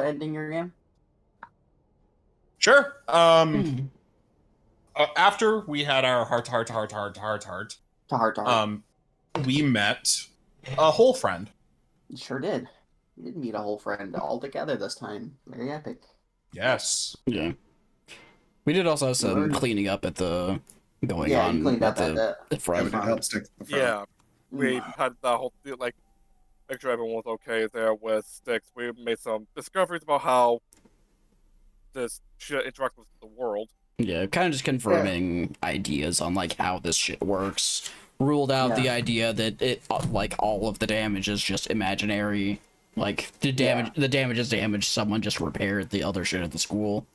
ending your game? Sure. After we had our heart to heart, we met a whole friend. You sure did. You did meet a whole friend all together this time. Very epic. Yes. Yeah. We did also have some cleaning up at the going on. You cleaned up at the front. Yeah, we did help stick the front. Yeah, we had that whole like make sure everyone was okay there with sticks. We made some discoveries about how this shit interacts with the world. Yeah, kind of just confirming ideas on like how this shit works. Ruled out the idea that it like all of the damage is just imaginary. Like the damage is damage. Someone just repaired the other shit at the school,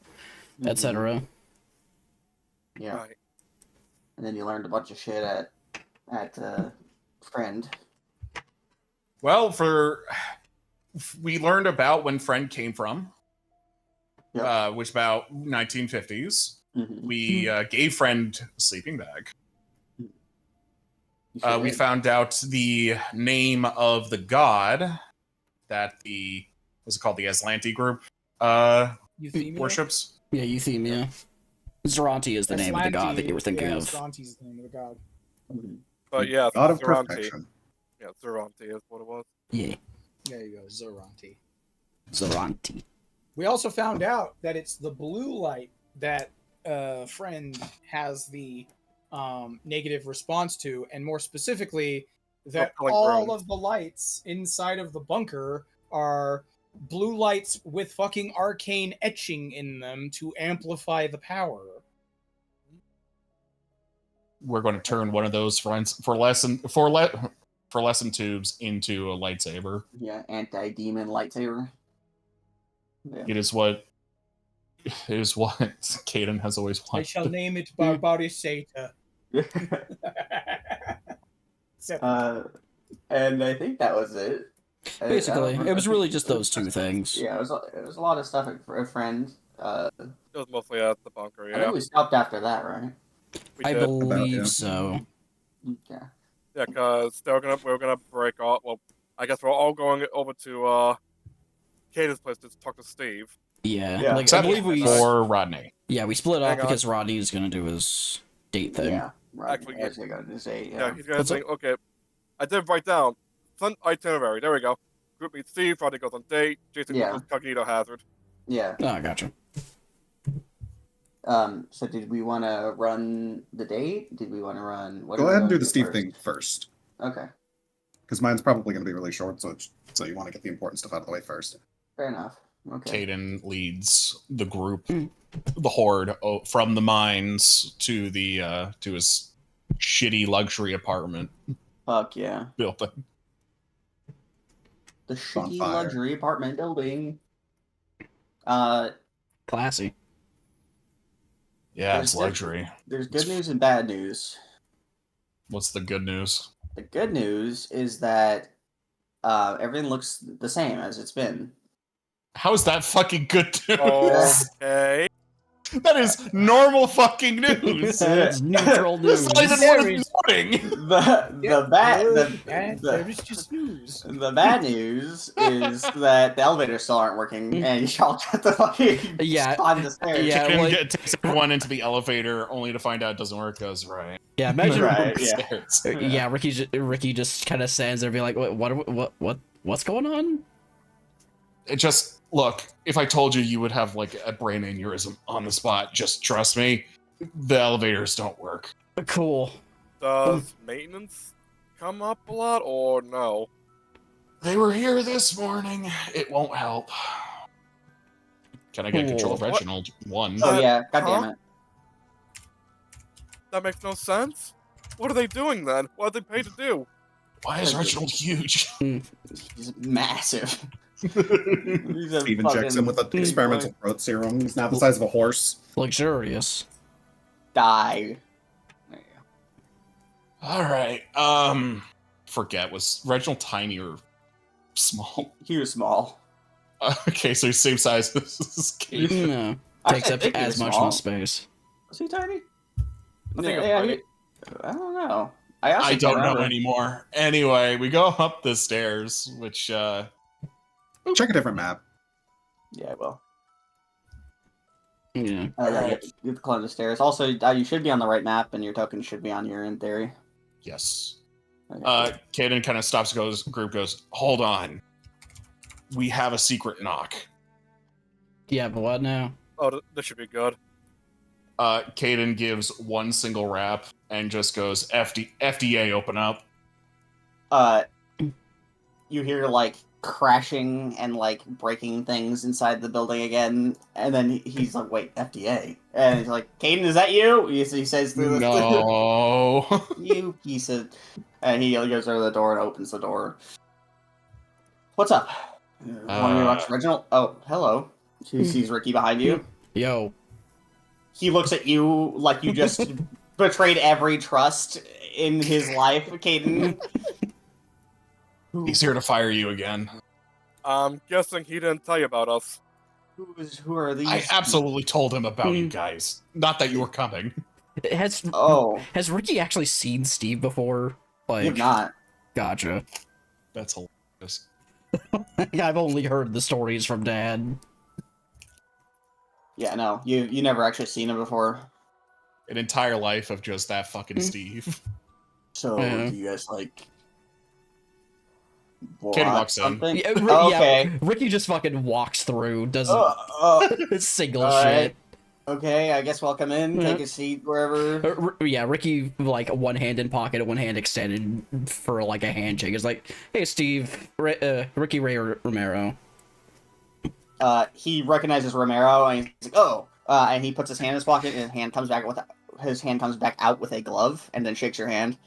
etc. Yeah. Right. And then you learned a bunch of shit at Friend. Well, we learned about when Friend came from, which about 1950s. We gave Friend a sleeping bag. We found out the name of the god that what's it called? The Aslanti group worships. Yeah, Euthymia. Zoranti is the name of the god that you were thinking of. Zoranti's the name of the god. But yeah, God of Zoranti. perfection. Yeah, Zoranti is what it was. Yeah. There you go, Zoranti. Zoranti. We also found out that it's the blue light that Friend has the negative response to, and more specifically, that all of the lights inside of the bunker are blue lights with fucking arcane etching in them to amplify the power. We're going to turn one of those for lesson tubes into a lightsaber. Yeah, anti-demon lightsaber. Yeah. It is what Caden has always wanted. I shall name it Barbarisata. And I think that was it. Basically, it was really just those two things. Yeah, it was a lot of stuff for a Friend. It was mostly at the bunker, yeah. I think we stopped after that, right? I believe so. Yeah. Yeah, because we're gonna break off. Well, I guess we're all going over to Caden's place to talk to Steve. Yeah. Like, I believe for Rodney. Yeah, we split up because Rodney's gonna do his date thing. Yeah, Rodney's gonna do his date. Yeah, he's gonna think. Okay, I did write down fun itinerary. There we go. Group meets Steve. Rodney goes on date. Jason goes cognito hazard. Yeah. Oh, gotcha. So did we want to run the date? Did we want to run? Go ahead and do the Steve thing first. Okay. Because mine's probably going to be really short, so you want to get the important stuff out of the way first. Fair enough. Okay. Caden leads the group, the horde, from the mines to his shitty luxury apartment. Fuck yeah. Building. The shitty luxury apartment building. Classy. Yeah, it's luxury. There's good news and bad news. What's the good news? The good news is that everything looks the same as it's been. How is that fucking good news? Okay. That is normal fucking news. It's neutral news. It's not even morning. The bad news is that the elevators still aren't working, and y'all got the fucking on the stairs. Yeah, takes everyone into the elevator only to find out it doesn't work. Goes right. Yeah, imagine. Yeah, Ricky just kind of stands there, and be like, what's going on? It just. Look, if I told you would have like a brain aneurysm on the spot, just trust me, the elevators don't work. Cool. Does maintenance come up a lot or no? They were here this morning. It won't help. Can I get control of Reginald? One. Oh yeah, goddammit. That makes no sense. What are they doing then? What are they paid to do? Why is Reginald huge? He's massive. Steve injects him with an experimental growth serum. He's now the size of a horse. Luxurious. Die. There you go. All right. Forget, was Reginald tiny or small? He was small. Okay, so he's same size as Kate. No. Takes up as much more space. Was he tiny? I think I don't know. I don't know anymore. Anyway, we go up the stairs, which check a different map. Yeah, I will. Yeah. You have to climb the stairs. Also, you should be on the right map, and your token should be on here in theory. Yes. Okay. Kaden kind of stops. Group goes. Hold on. We have a secret knock. Yeah, but what now? Oh, this should be good. Kaden gives one single rap and just goes, FDA, open up. You hear like crashing and like breaking things inside the building again, and then he's like, "Wait, FDA?" And he's like, "Caden, is that you?" He says through the No. you piece of, and he goes over the door and opens the door. What's up? Want me to watch Reginald? Oh, hello. He sees Ricky behind you. Yo. He looks at you like you just betrayed every trust in his life, Caden. He's here to fire you again. I'm guessing he didn't tell you about us. Who are these? I absolutely told him about you guys. Not that you were coming. Has Ricky actually seen Steve before? Like, You've not. Gotcha. That's hilarious. I've only heard the stories from Dad. Yeah, no, you never actually seen him before. An entire life of just that fucking Steve. So do you guys like? Kid walks something? Yeah, okay. Yeah, Ricky just fucking walks through, doesn't single shit. Right. Okay, I guess welcome in. Take a seat wherever. Yeah, Ricky like one hand in pocket, one hand extended for like a handshake. It's like, hey Steve, Ricky Ray Romero. He recognizes Romero and he's like, oh, and he puts his hand in his pocket and his hand comes back out with a glove and then shakes your hand.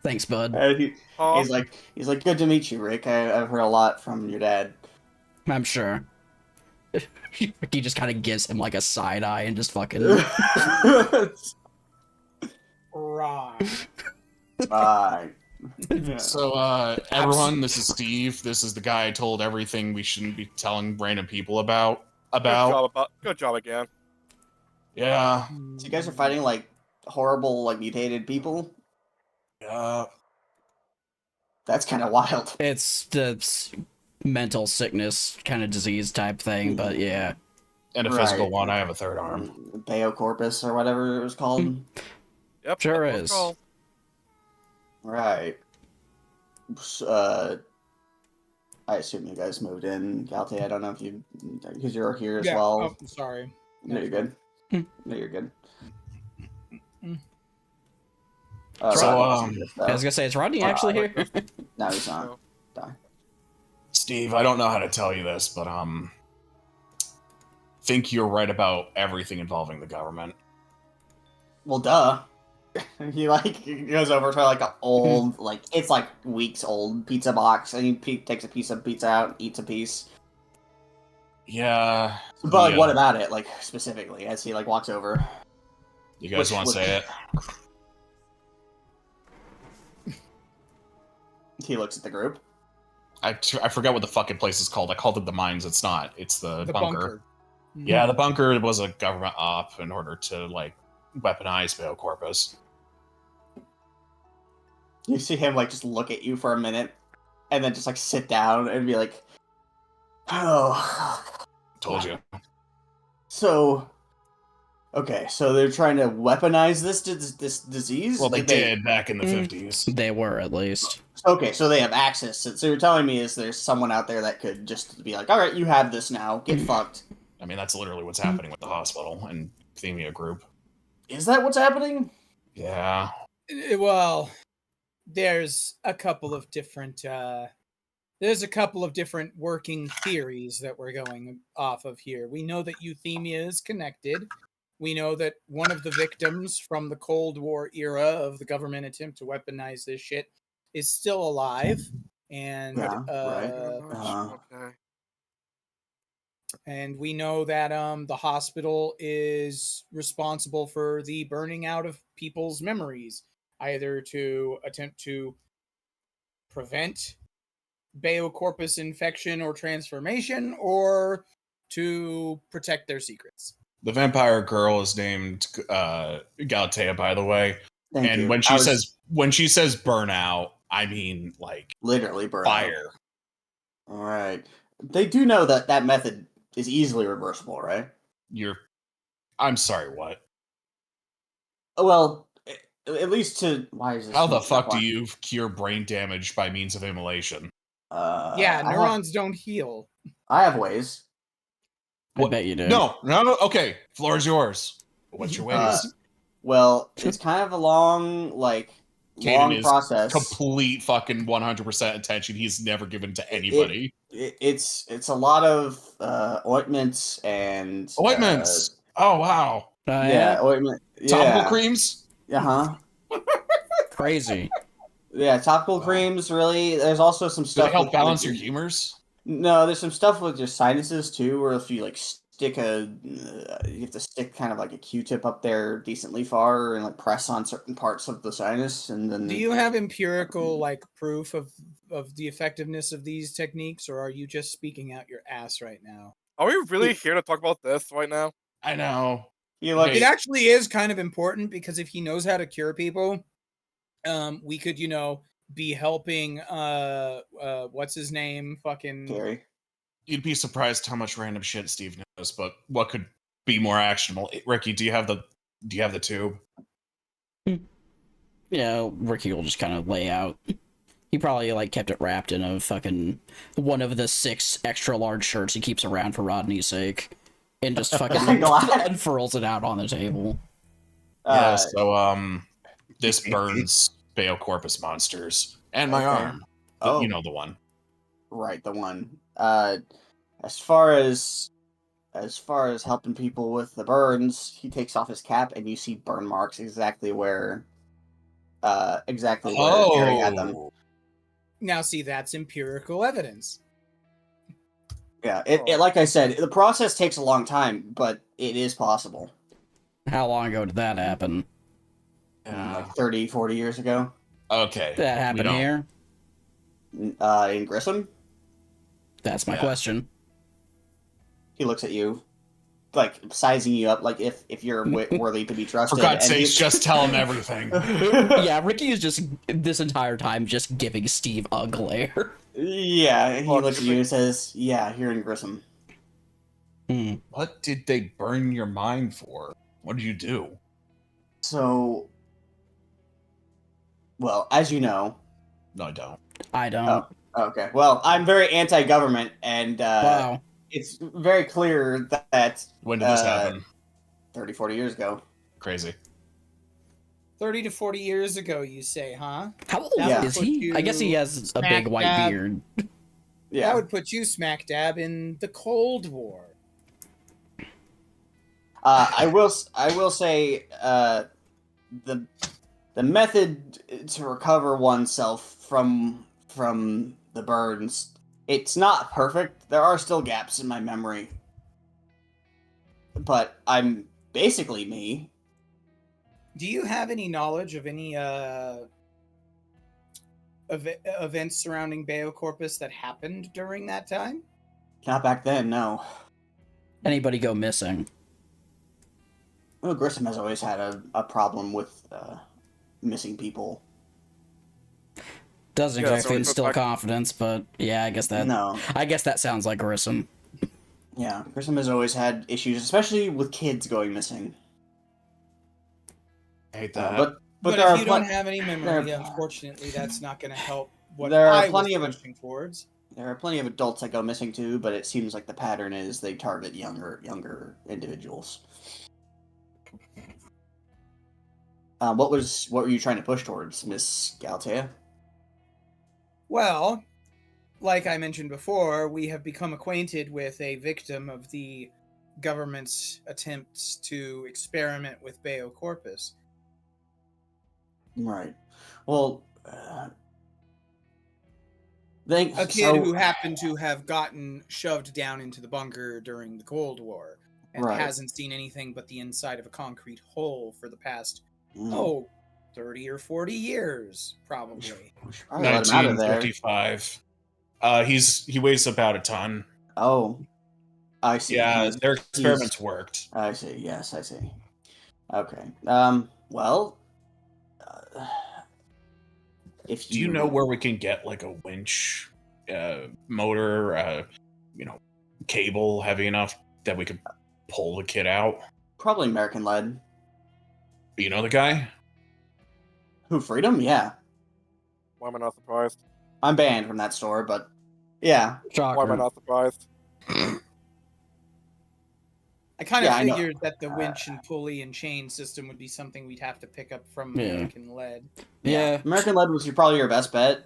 Thanks, bud. He's like, good to meet you, Rick. I've heard a lot from your dad. I'm sure. Ricky just kind of gives him like a side eye and just fucking. Right. Bye. So, everyone, this is Steve. This is the guy I told everything we shouldn't be telling random people about. Good job again. Yeah. So you guys are fighting like horrible, like mutated people. Yeah. That's kind of wild. It's the mental sickness kind of disease type thing, but yeah. And a physical one. I have a third arm. Baocorpus or whatever it was called. Yep. Sure is. Right. I assume you guys moved in, Galte. I don't know if you, because you're here as well. Oh, sorry. No, you're good. No, you're good. So, I was gonna say, is Rodney actually here? No, he's not. Steve, I don't know how to tell you this, but think you're right about everything involving the government. Well, duh. He goes over to like an old, like it's like weeks old pizza box, and he takes a piece of pizza out, and eats a piece. Yeah. But like, what about it, like specifically, as he like walks over? You guys want to say it? He looks at the group. I forgot what the fucking place is called. I called it the mines. It's not. It's the bunker. Mm-hmm. Yeah, the bunker was a government op in order to like weaponize Baocorpus. You see him like just look at you for a minute, and then just like sit down and be like, "Oh, told you." So, okay, so they're trying to weaponize this disease. Well, they did back in the 50s. They were, at least. Okay, so they have access to it. So you're telling me is there's someone out there that could just be like, all right, you have this now, get fucked. I mean, that's literally what's happening with the hospital and Themia Group. Is that what's happening? Yeah. Well, there's a couple of different working theories that we're going off of here. We know that euthymia is connected. We know that one of the victims from the Cold War era of the government attempt to weaponize this shit is still alive. And and we know that the hospital is responsible for the burning out of people's memories, either to attempt to prevent Baocorpus infection or transformation, or to protect their secrets. The vampire girl is named Galatea, by the way. Thank and you. when she says burnout, I mean like literally burnout. fire. All right. They do know that that method is easily reversible, right? I'm sorry, what? Well, at least to why is this? How the not fuck do flying? you cure brain damage by means of immolation? Yeah, I neurons don't heal. have ways. I bet you do. No. Okay, floor is yours. What's your ways? Well, it's kind of a long, like, Caden long is process. complete fucking 100% attention he's never given to anybody. It's a lot of ointments and Ointments. Oh wow. yeah, ointment. Topical Yeah. creams. Uh-huh. Crazy. Yeah, topical creams. Really, there's also some Do stuff. they help with balance your humors? No, there's some stuff with your sinuses too, where if you like stick you have to stick kind of like a Q-tip up there decently far and like press on certain parts of the sinus, and then. Do you have empirical like proof of the effectiveness of these techniques, or are you just speaking out your ass right now? Are we really here to talk about this right now? I know. It actually is kind of important because if he knows how to cure people, we could, be helping what's his name? Fucking Gary. You'd be surprised how much random shit Steve knows, but what could be more actionable? Ricky, do you have the tube? Yeah, Ricky will just kind of lay out. He probably like kept it wrapped in a fucking one of the 6 extra large shirts he keeps around for Rodney's sake, and just fucking unfurls it out on the table. Yeah. So this burns Baocorpus monsters and my arm. Oh, you know the one. Right, the one. As far as helping people with the burns, he takes off his cap and you see burn marks exactly where Gary had them. Now see, that's empirical evidence. Yeah, it like I said, the process takes a long time, but it is possible. How long ago did that happen? Like 30, 40 years ago. Okay. That happened here? In Grissom? That's my question. He looks at you, like sizing you up, like if you're worthy to be trusted. For God's sakes, just tell him everything. Yeah, Ricky is just this entire time just giving Steve a glare. Yeah, he looks at you and says, "Yeah, here in Grissom." What did they burn your mind for? What did you do? So, well, as you know, no, I don't. I don't. Oh, okay. Well, I'm very anti-government, and wow. It's very clear that when did this happen? 30, 40 years ago. Crazy. 30 to 40 years ago, you say, huh? How old is he? I guess he has a big white beard. Yeah. That would put you smack dab in the Cold War. I will say the method to recover oneself from the burns, it's not perfect. There are still gaps in my memory, but I'm basically me. Do you have any knowledge of any events surrounding Baocorpus that happened during that time? Not back then, no. Anybody go missing? Well, Grissom has always had a problem with missing people. Doesn't exactly instill confidence, but yeah, I guess that sounds like Grissom. Yeah, Grissom has always had issues, especially with kids going missing. I hate that. But if you don't have any memory, unfortunately, that's not going to help. What there are I plenty was pushing towards. There are plenty of adults that go missing too, but it seems like the pattern is they target younger individuals. What were you trying to push towards, Miss Galtea? Well, like I mentioned before, we have become acquainted with a victim of the government's attempts to experiment with Baocorpus. Right. Well, a kid who happened to have gotten shoved down into the bunker during the Cold War and hasn't seen anything but the inside of a concrete hole for the past 30 or 40 years, probably. 1955. He weighs about a ton. Oh, I see. Yeah, their experiments worked. I see. Yes, I see. Okay. Well, if you know where we can get like a winch motor, cable heavy enough that we could pull the kid out? Probably American led. You know the guy? Who, Freedom? Yeah. Why am I not surprised? I'm banned from that store, but yeah. Why am I not surprised? I kind of Yeah, I know. figured that the winch and pulley and chain system would be something we'd have to pick up from American Lead. Yeah. American Lead was probably your best bet.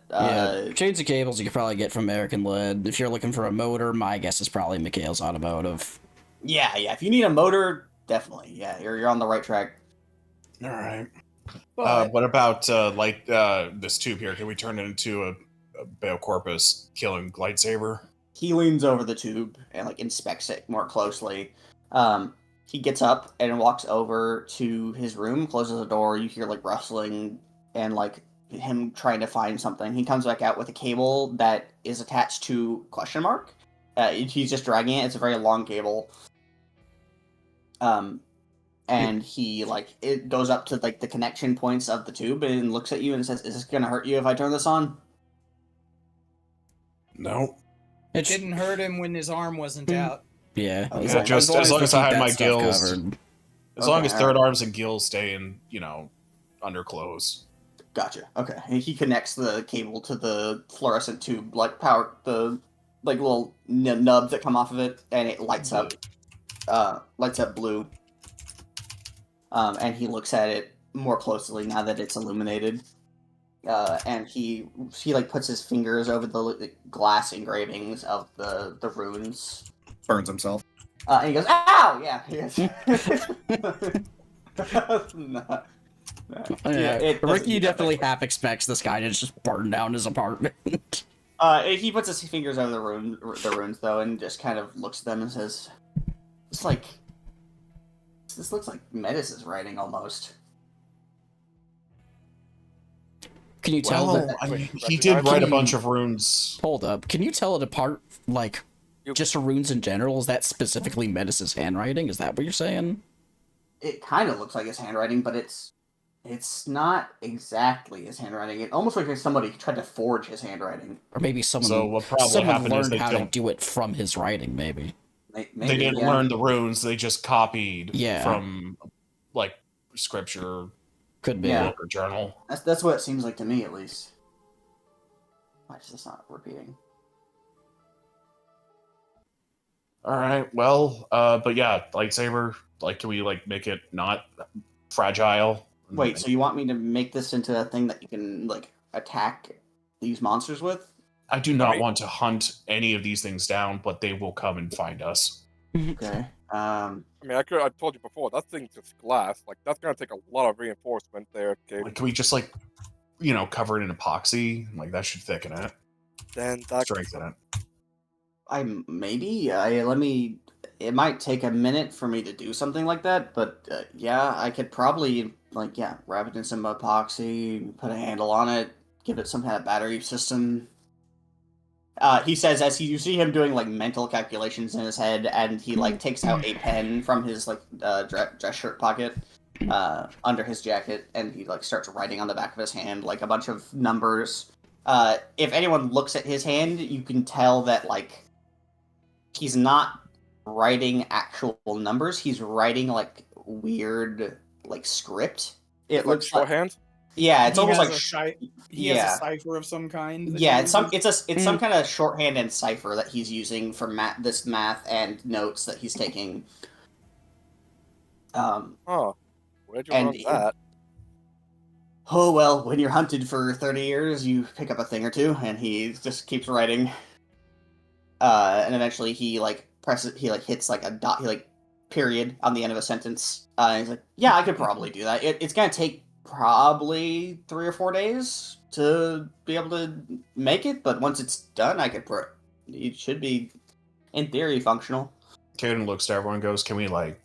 Chains and cables you could probably get from American Lead. If you're looking for a motor, my guess is probably McHale's Automotive. Yeah. If you need a motor, definitely. Yeah, you're on the right track. All right. But What about this tube here? Can we turn it into a Bale Corpus killing lightsaber? He leans over the tube and like inspects it more closely. He gets up and walks over to his room, closes the door. You hear like rustling and like him trying to find something. He comes back out with a cable that is attached to question mark. He's just dragging it. It's a very long cable. And he like it goes up to like the connection points of the tube and looks at you and says, "Is this gonna hurt you if I turn this on?" No. it didn't hurt him when his arm wasn't out. Yeah. Okay. Yeah, just as long as I keep have that my stuff gills. covered. As long Okay, as third alright. arms and gills stay in, under clothes. Gotcha. Okay. And he connects the cable to the fluorescent tube, like power the like little nubs that come off of it, and it lights up blue. And he looks at it more closely now that it's illuminated. And he like puts his fingers over the glass engravings of the runes. Burns himself. And he goes, "Ow!" Yeah. Yes. No. Ricky definitely half expects this guy to just burn down his apartment. He puts his fingers over the runes though, and just kind of looks at them and says, "This looks like Metis' writing almost." Can you tell Well, that? he did write a bunch of runes. Hold up. Can you tell it apart, like, just runes in general? Is that specifically Metis' handwriting? Is that what you're saying? It kind of looks like his handwriting, but it's not exactly his handwriting. It almost looks like somebody tried to forge his handwriting. Or maybe someone, So what probably happened is learned they how to don't. do it from his writing, maybe. Maybe, They didn't yeah. learn the runes. They just copied Yeah. from like scripture, Could be. Yeah. book, or journal. That's what it seems like to me, at least. Why is this not repeating? All right. Well, but yeah, lightsaber. Like, can we like make it not fragile? Wait, so you want me to make this into a thing that you can like attack these monsters with? I do not Right. want to hunt any of these things down, but they will come and find us. Okay. I mean, I told you before, that thing's just glass. Like, that's gonna take a lot of reinforcement there, Gabe. Like, can we just cover it in epoxy? Like that should thicken it, Then that strengthen it. It might take a minute for me to do something like that, but yeah, I could probably wrap it in some epoxy, put a handle on it, give it some kind of battery system. He says as you see him doing like mental calculations in his head, and he like takes out a pen from his like dress shirt pocket under his jacket, and he like starts writing on the back of his hand like a bunch of numbers. If anyone looks at his hand, you can tell that like he's not writing actual numbers. He's writing like weird like script. It like looks like shorthand. yeah, it's He almost has like he has a cipher of some kind. that yeah, he it's uses. some kind of shorthand and cipher that he's using for math and notes that he's taking. Oh, where'd you And learn that? Oh well, when you're hunted for 30 years, you pick up a thing or two, and he just keeps writing. And eventually he hits like a dot, period on the end of a sentence. He's like, "Yeah, I could probably do that. It's gonna take probably 3 or 4 days to be able to make it, but once it's done, it should be, in theory, functional." Caden looks to everyone and goes, "Can we I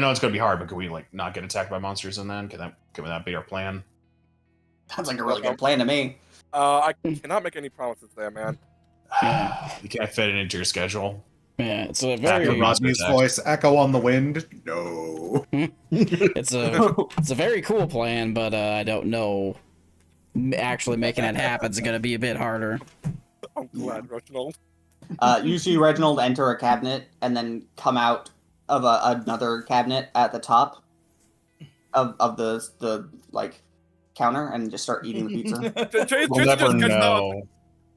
know it's gonna be hard, but can we not get attacked by monsters and then can that be our plan?" Sounds like a really good plan to me. I cannot make any promises there, man. You can't fit it into your schedule. Yeah, it's a Very- very Rodney's voice echo on the wind. No. it's a very cool plan, but I don't know. Actually making it happen is gonna be a bit harder. I'm glad, Reginald. You see Reginald enter a cabinet and then come out of another cabinet at the top of the like counter and just start eating the pizza. We'll never know.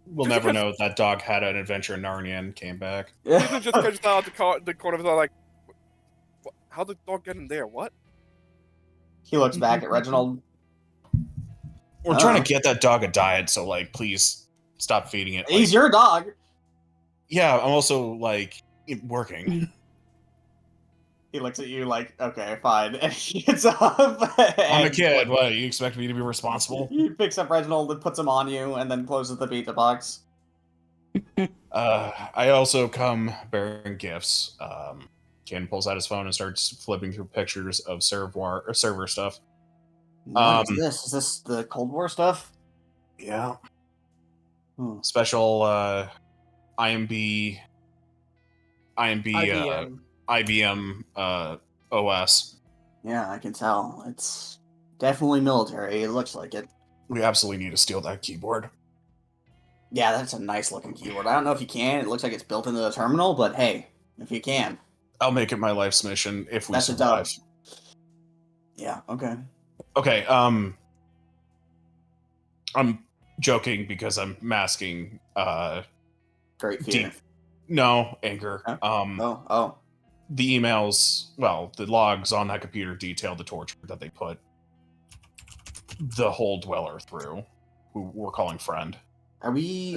We'll never know that dog had an adventure in Narnia and came back. Jason just catches out the corner of his eye like, how did the dog get in there? What? He looks back at Reginald. We're trying to get that dog a diet, so like, please stop feeding it. He's your dog. Yeah, I'm also like working. He looks at you like, okay, fine, and he gets up. I'm a kid. What? You expect me to be responsible? He picks up Reginald and puts him on you, and then closes the pizza box. I also come bearing gifts. Ken pulls out his phone and starts flipping through pictures of server stuff. What is this? Is this the Cold War stuff? Yeah. Special IBM OS. Yeah, I can tell. It's definitely military. It looks like it. We absolutely need to steal that keyboard. Yeah, that's a nice looking keyboard. I don't know if you can. It looks like it's built into the terminal, but hey, if you can. I'll make it my life's mission if we That's survive. Yeah, okay. Okay, I'm joking because I'm masking Great fear. anger. Huh? The emails, well, the logs on that computer detail the torture that they put the whole dweller through, who we're calling friend. Are we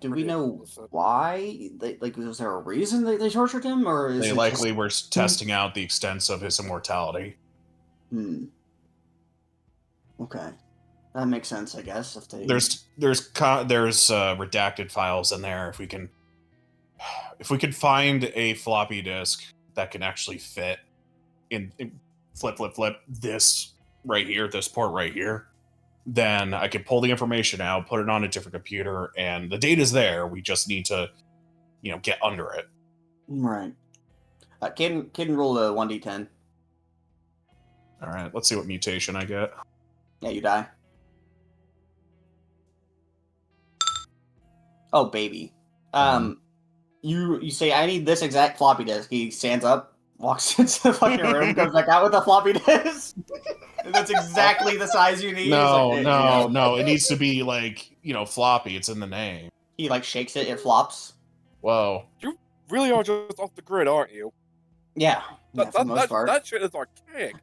do we know why? Was there a reason they tortured him, or is They likely were testing out the extents of his immortality. Okay, that makes sense, I guess. If they There's redacted files in there. If we could find a floppy disk that can actually fit in flip this right here, this port right here, then I could pull the information out, put it on a different computer, and the data's there. We just need to, get under it. Right. Can roll a 1d10. All right, let's see what mutation I get. Yeah, you die. Oh, baby. You say, I need this exact floppy disk. He stands up, walks into the fucking room, comes back out with a floppy disk. And that's exactly the size you need. No. It needs to be floppy. It's in the name. He shakes it, it flops. Whoa. You really are just off the grid, aren't you? Yeah. For the most part. That shit is archaic.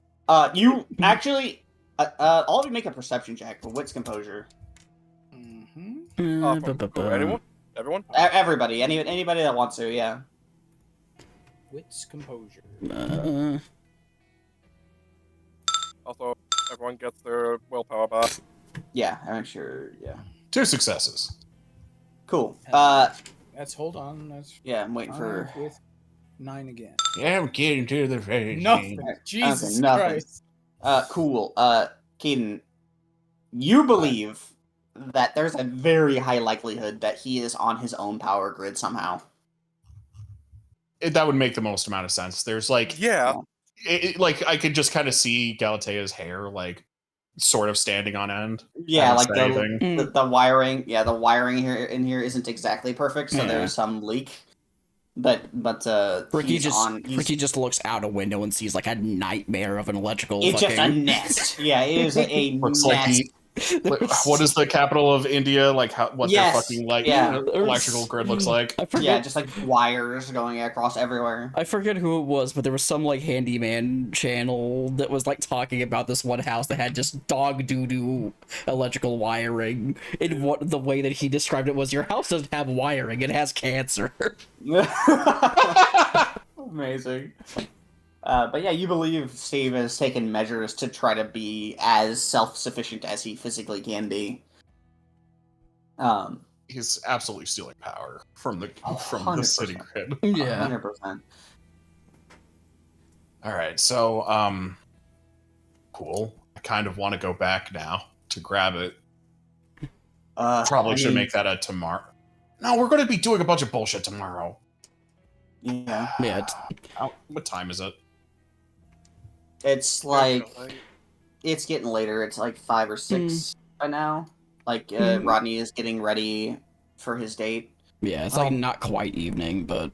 You actually, all of you make a perception check for wits composure. Anyone? Everyone? Everybody. Anybody that wants to, yeah. Wits composure. Also, everyone gets their willpower back. Yeah, I'm sure, yeah. 2 successes. Cool. Hold on. That's yeah, I'm waiting for... With 9 again. Yeah, we're getting to the finish. Nothing. Jesus okay, nothing. Christ. Cool. Keaton, you believe that there's a very high likelihood that he is on his own power grid somehow. That would make the most amount of sense. There's Yeah. I could just kind of see Galatea's hair sort of standing on end. Yeah, the wiring. Yeah, the wiring here isn't exactly perfect, so there's some leak. But Ricky just looks out a window and sees a nightmare of an electrical. It's just a nest. Yeah, it is a looks nest. What is the capital of India? Their fucking electrical grid looks like? Yeah, just wires going across everywhere. I forget who it was, but there was some handyman channel that was talking about this one house that had just dog doo-doo electrical wiring. And the way that he described it was, your house doesn't have wiring, it has cancer. Amazing. But yeah, you believe Steve has taken measures to try to be as self-sufficient as he physically can be. He's absolutely stealing power from the 100%. city grid. Yeah, 100%. All right, so cool. I kind of want to go back now to grab it. Probably should make that a tomorrow. No, we're going to be doing a bunch of bullshit tomorrow. Yeah. Yeah. What time is it? It's it's getting later. It's 5 or 6 by now. Rodney is getting ready for his date. Yeah, it's like not quite evening, but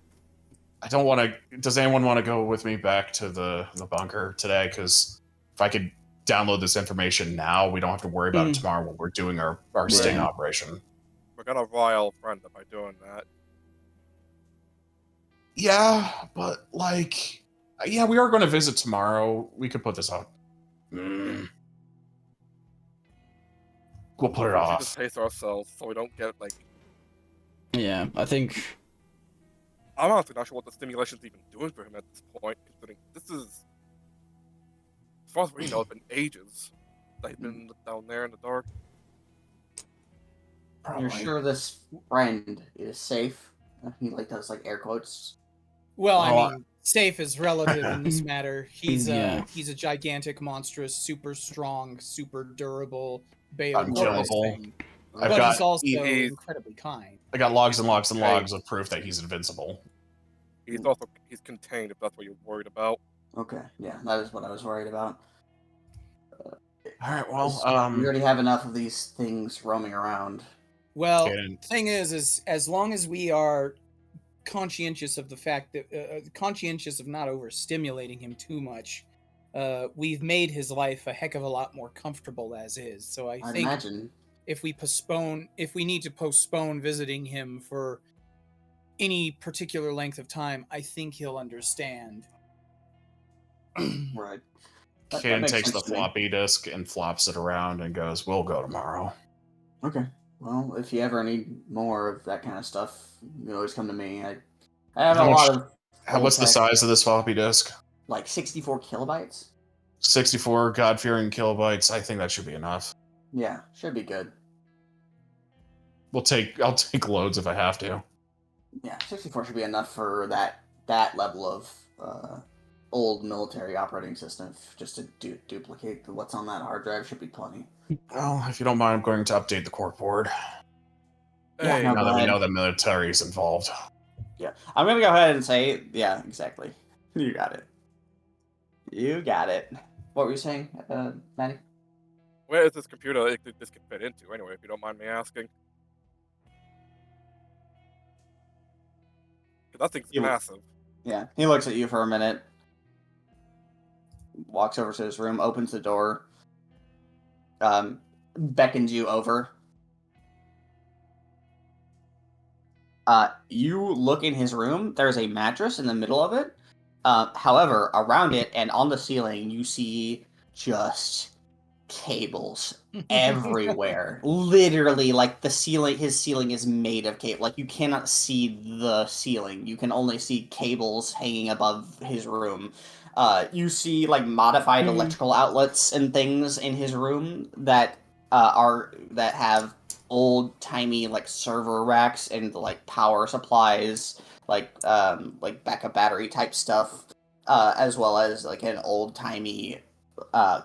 I don't want to. Does anyone want to go with me back to the bunker today? Because if I could download this information now, we don't have to worry about it tomorrow when we're doing our sting operation. We're gonna rile Brenda by doing that. Yeah, but like, yeah, we are going to visit tomorrow. We could put this off. We'll put it We should off. just pace ourselves so we don't get like. yeah, I think. I'm honestly not sure what the stimulation's even doing for him at this point, considering this is, as far as we know, it's been ages that he's been down there in the dark. Probably. You're sure this friend is safe? He like does like air quotes. Well, I mean, safe is relative in this matter. He's Yeah. a gigantic, monstrous, super strong, super durable, Unkillable. thing. I've But got he's also incredibly kind. I got logs and logs and logs of proof that he's invincible. He's contained, if that's what you're worried about. Okay, yeah, that is what I was worried about. All right, well, we already have enough of these things roaming around. Well, thing is as long as we are conscientious of the fact that conscientious of not overstimulating him too much, we've made his life a heck of a lot more comfortable as is. So I think imagine if we need to postpone visiting him for any particular length of time, I think he'll understand. Right. Ken takes the floppy disk and flops it around and goes, "We'll go tomorrow." Okay. Well, if you ever need more of that kind of stuff, you can always come to me. I have a lot of. What's the size of this floppy disk? Like 64 kilobytes. 64 God-fearing kilobytes. I think that should be enough. Yeah, should be good. I'll take loads if I have to. Yeah, 64 should be enough for that level of old military operating system. Just to duplicate what's on that hard drive should be plenty. Well, if you don't mind, I'm going to update the corp board. Yeah, now that we know the military is involved. Yeah, I'm going to go ahead and say, yeah, exactly. You got it. You got it. What were you saying, Maddie? Where is this computer this can fit into, anyway, if you don't mind me asking? That thing's massive. Yeah, he looks at you for a minute, walks over to his room, opens the door, beckons you over. You look in his room. There's a mattress in the middle of it. However, around it and on the ceiling, you see just cables everywhere. Literally, like his ceiling is made of cable. Like you cannot see the ceiling. You can only see cables hanging above his room. You see like modified electrical outlets and things in his room that have old-timey like server racks and like power supplies, like backup battery type stuff, as well as like an old-timey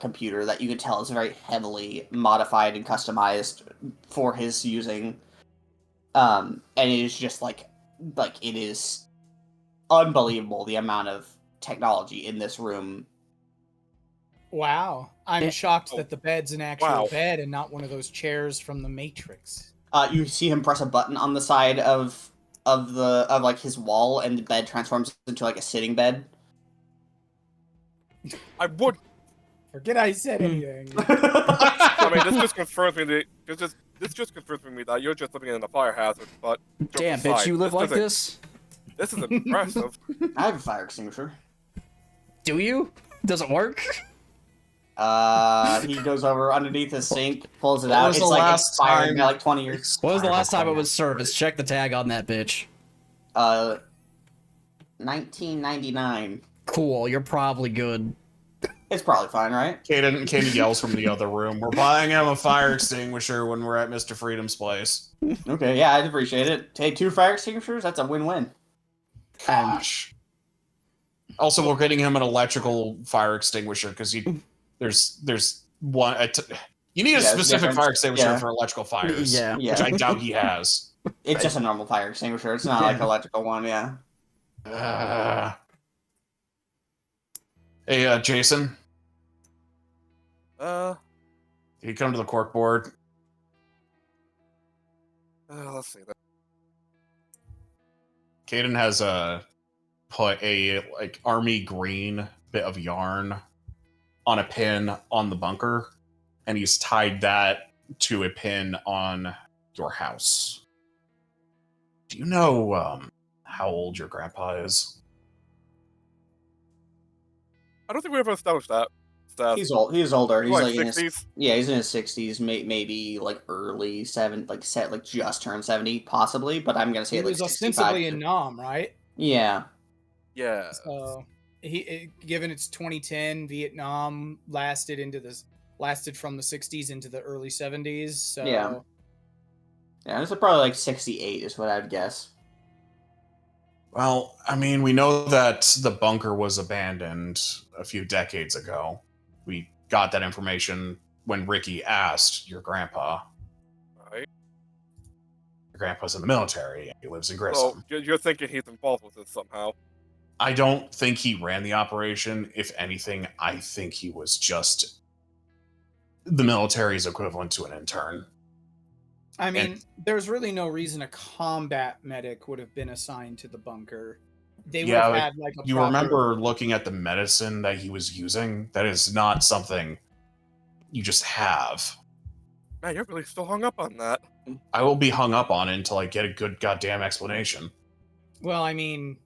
computer that you can tell is very heavily modified and customized for his using. And it is just like it is unbelievable the amount of technology in this room. Wow. I'm shocked that the bed's an actual bed and not one of those chairs from the Matrix. You see him press a button on the side of like his wall, and the bed transforms into like a sitting bed. I would forget I said anything. I mean, this just confirms me that you're just living in a fire hazard. But damn, bitch, you live like this? This is impressive. I have a fire extinguisher. Do you? Does it work? He goes over underneath his sink, pulls it out. It's like expired by like 20 years. What was the last time it was serviced? Check the tag on that bitch. 1999. Cool, you're probably good. It's probably fine, right? Kaden yells from the other room, "We're buying him a fire extinguisher when we're at Mr. Freedom's place." Okay, yeah, I'd appreciate it. Hey, 2 fire extinguishers? That's a win-win. Gosh. Also, we're getting him an electrical fire extinguisher because there's one. You need a specific fire extinguisher for electrical fires, which I doubt he has. It's just a normal fire extinguisher. It's not like an electrical one, yeah. Hey, Jason. Can you come to the cork board? Let's see. Caden has put a like army green bit of yarn on a pin on the bunker, and he's tied that to a pin on your house. Do you know how old your grandpa is? I don't think we ever established that. He's old. He's older. He's like in his 60s. Yeah, he's in his 60s, maybe like early like just turned 70, possibly. But I'm gonna say He like was 65. ostensibly in Nam, right? Yeah. Yeah. So given it's 2010, Vietnam lasted from the 60s into the early 70s. So Yeah, it's probably like 68 is what I'd guess. Well, I mean, we know that the bunker was abandoned a few decades ago. We got that information when Ricky asked your grandpa. Right. Your grandpa's in the military. He lives in Grissom. So you're thinking he's involved with this somehow? I don't think he ran the operation. If anything, I think he was just the military's equivalent to an intern. I mean, there's really no reason a combat medic would have been assigned to the bunker. They would have had like a you remember looking at the medicine that he was using? That is not something you just have. Man, you're really still hung up on that. I will be hung up on it until I get a good goddamn explanation. Well, I mean,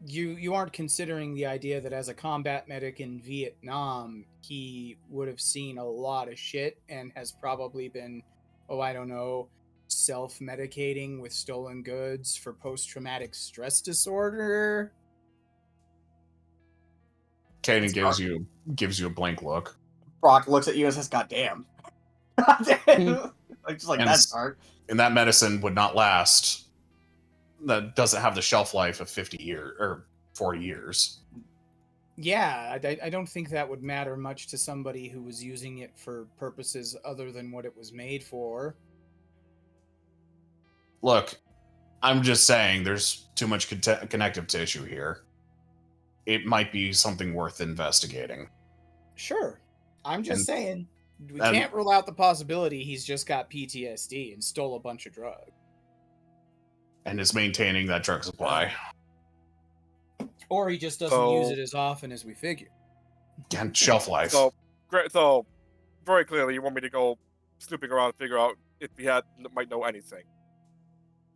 you aren't considering the idea that as a combat medic in Vietnam, he would have seen a lot of shit and has probably been, I don't know, self-medicating with stolen goods for post-traumatic stress disorder. Kaden gives you a blank look. Brock looks at you and says, "God damn." Like, just like, that's dark. And that medicine would not last. That doesn't have the shelf life of 50 years or 40 years. Yeah, I don't think that would matter much to somebody who was using it for purposes other than what it was made for. Look, I'm just saying there's too much connective tissue here. It might be something worth investigating. Sure. I'm just saying, we can't rule out the possibility he's just got PTSD and stole a bunch of drugs. And is maintaining that drug supply. Or he just doesn't use it as often as we figure. Again, shelf life. So very clearly you want me to go snooping around and figure out if he might know anything.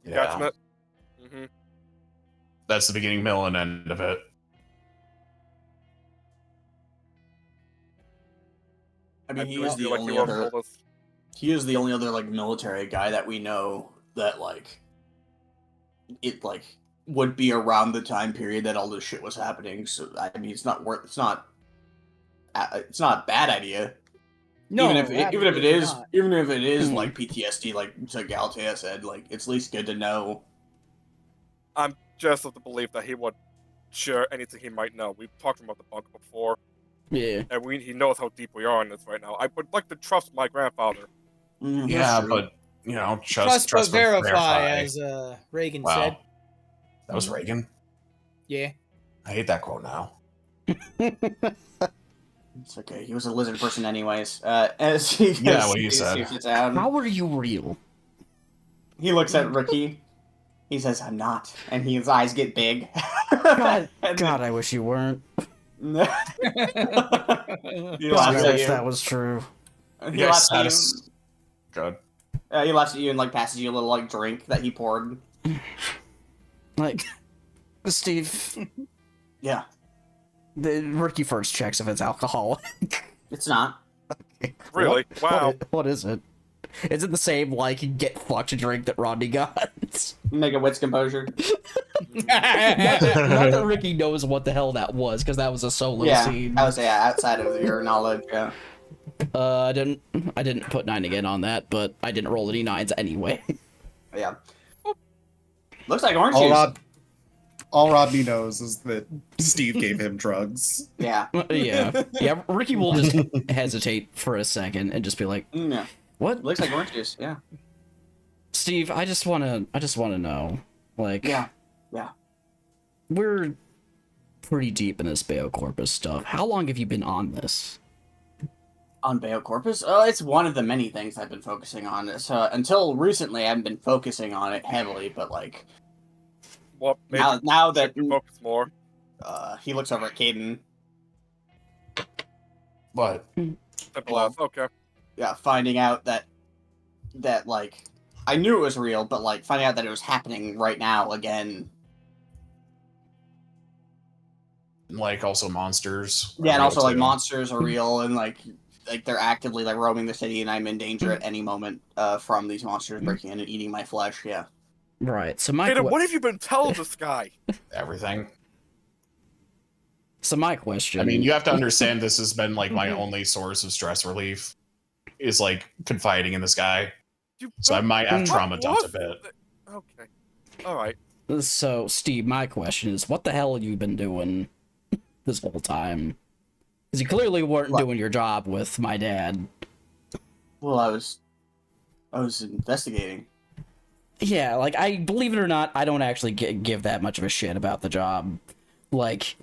Yeah. Catching it? Mm-hmm. That's the beginning, middle, and end of it. I mean, he was the only other like military guy that we know that like it like would be around the time period that all this shit was happening. So I mean, it's not a bad idea. No, even if it is not. like PTSD, like Galtea said, like it's at least good to know. I'm just of the belief that he would share anything he might know. We've talked about the bunker before. Yeah. And he knows how deep we are in this right now. I would like to trust my grandfather. Yeah, but trust but verify, as Reagan said. That was Reagan? Yeah. I hate that quote now. It's okay. He was a lizard person anyways. As he what you said. How are you real? He looks at Ricky. He says, "I'm not," and his eyes get big. God, I wish you weren't. He I wish that was true. He laughs at you. Good. He laughs at you and like passes you a little like drink that he poured. Like, Steve. Yeah. Ricky first checks if it's alcohol. It's not. Okay. Really? Wow. What is it? Is it the same, like, get fucked drink that Rodney got? Make a wits composure. not that Ricky knows what the hell that was, because that was a solo scene. I would say outside of your knowledge, yeah. I didn't put 9 again on that, but I didn't roll any 9s anyway. Yeah. Looks like orange juice. All Rodney knows is that Steve gave him drugs. Yeah. Yeah. Ricky will just hesitate for a second and just be like, Yeah. "What?" Looks like orange juice. Yeah. Steve, I just wanna know, like, yeah. We're pretty deep in this Bayo Corpus stuff. How long have you been on this? On Bayo Corpus? Oh, it's one of the many things I've been focusing on. So until recently, I haven't been focusing on it heavily, but like Well, maybe now that focus more. he looks over at Caden. But Simple as okay. Yeah, finding out that like I knew it was real, but like finding out that it was happening right now again. like also monsters. Yeah, and are also real, like too. monsters are real, and like they're actively like roaming the city, and I'm in danger at any moment from these monsters breaking in and eating my flesh. Yeah. Right. So What have you been telling this guy? Everything. So my question. I mean, you have to understand this has been like my only source of stress relief is like confiding in this guy. So I might have trauma dumped a bit. Okay. All right. So Steve, my question is, what the hell have you been doing this whole time? Because you clearly weren't doing your job with my dad. Well, I was investigating. Yeah, like, I believe it or not, I don't actually give that much of a shit about the job. Like,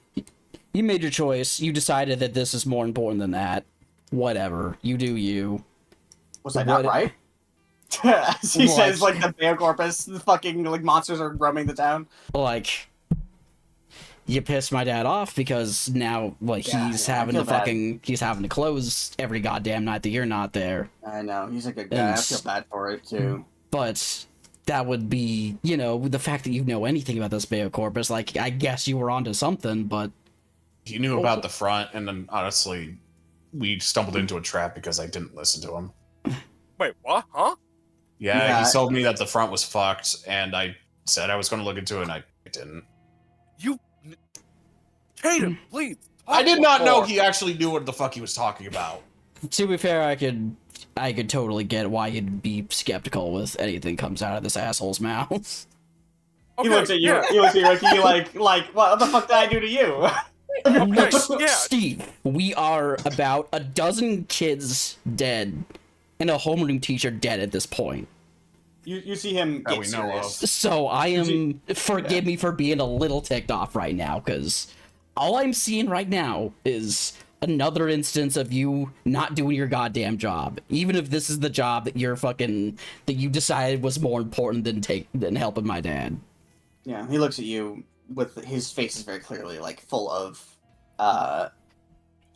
you made your choice. You decided that this is more important than that. Whatever. You do you. Was I not right? He says, like, the Bear Corpus, the fucking, like, monsters are roaming the town. Like, you pissed my dad off because now, like, he's having to close every goddamn night that you're not there. I know. He's a good guy. I feel bad for it, too. But that would be, you know, the fact that you know anything about this Bear Corpus, like, I guess you were onto something, but... He knew about the front, and then, honestly, we stumbled into a trap because I didn't listen to him. Wait, what? Huh? Yeah, he told me that the front was fucked, and I said I was going to look into it, and I didn't. You... Caden, please! I did not know he actually knew what the fuck he was talking about. To be fair, I could totally get why you'd be skeptical with anything comes out of this asshole's mouth. Okay, he looks at you. Yeah. He looks at you like, what the fuck did I do to you? Okay, yeah. Steve, we are about a dozen kids dead and a homeroom teacher dead at this point. You see him get serious. So I am, forgive me for being a little ticked off right now, because all I'm seeing right now is another instance of you not doing your goddamn job. Even if this is the job that that you decided was more important than helping my dad. Yeah, he looks at you with his face is very clearly like full of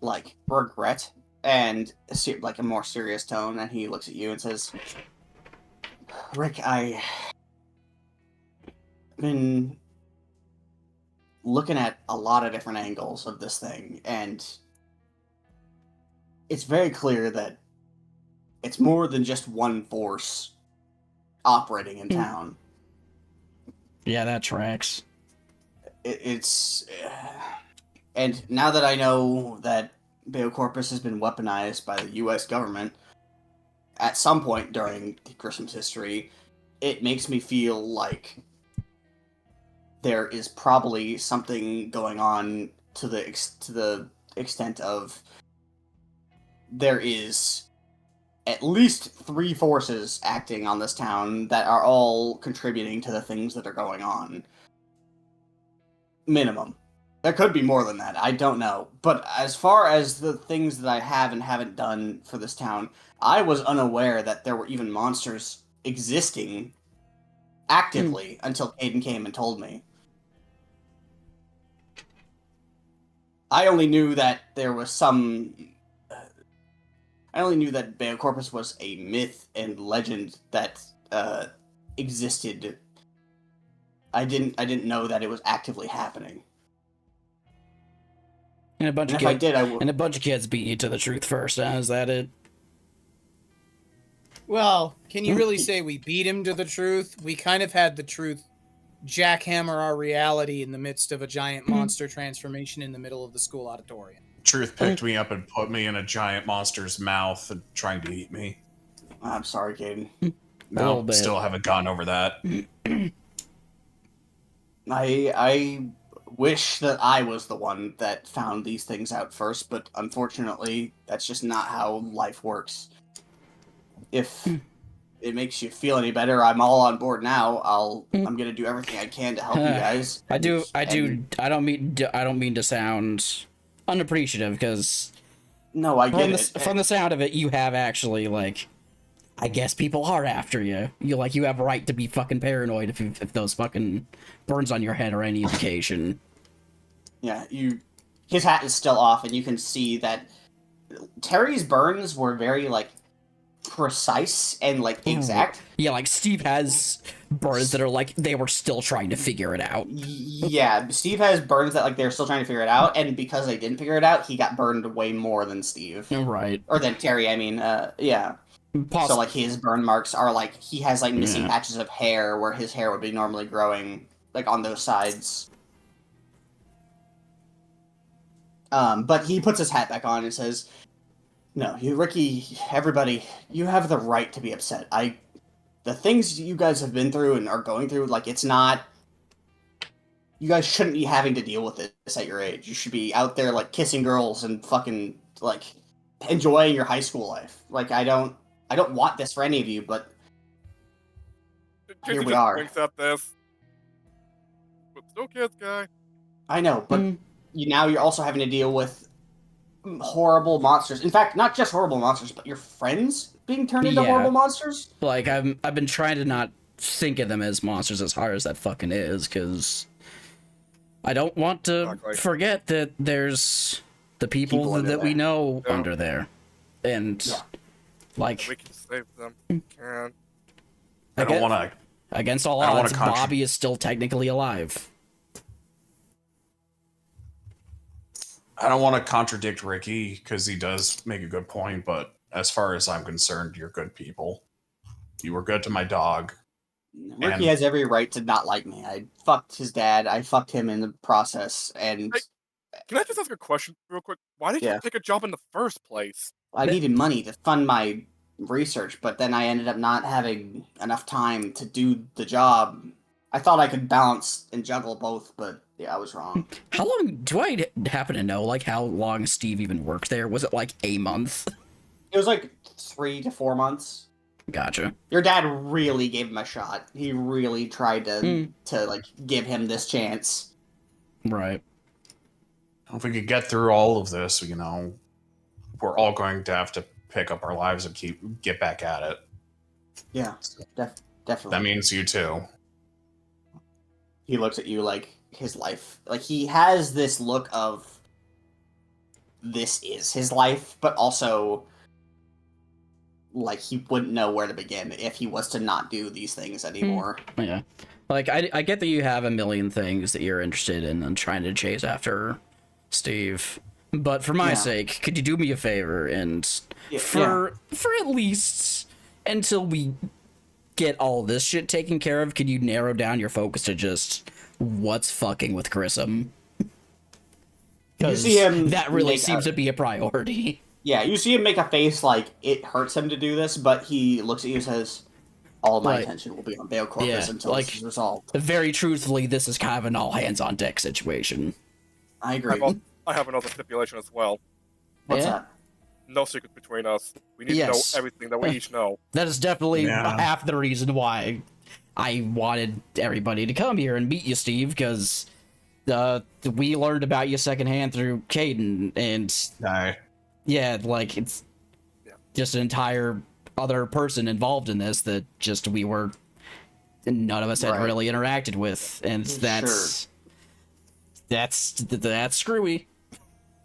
like regret and like a more serious tone, and he looks at you and says, Rick, I've been looking at a lot of different angles of this thing, and it's very clear that it's more than just one force operating in town. Yeah, that tracks. It's and now that I know that Beocorpus has been weaponized by the U.S. government at some point during Grissom's history, it makes me feel like there is probably something going on to the extent of there is at least 3 forces acting on this town that are all contributing to the things that are going on. Minimum. There could be more than that, I don't know. But as far as the things that I have and haven't done for this town, I was unaware that there were even monsters existing actively until Caden came and told me. I only knew that there was some... I only knew that Beocorpus was a myth and legend that existed. I didn't know that it was actively happening. And a bunch of kids beat you to the truth first. Is that it? Well, can you really say we beat him to the truth? We kind of had the truth jackhammer our reality in the midst of a giant monster transformation in the middle of the school auditorium. Truth picked me up and put me in a giant monster's mouth and trying to eat me. I'm sorry, Caden. No, still haven't gone over that. I wish that I was the one that found these things out first, but unfortunately, that's just not how life works. If it makes you feel any better, I'm all on board now. I'm gonna do everything I can to help you guys. I don't mean to sound unappreciative, because no, I get it. From the sound of it, you have actually, like, I guess people are after you. You have a right to be fucking paranoid if those fucking burns on your head are any indication. Yeah, his hat is still off, and you can see that Terry's burns were very, like, precise and, like, exact. Yeah, like, Steve has burns that are like, they were still trying to figure it out. Yeah, Steve has burns that, like, they're still trying to figure it out, and because they didn't figure it out, he got burned way more than Steve. Right. Or than Terry, I mean, yeah. So, like, his burn marks are, like, he has, like, missing patches of hair where his hair would be normally growing, like, on those sides. But he puts his hat back on and says, "No, Ricky, everybody, you have the right to be upset. The things you guys have been through and are going through, like, it's not... You guys shouldn't be having to deal with this at your age. You should be out there, like, kissing girls and fucking, like, enjoying your high school life. Like, I don't want this for any of you, but here we are." Brings up this. But still kids, guy. I know, but now you're also having to deal with horrible monsters. In fact, not just horrible monsters, but your friends being turned into horrible monsters. Like, I've been trying to not think of them as monsters as hard as that fucking is, because I don't want to forget that there's the people that we know under there. And, like... We can save them. Can. I don't want to... Against all odds, Bobby is still technically alive. I don't want to contradict Ricky, because he does make a good point, but as far as I'm concerned, you're good people. You were good to my dog. Ricky has every right to not like me. I fucked his dad. I fucked him in the process, and... Can I just ask a question real quick? Why did you take a job in the first place? I needed money to fund my research, but then I ended up not having enough time to do the job. I thought I could balance and juggle both, but yeah, I was wrong. How long, do I happen to know, like, how long Steve even worked there? Was it, like, a month? It was, like, 3 to 4 months. Gotcha. Your dad really gave him a shot. He really tried to like, give him this chance. Right. If we could get through all of this, you know, we're all going to have to pick up our lives and get back at it. Yeah, definitely. That means you too. He looks at you like his life. Like, he has this look of this is his life, but also like he wouldn't know where to begin if he was to not do these things anymore. Yeah. Like, I get that you have a million things that you're interested in and trying to chase after, Steve. But for my sake, could you do me a favor and for at least until we get all this shit taken care of, could you narrow down your focus to just what's fucking with Grissom? You see him that really seems to be a priority. Yeah, you see him make a face like it hurts him to do this, but he looks at you and says, "All my attention will be on Bail Corpus until this is resolved." Very truthfully, this is kind of an all-hands-on-deck situation. I agree. I have another stipulation as well. What's that? No secrets between us. We need to know everything that we each know. That is definitely half the reason why I wanted everybody to come here and meet you, Steve, because we learned about you secondhand through Caden, and yeah, like, it's just an entire other person involved in this that just none of us had really interacted with, and that's screwy.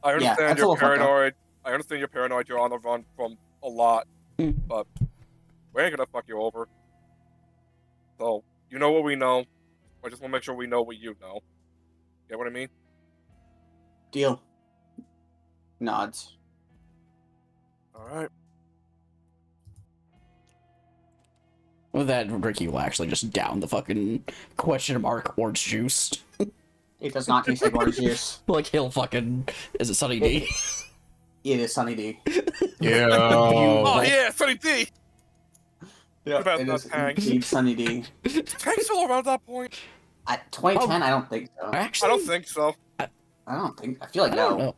I understand you're paranoid. I understand you're paranoid. You're on the run from a lot, but we ain't gonna fuck you over. So you know what we know. I just want to make sure we know what you know. Get what I mean? Deal. Nods. All right. With that, Ricky will actually just down the fucking question mark orange juice. It does not taste like orange juice. Like, he'll fucking... Is it Sunny D? It is Sunny D. Yeah. Oh, yeah, Sunny D! Yeah, it is indeed Sunny D. Is Tank still around that point? At 2010, I don't think so. Actually, I don't think so. I feel like I no. don't know.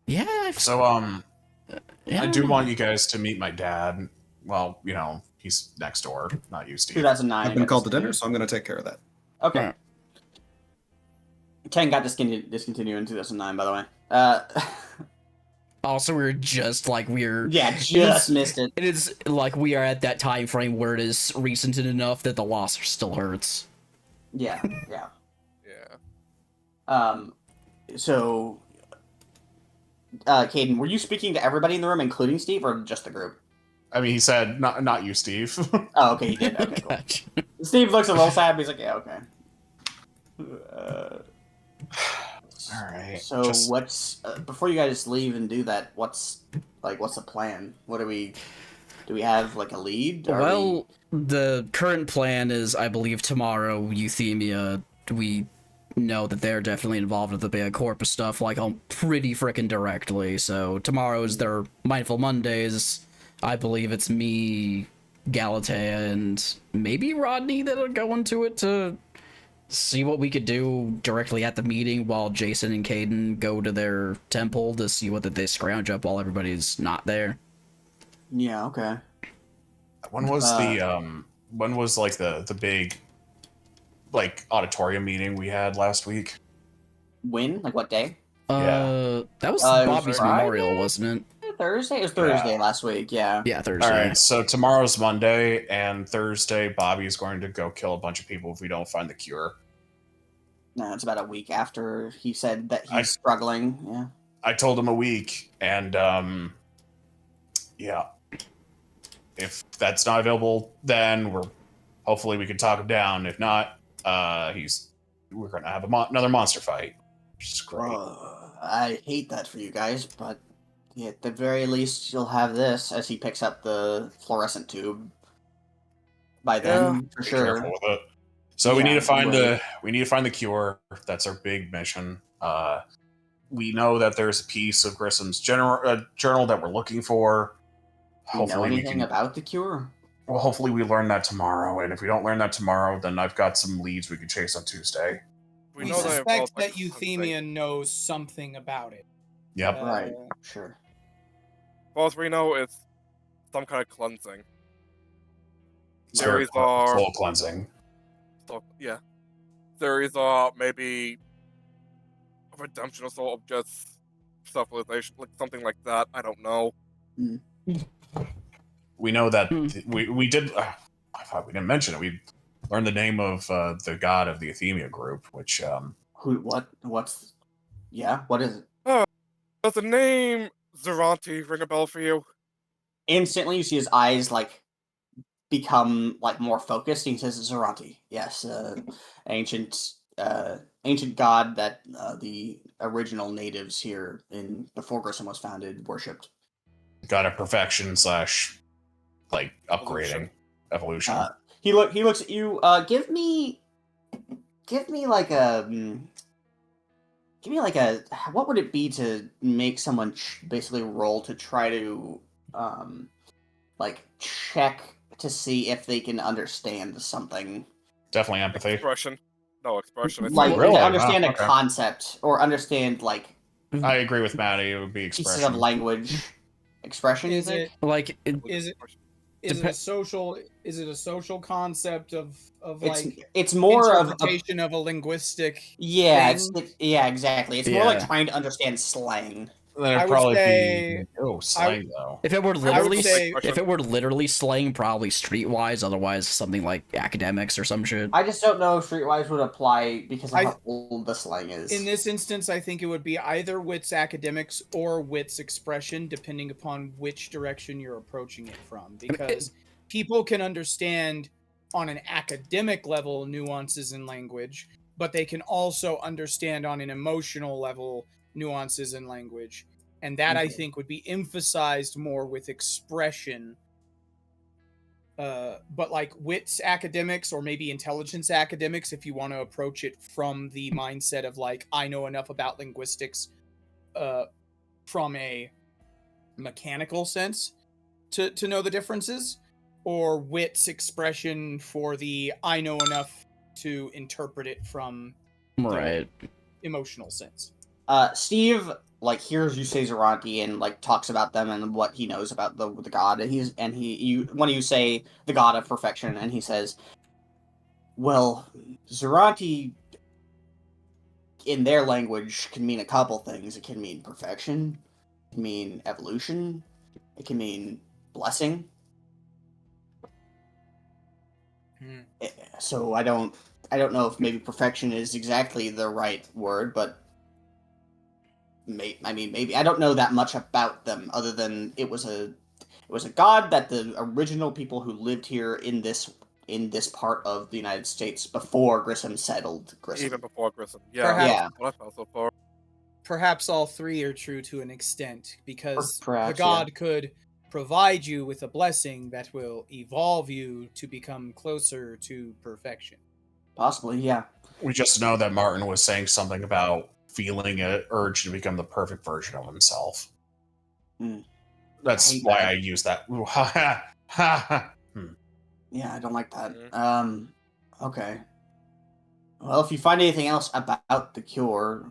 Yeah. So, I do want you guys to meet my dad. Well, you know, he's next door, not you, Steve. 2009. I've been called to dinner, so I'm going to take care of that. Okay. Ken got discontinued in 2009, by the way. Also, we're just like missed it. It is like we are at that time frame where it is recent enough that the loss still hurts. Yeah. Yeah. So, Caden, were you speaking to everybody in the room, including Steve, or just the group? I mean, he said, not you, Steve. Oh, okay, he did. Okay, cool. Gotcha. Steve looks a little sad, but he's like, yeah, okay. All right. So what's before you guys leave and do that? What's the plan? Do we have like a lead? Well, the current plan is, I believe, tomorrow, Euthymia, we know that they're definitely involved with the Bea Corpus stuff, like, pretty frickin' directly. So tomorrow is their Mindful Mondays. I believe it's me, Galatea, and maybe Rodney that are going to it to see what we could do directly at the meeting while Jason and Caden go to their temple to see what they scrounge up while everybody's not there. Yeah, okay. When was the big auditorium meeting we had last week? When? Like what day? That was Bobby's memorial, wasn't it? Thursday? It was Thursday last week, yeah. Yeah, Thursday. Alright, so tomorrow's Monday, and Thursday Bobby's going to go kill a bunch of people if we don't find the cure. No, it's about a week after he said that he's struggling, yeah. I told him a week, and yeah. If that's not available, then hopefully we can talk him down. If not, we're gonna have another monster fight, which is great. I hate that for you guys, but at the very least, you'll have this as he picks up the fluorescent tube. By then, for sure. Careful with it. So we need to find the cure. That's our big mission. We know that there's a piece of Grissom's journal that we're looking for. Do you know anything about the cure? Well, hopefully we learn that tomorrow, and if we don't learn that tomorrow, then I've got some leads we can chase on Tuesday. We suspect that Euthymia knows something about it. Yep. Right, sure. Well, as we know, it's some kind of cleansing. Theories are soul cleansing. So, yeah. Theories are maybe a redemption or sort of just self-realization, like something like that. I don't know. Mm. We know that we did. I thought we didn't mention it. We learned the name of the god of the Euthymia group, which what is it? Does the name Zeranti ring a bell for you? Instantly, you see his eyes become more focused. And he says, "Zeranti, yes, ancient god that the original natives here before Grissom was founded worshipped. God of perfection / upgrading evolution." He looks at you. Give me what would it be to make someone basically roll to try to check to see if they can understand something. Definitely empathy. Expression. No, expression. Really? Understand a concept or understand I agree with Maddie. It would be expression. Pieces of language. Expression, is it a social concept of it's more of interpretation of a linguistic thing? Exactly. It's more like trying to understand slang. That'd probably be slang though. If it were literally slang, probably streetwise. Otherwise, something like academics or some shit. I just don't know if streetwise would apply because of how old the slang is. In this instance, I think it would be either wits academics or wits expression, depending upon which direction you're approaching it from. Because people can understand on an academic level nuances in language, but they can also understand on an emotional level nuances in language, and that I think would be emphasized more with expression. But wits academics or maybe intelligence academics, if you want to approach it from the mindset of I know enough about linguistics from a mechanical sense to know the differences, or wits expression for the I know enough to interpret it from the emotional sense. Steve hears you say Zeranti and talks about them and what he knows about the god, and when you say the god of perfection, and he says, well, Zeranti in their language can mean a couple things. It can mean perfection. can mean evolution. It can mean blessing. So I don't know if maybe perfection is exactly the right word, but maybe I don't know that much about them other than it was a god that the original people who lived here in this part of the United States before Grissom settled Grissom. Even before Grissom, Perhaps all three are true to an extent, because Perhaps, the god could provide you with a blessing that will evolve you to become closer to perfection. Possibly, yeah. We just know that Martin was saying something about feeling an urge to become the perfect version of himself. That's why I use that. Yeah, I don't like that. Okay. Well, if you find anything else about the cure,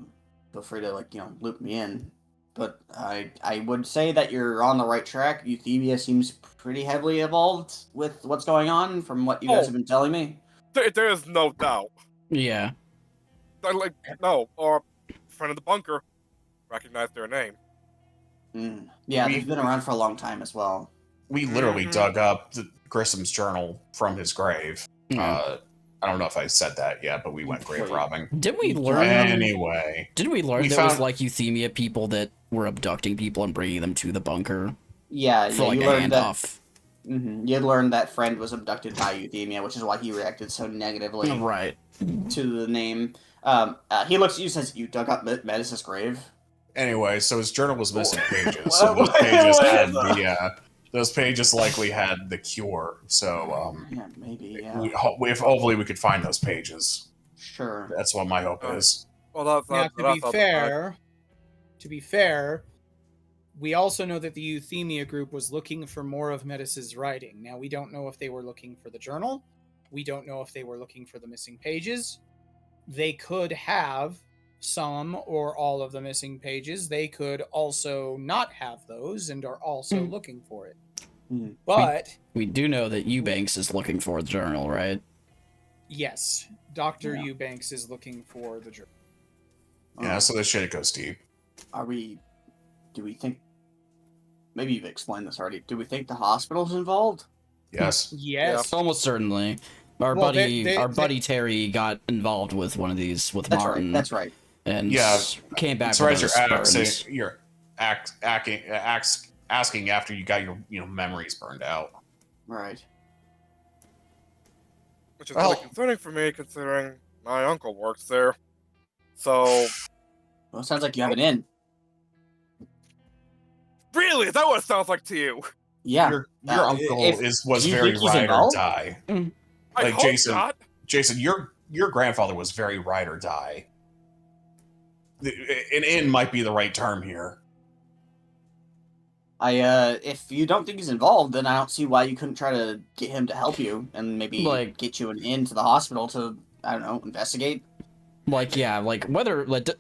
feel free to loop me in. But I would say that you're on the right track. Euthymia seems pretty heavily involved with what's going on, from what you guys have been telling me. There is no doubt. Yeah. Or friend of the bunker, recognize their name. Yeah, they've been around for a long time as well. We literally dug up Grissom's journal from his grave. I don't know if I said that yet, but we went grave robbing. Did we learn? Anyway, did we learn that it was like Euthymia people that were abducting people and bringing them to the bunker? Yeah, for like you a learned handoff. You learned that friend was abducted by Euthymia, which is why he reacted so negatively to the name. He looks at you and says, "You dug up Metis' grave?" Anyway, so his journal was missing pages. So those pages had those pages likely had the cure. So yeah, maybe. Yeah. Hopefully we could find those pages. Sure. That's what my hope is. Well, to be fair, we also know that the Euthymia group was looking for more of Metis' writing. Now, we don't know if they were looking for the journal. We don't know if they were looking for the missing pages. They could have some or all of the missing pages. They could also not have those and are also looking for it. But we do know that Eubanks is looking for the journal, right? Yes, Dr. Eubanks is looking for the journal. Yeah, so this shit goes deep. Do we think, maybe you've explained this already, do we think the hospital's involved? Yes. Yes. Yeah, almost certainly. Our buddy Terry got involved with one of these with Martin. That's right. And came back. So as you're asking after you got your memories burned out. Right. Which is really concerning for me, considering my uncle works there. So. Well, it sounds like you have an in. Really? Is that what it sounds like to you? Yeah. Your uncle was very ride or die. Like Jason, your grandfather was very ride or die. An in might be the right term here. If you don't think he's involved, then I don't see why you couldn't try to get him to help you and maybe get you an in to the hospital to, I don't know, investigate.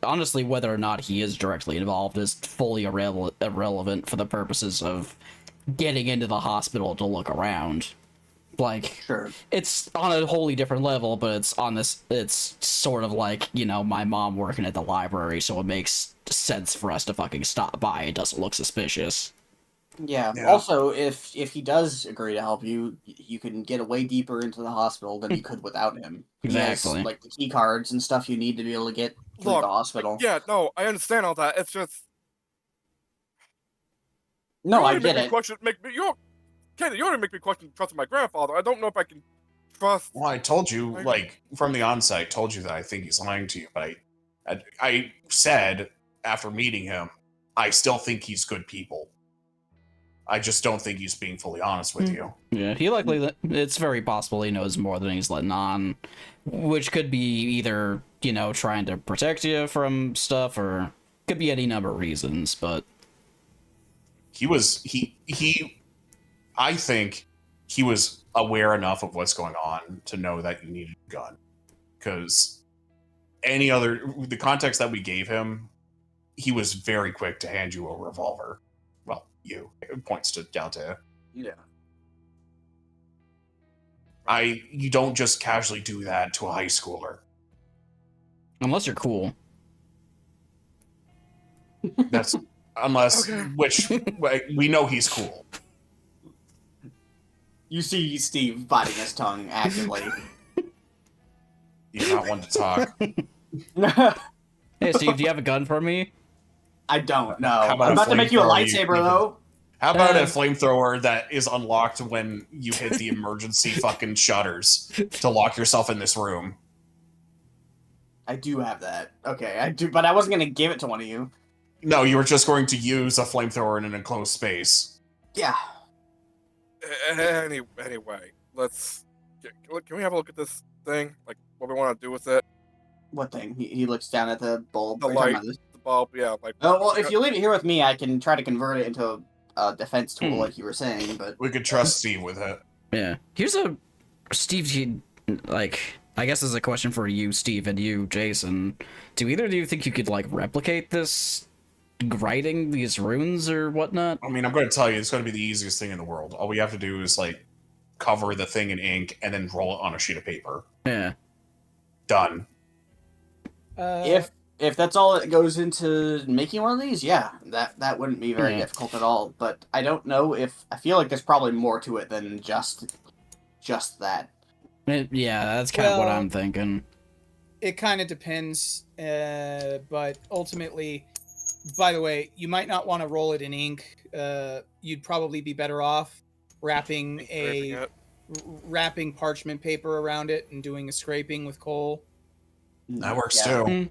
Honestly, whether or not he is directly involved is fully irrelevant for the purposes of getting into the hospital to look around. Sure. It's on a wholly different level, but it's sort of like, my mom working at the library, so it makes sense for us to fucking stop by. It doesn't look suspicious. Yeah. Also, if he does agree to help you, you can get way deeper into the hospital than you could without him. Exactly. He has, the key cards and stuff you need to be able to get through the hospital. Yeah, no, I understand all that. It's just. No, I get it. Kenny, you already make me question trusting my grandfather. I don't know if I can trust. Well, I told you, from the onset, told you that I think he's lying to you. But I said after meeting him, I still think he's good people. I just don't think he's being fully honest with you. Yeah, it's very possible he knows more than he's letting on, which could be either, trying to protect you from stuff, or could be any number of reasons, but I think he was aware enough of what's going on to know that you needed a gun. Because the context that we gave him, he was very quick to hand you a revolver. Well, it points to Delta. Yeah. You don't just casually do that to a high schooler. Unless you're cool. That's Unless, which we know he's cool. You see Steve biting his tongue actively. He's not one to talk. Hey, Steve, do you have a gun for me? I don't know. How about I'm about to make you a flamethrower lightsaber, though. How about a flamethrower that is unlocked when you hit the emergency fucking shutters to lock yourself in this room? I do have that. Okay, I do, but I wasn't going to give it to one of you. No, you were just going to use a flamethrower in an enclosed space. Yeah. Anyway, can we have a look at this thing? Like, what we want to do with it? What thing? He looks down at the bulb. The light, the bulb, yeah. Like. Oh, well, if you leave it here with me, I can try to convert it into a defense tool, like you were saying, but... We could trust Steve with it. Yeah. Here's Steve, like... I guess this is a question for you, Steve, and you, Jason. Do either of you think you could, like, replicate this, writing these runes or whatnot? I mean, I'm going to tell you, it's going to be the easiest thing in the world. All we have to do is, like, cover the thing in ink and then roll it on a sheet of paper. Yeah. Done. If that's all it goes into making one of these, yeah, that wouldn't be very difficult at all. But I don't know if... I feel like there's probably more to it than just that. Yeah, that's kind of what I'm thinking. It kind of depends, but ultimately, by the way, you might not want to roll it in ink. You'd probably be better off wrapping parchment paper around it and doing a scraping with coal. That works too.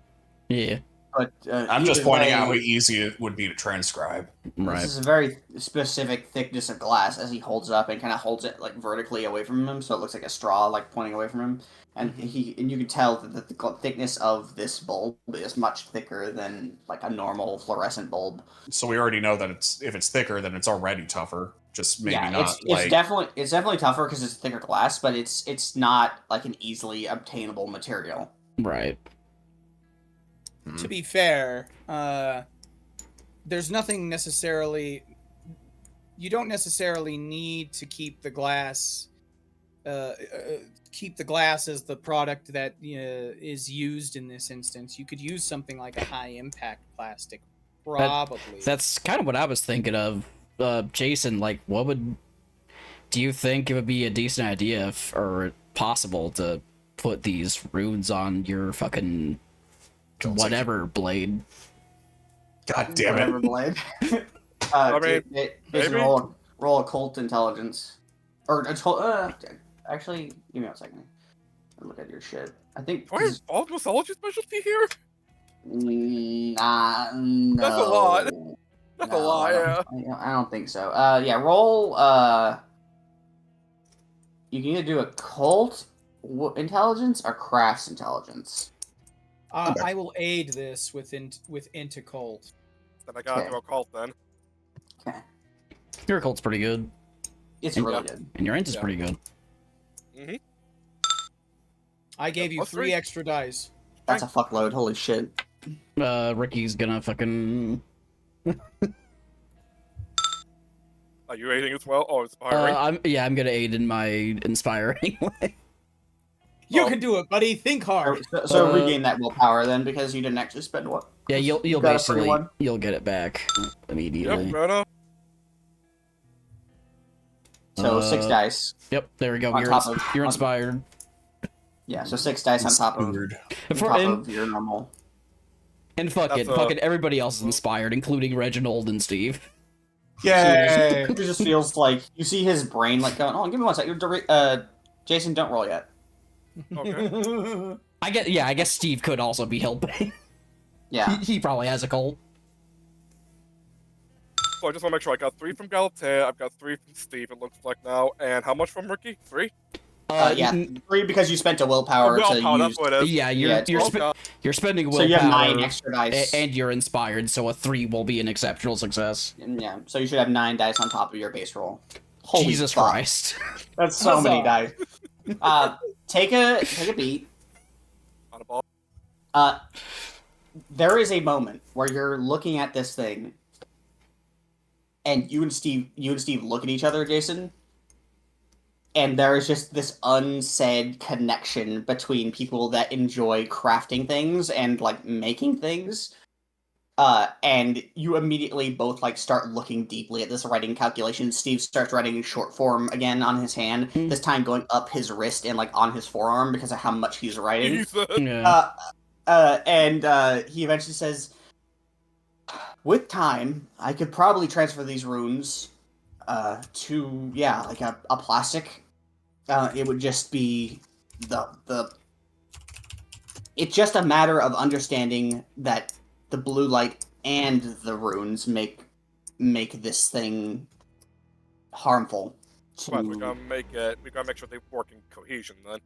Yeah. But I'm just pointing out how easy it would be to transcribe. Right. This is a very specific thickness of glass as he holds it up and kind of holds it like vertically away from him, so it looks like a straw like pointing away from him. And you can tell that the thickness of this bulb is much thicker than like a normal fluorescent bulb. So we already know that if it's thicker, then it's already tougher. Just maybe not. It's definitely tougher because it's thicker glass, but it's not like an easily obtainable material. Right. To be fair, there's nothing necessarily... You don't necessarily need to keep the glass... keep the glass as the product that is used in this instance. You could use something like a high-impact plastic, probably. That's kind of what I was thinking of. Jason, like, do you think it would be a decent idea or possible to put these runes on your fucking... whatever blade. God damn it. Whatever blade. Maybe roll a cult intelligence. Or actually, give me a second. I'll look at your shit. I think. Do I involve mythology specialty here? Nah, no. That's a lot. That's a lot, yeah. I don't think so. Yeah, roll. You can either do a cult intelligence or crafts intelligence. I will aid this with into cult. Then I gotta do a cult then. Okay. Your cult's pretty good. It's really good. And your int is pretty good. Mm-hmm. I gave you 3 extra dice. That's a fuckload. Holy shit. Ricky's gonna fucking... Are you aiding as well? Oh, inspiring. I'm gonna aid in my inspiring way. You can do it, buddy. Think hard. So regain that willpower then, because you didn't actually spend what? Yeah, you'll basically you'll get it back immediately. Yep, right on. So 6 dice. Yep, there we go. You're inspired. Yeah, so 6 dice on top of your normal. And fucking everybody else is inspired, including Reginald and Steve. Yeah, it just feels like you see his brain like going. Oh, give me one sec. Jason, don't roll yet. Okay. I guess Steve could also be helping. Yeah. He probably has a cult. So I just want to make sure I got 3 from Galatea, I've got 3 from Steve, it looks like now, and how much from Ricky? 3? Yeah, 3 because you spent a willpower to use. That's what it is. Yeah, you're spending willpower. So you have 9 extra dice. And you're inspired, so a 3 will be an exceptional success. Yeah, so you should have 9 dice on top of your base roll. Holy Jesus fuck. Christ. That's so many dice. Take a beat. On a ball. There is a moment where you're looking at this thing, and you and Steve look at each other, Jason, and there is just this unsaid connection between people that enjoy crafting things and like making things. And you immediately both like start looking deeply at this writing calculation. Steve starts writing in short form again on his hand, this time going up his wrist and like on his forearm because of how much he's writing. Yeah. And he eventually says, with time, I could probably transfer these runes to like a plastic. It would just be it's just a matter of understanding that the blue light and the runes make this thing harmful. Right, we gotta make sure they work in cohesion then.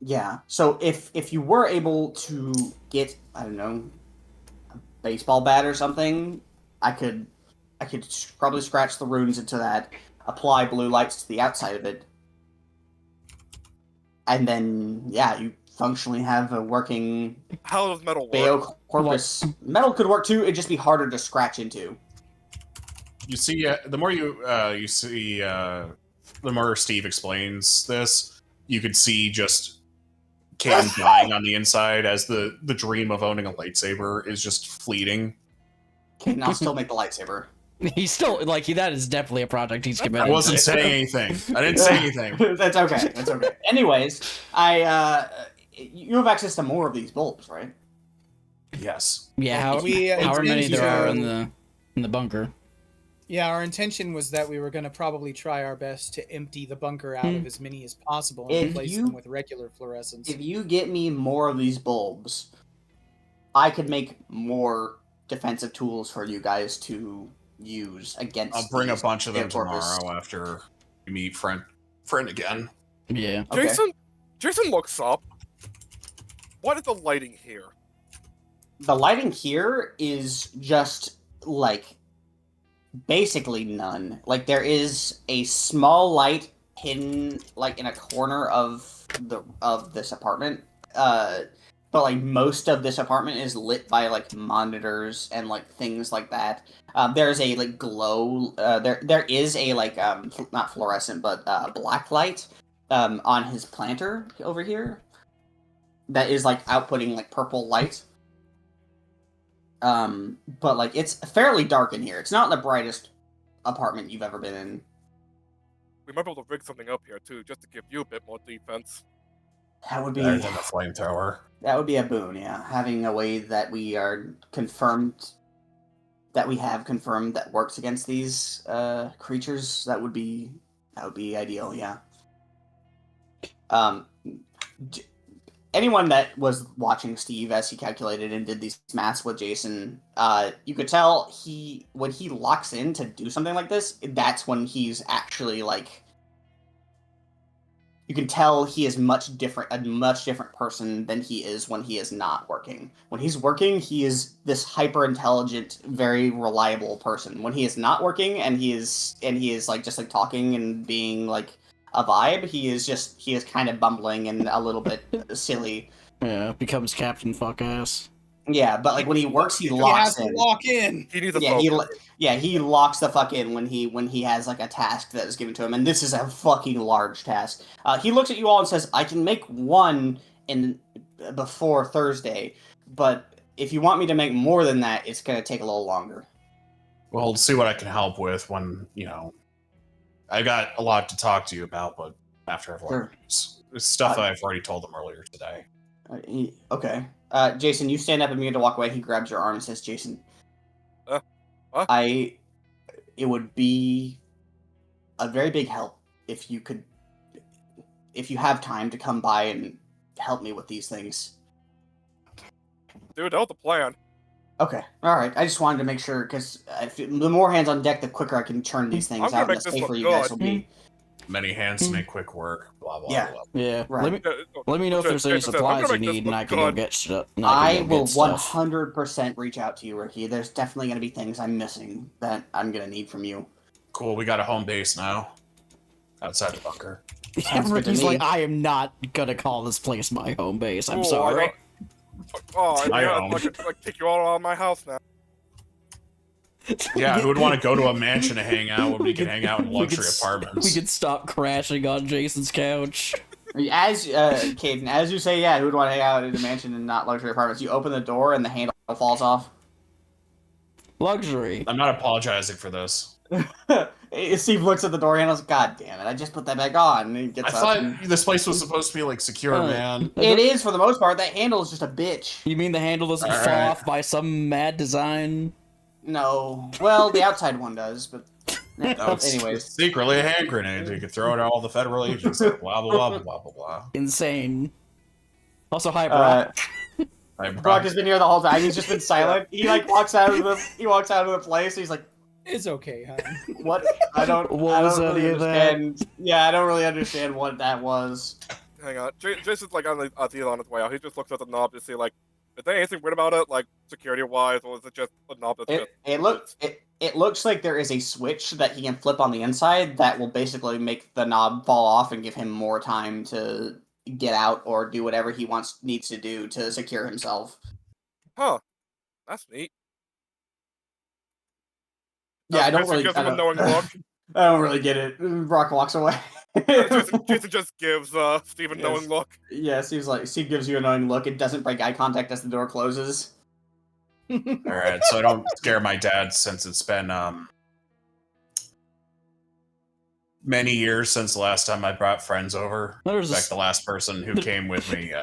Yeah. So if you were able to get, I don't know, a baseball bat or something, I could probably scratch the runes into that, apply blue lights to the outside of it, and then you functionally have a working. How does metal work? Corpus. Metal could work too. It'd just be harder to scratch into. You see, the more you see, the more Steve explains this, you could see just Cam dying on the inside as the dream of owning a lightsaber is just fleeting. Okay, I'll still make the lightsaber. He's still that is definitely a project he's committed. I wasn't saying anything. I didn't say anything. That's okay. That's okay. Anyways, you have access to more of these bulbs, right? Yes. Yeah. However many there are in the bunker. Yeah, our intention was that we were going to probably try our best to empty the bunker out of as many as possible and replace them with regular fluorescents. If you get me more of these bulbs, I could make more defensive tools for you guys to use against. I'll bring a bunch of them tomorrow after we meet friend again. Yeah. Okay. Jason looks up. What is the lighting here? The lighting here is just like basically none. Like there is a small light hidden like in a corner of this apartment. But like most of this apartment is lit by like monitors and like things like that. There's a like glow. There is a like not fluorescent but black light on his planter over here that is like outputting like purple light. But like it's fairly dark in here. It's not the brightest apartment you've ever been in. We might be able to rig something up here too, just to give you a bit more defense. That would be better than the flamethrower. That would be a boon, yeah. Having a way that we are confirmed, that we have confirmed that works against these creatures, that would be ideal, yeah. Anyone that was watching Steve as he calculated and did these maths with Jason, you could tell when he locks in to do something like this, that's when he's actually like. You can tell he is a much different person than he is when he is not working. When he's working, he is this hyper intelligent, very reliable person. When he is not working and he is like just like talking and being like a vibe, he is kind of bumbling and a little bit silly. Yeah, becomes Captain Fuck Ass. Yeah, but like when he works, he locks in. Lock in. He needs a he locks the fuck in when he has like a task that is given to him, and this is a fucking large task. He looks at you all and says, "I can make one before Thursday, but if you want me to make more than that, it's gonna take a little longer." Well, I'll see what I can help with when I got a lot to talk to you about, but after I've learned it's stuff that I've already told them earlier today. Okay. Jason, you stand up and begin to walk away. He grabs your arm and says, "Jason, what? It would be a very big help if you have time to come by and help me with these things." Dude, that was the plan. Okay, all right. I just wanted to make sure because the more hands on deck, the quicker I can turn these things out. And the safer you guys will be. Many hands make quick work. Blah blah Yeah. blah. Yeah. Right. Let me know if there's any supplies you need, and I can go get shit. I will 100% reach out to you, Ricky. There's definitely going to be things I'm missing that I'm going to need from you. Cool. We got a home base now. Outside the bunker. Yeah, Ricky's like, I am not gonna call this place my home base. I'm sorry. I kick you all out of my house now. Yeah, who would want to go to a mansion to hang out when we can hang out in luxury apartments? We could stop crashing on Jason's couch. As Caden, as you say, yeah, who would want to hang out in a mansion and not luxury apartments? You open the door and the handle falls off. Luxury. I'm not apologizing for this. Steve looks at the door handle. God damn it! I just put that back on. And he gets I up thought and... this place was supposed to be like secure, man. It is for the most part. That handle is just a bitch. You mean the handle doesn't fall off by some mad design? No. Well, the outside one does, but anyways. Secretly a hand grenade. You could throw it at all the federal agents. Like, blah blah blah blah blah blah. Insane. Also, hi, Brock. Brock has been here the whole time. He's just been silent. He like walks out of the place. He's like, "It's okay, hon." What? I don't really understand. Yeah, I don't really understand what that was. Hang on, Jason's like on his way out. He just looks at the knob to see like, is there anything weird about it, like security wise, or is it just a knob that's it looks like there is a switch that he can flip on the inside that will basically make the knob fall off and give him more time to get out or do whatever he needs to do to secure himself. Huh. That's neat. Yeah, I don't really get it. Brock walks away. Jason just gives Steve a knowing look. Yeah, Steve gives you a knowing look. It doesn't break eye contact as the door closes. Alright, so I don't scare my dad since it's been many years since the last time I brought friends over. In fact, the last person who came with me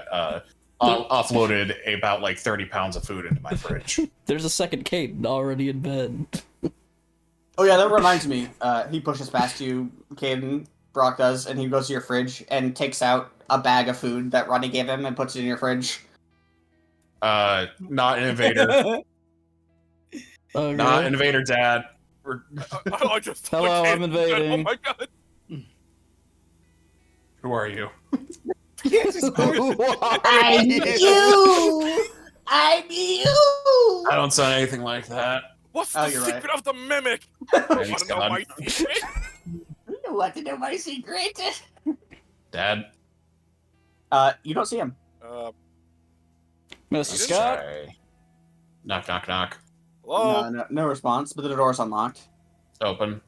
offloaded about like 30 pounds of food into my fridge. There's a second Caden already in bed. Oh yeah, that reminds me. He pushes past you, Caden, Brock does, and he goes to your fridge and takes out a bag of food that Rodney gave him and puts it in your fridge. Not innovator. Okay. Not innovator, Dad. Hello, I'm invading. Oh my god. Who are you? I'm you! I'm you! I don't sound anything like that. What's the secret of the mimic? You want to know my secret? You want to know my secret? Dad? You don't see him. Mr. Scott? Sorry. Knock, knock, knock. Hello? No response, but the door's unlocked. Open.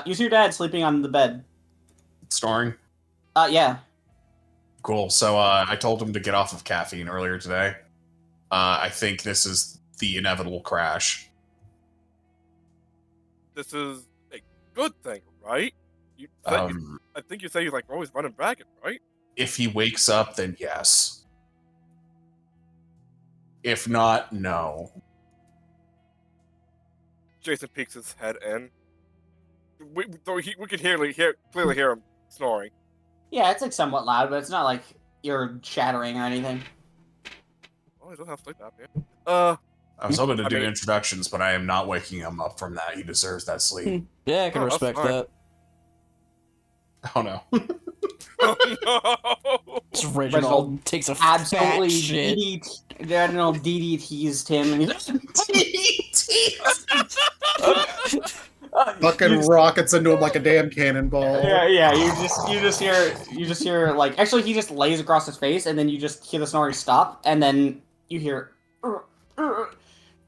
You see your dad sleeping on the bed. Snoring? Yeah. Cool. So, I told him to get off of caffeine earlier today. I think this is the inevitable crash. This is a good thing, right? I think you say you're like always running back it, right? If he wakes up, then yes. If not, no. Jason peeks his head in. We can clearly hear him snoring. Yeah, it's like somewhat loud, but it's not like you're shattering or anything. Oh, he doesn't have sleep apnea. I was hoping to do introductions, but I am not waking him up from that. He deserves that sleep. Yeah, I can respect that. Oh no. Oh no! Just Reginald takes a absolutely fat shit. Reginald DDT's Tim, and he's fucking rockets into him like a damn cannonball. Yeah. You just hear like actually he just lays across his face, and then you just hear the snoring stop, and then you hear.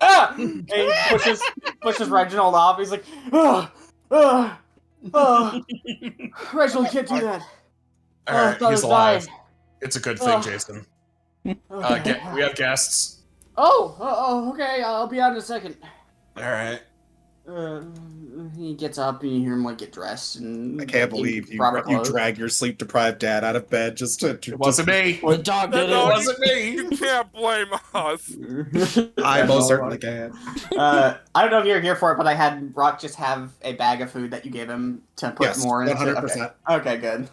And he pushes Reginald off. He's like, Reginald can't do that. Alright, he's alive. It's a good thing, Jason. We have guests. Okay. I'll be out in a second. Alright. He gets up and you hear him like get dressed and I can't believe you drag your sleep-deprived dad out of bed just to... It wasn't me. The dog did it. It wasn't me. You can't blame us. I most certainly can. I don't know if you're here for it, but I had Brock just have a bag of food that you gave him to put more into. 100%. Okay, good.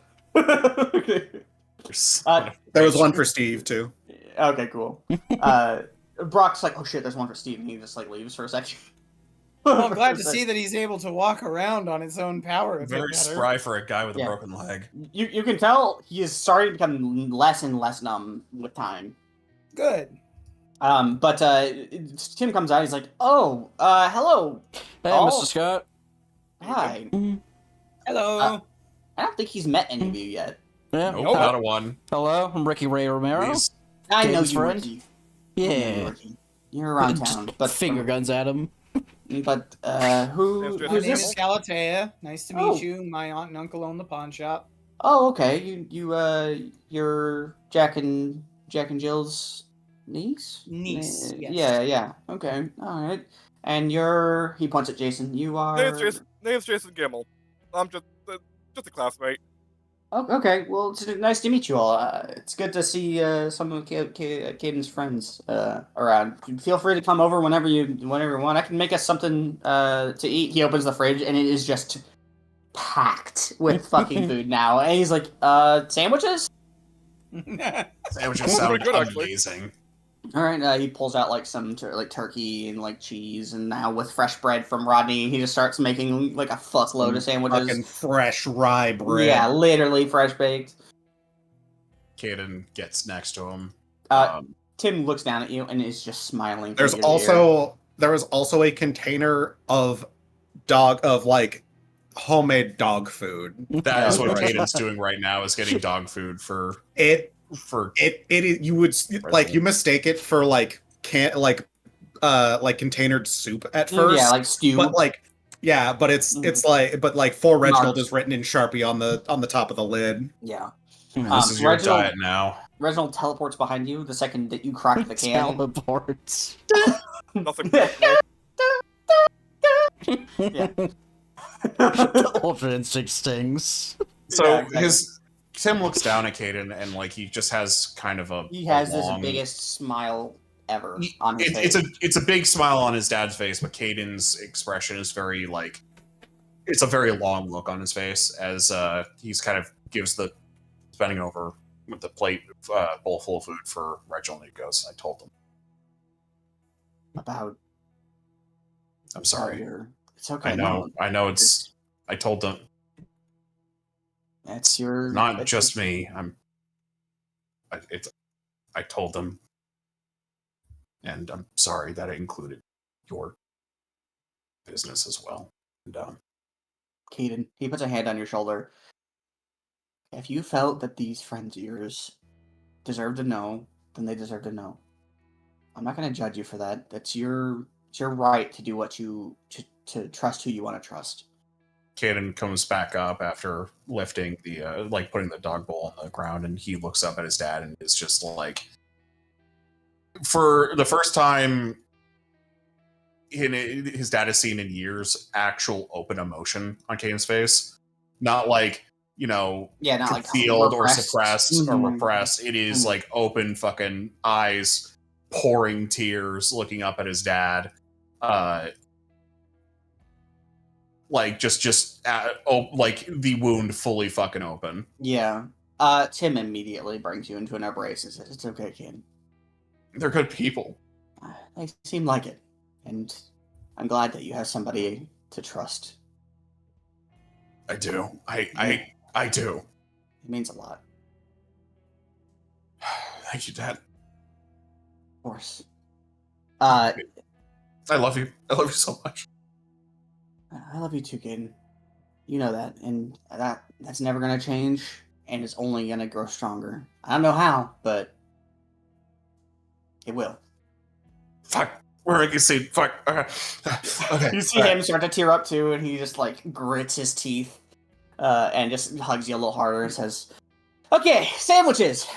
There was one for Steve, too. Okay, cool. Brock's like, oh shit, there's one for Steve, and he just like leaves for a second. Well, I'm glad to see that he's able to walk around on his own power. Very spry for a guy with a broken leg. You can tell he is starting to become less and less numb with time. Good. But Tim comes out. He's like, "Oh, hello, hey, Mr. Scott. Hi. Hello. I don't think he's met any of you yet. Yeah, nope, not a one. Hello, I'm Ricky Ray Romero. I know you, friend. Ricky. Yeah, you're around town, but finger guns at him. But who's My name this? is Galatea. Nice to meet you. My aunt and uncle own the pawn shop. Oh, okay. You're Jack and Jill's niece. Niece. Yes. Yeah. Okay. All right. And he points at Jason. You are... Name's Jason Gimmel. I'm just a classmate. Oh, okay, well, it's nice to meet you all. It's good to see some of Caden's friends around. Feel free to come over whenever you want. I can make us something to eat. He opens the fridge, and it is just packed with fucking food now. And he's like, sandwiches? Sandwiches sound amazing. All right, he pulls out like some turkey and like cheese, and now with fresh bread from Rodney, he just starts making like a fuckload of sandwiches. Fucking fresh rye bread. Yeah, literally fresh baked. Caden gets next to him. Tim looks down at you and is just smiling. There was also a container of like homemade dog food. That is what Caden's doing right now, is getting dog food for it. You would like, you mistake it for like containered soup at first. Yeah, like stew. But like, yeah, but it's like for Reginald is written in Sharpie on the top of the lid. Yeah. This is your diet now. Reginald teleports behind you the second that you crack the can. Teleports. Nothing. Yeah. The Ultra Instinct stings. So Yeah, exactly. Tim looks down at Caden and like he just has kind of this biggest smile ever on his face. It's a big smile on his dad's face, but Caden's expression is very like, it's a very long look on his face as he's kind of gives the bending over with the plate bowl full of food for Reginald. He goes, I told them about. I'm sorry. It's okay. I know. I told them. That's your. Not just me. I told them, and I'm sorry that it included your business as well. And Caden, he puts a hand on your shoulder. If you felt that these friends of yours deserve to know, then they deserve to know. I'm not going to judge you for that. It's your right to do what you to trust who you want to trust. Caden comes back up after lifting the like putting the dog bowl on the ground, and he looks up at his dad and is just like, for the first time his dad has seen in years, actual open emotion on Caden's face. Not like, not like concealed or suppressed or repressed. It is like open fucking eyes, pouring tears, looking up at his dad. Like like the wound fully fucking open. Yeah. Tim immediately brings you into an embrace and says, "It's okay, kid. They're good people. They seem like it, and I'm glad that you have somebody to trust." I do. I do. It means a lot. Thank you, Dad. Of course. I love you. I love you so much. I love you too, Caden. You know that, and that's never gonna change, and it's only gonna grow stronger. I don't know how, but it will. Fuck. Where I can say fuck. Okay. You see him start to tear up too, and he just like grits his teeth, and just hugs you a little harder and says, "Okay, sandwiches."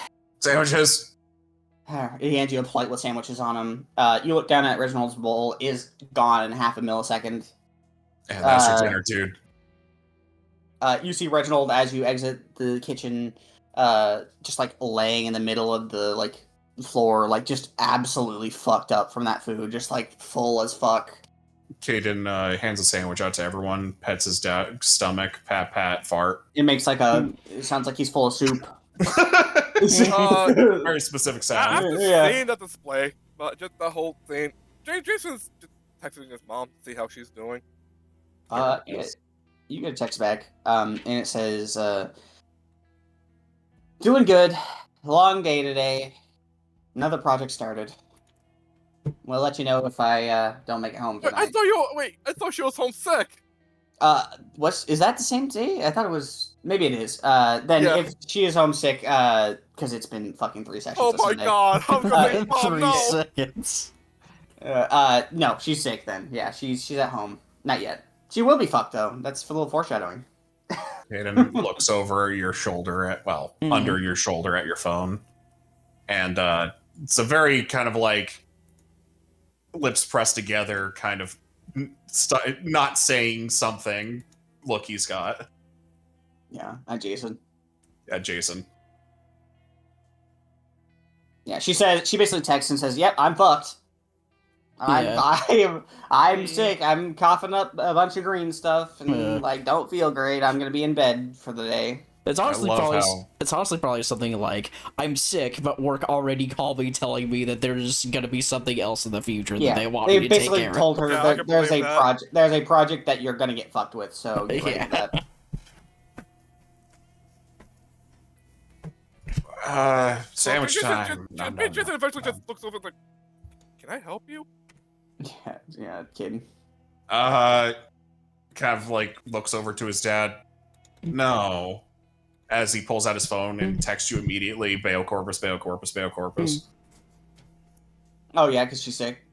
Sandwiches. He hands you a plate with sandwiches on them. You look down at Reginald's bowl, is gone in half a millisecond. And that's your dinner, dude. You see Reginald as you exit the kitchen, just like laying in the middle of the like floor, like just absolutely fucked up from that food, just like full as fuck. Caden hands a sandwich out to everyone, pets his stomach, pat, fart. It makes like it sounds like he's full of soup. Very specific sound. After seeing the display, but just the whole thing, Jason's just texting his mom to see how she's doing. You get a text back, and it says, "Doing good. Long day today. Another project started. We'll let you know if I don't make it home tonight." I thought she was homesick. Is that the same day? I thought it was. Maybe it is. Then Yeah. if she is homesick, because it's been fucking 3 sessions. Oh this my Sunday. god! I'm gonna, oh 3 no! seconds. No, she's sick. Then yeah, she's at home. Not yet. She will be fucked though. That's a little foreshadowing. Caden looks over your shoulder under your shoulder at your phone, and it's a very kind of like lips pressed together, kind of not saying something look he's got. Yeah, Jason. Yeah, Jason. Yeah, she basically texts and says, "Yep, I'm fucked. I'm sick. I'm coughing up a bunch of green stuff and like don't feel great. I'm gonna be in bed for the day." It's honestly probably something like, I'm sick, but work already called me telling me that there's gonna be something else in the future that they want me to take care of. They basically told her that there's a project that you're gonna get fucked with, so get ready for that. Sandwich time. Jason eventually just looks over like, "Can I help you?" Yeah, kidding. Kind of like looks over to his dad. No. As he pulls out his phone and texts you immediately, bail corpus, bail corpus, bail corpus. Oh yeah, because she's sick.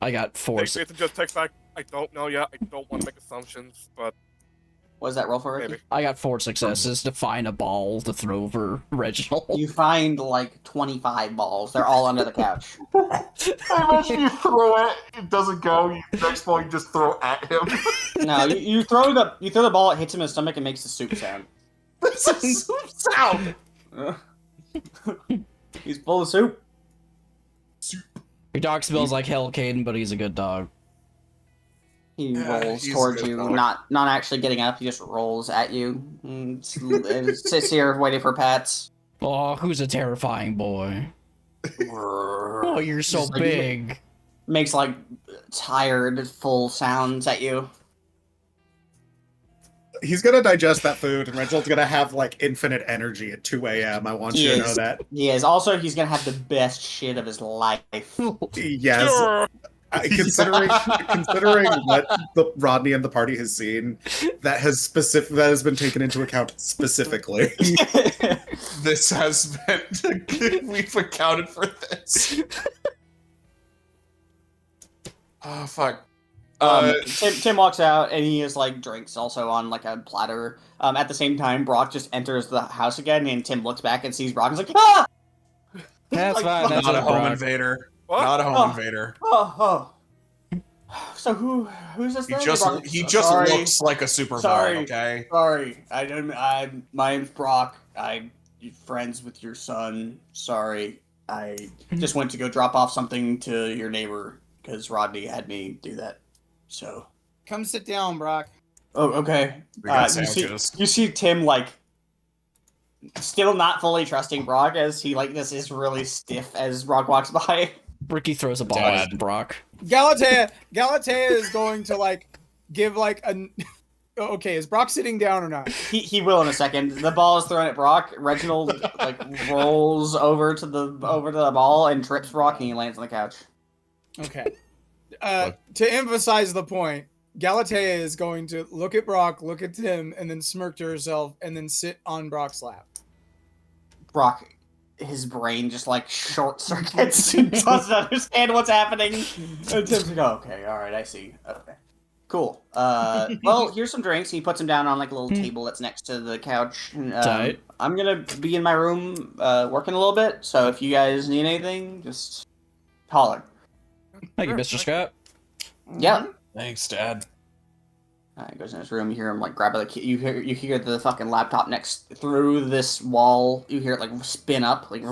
I got 4. Jason just text back, "I don't know yet. I don't want to make assumptions, but..." What does that roll for, Ricky? I got 4 successes to find a ball to throw over Reginald. You find like 25 balls. They're all under the couch. I imagine you throw it doesn't go. Next ball you just throw at him. No, you throw the ball, it hits him in the stomach and makes the soup sound. That's a soup sound. He's full of soup. Your dog smells like hell, Caden, but he's a good dog. He rolls towards you, not actually getting up. He just rolls at you. And sits here waiting for pats. Oh, who's a terrifying boy? Oh, you're so big. Makes like tired, full sounds at you. He's gonna digest that food, and Reginald's gonna have like infinite energy at 2 a.m. I want you to know that. He is. Also, he's gonna have the best shit of his life. Yes. Sure. Considering what the Rodney and the party has seen, that has been taken into account specifically. This has been we've accounted for this. Oh fuck. Tim walks out and he has like drinks also on like a platter. At the same time, Brock just enters the house again, and Tim looks back and sees Brock and is like, "Ah!" That's like, fine. That's not a home Brock. invader. What? Not a home invader. Oh. So who's this? He just looks like a super villain, okay? Sorry, my name's Brock. I'm friends with your son. Sorry, I just went to go drop off something to your neighbor because Rodney had me do that. So come sit down, Brock. Oh, okay. We got sandwiches. You see Tim like still not fully trusting Brock as he like this is really stiff as Brock walks by. Ricky throws a ball at Brock. Galatea is going to like give like a. Okay, is Brock sitting down or not? He will in a second. The ball is thrown at Brock. Reginald like rolls over to the ball and trips Brock, and he lands on the couch. Okay. To emphasize the point, Galatea is going to look at Brock, look at Tim, and then smirk to herself, and then sit on Brock's lap. Brock, his brain just like short circuits and doesn't understand what's happening. And Tim's like, "Oh, okay, all right, I see. Okay, cool. Well, here's some drinks." He puts them down on like a little table that's next to the couch. Tight. I'm gonna be in my room working a little bit, so if you guys need anything, just holler. Thank you, Mr. Scott. Yeah. Thanks, Dad. He goes in his room. You hear him like grab the key. You hear the fucking laptop next through this wall. You hear it like spin up, like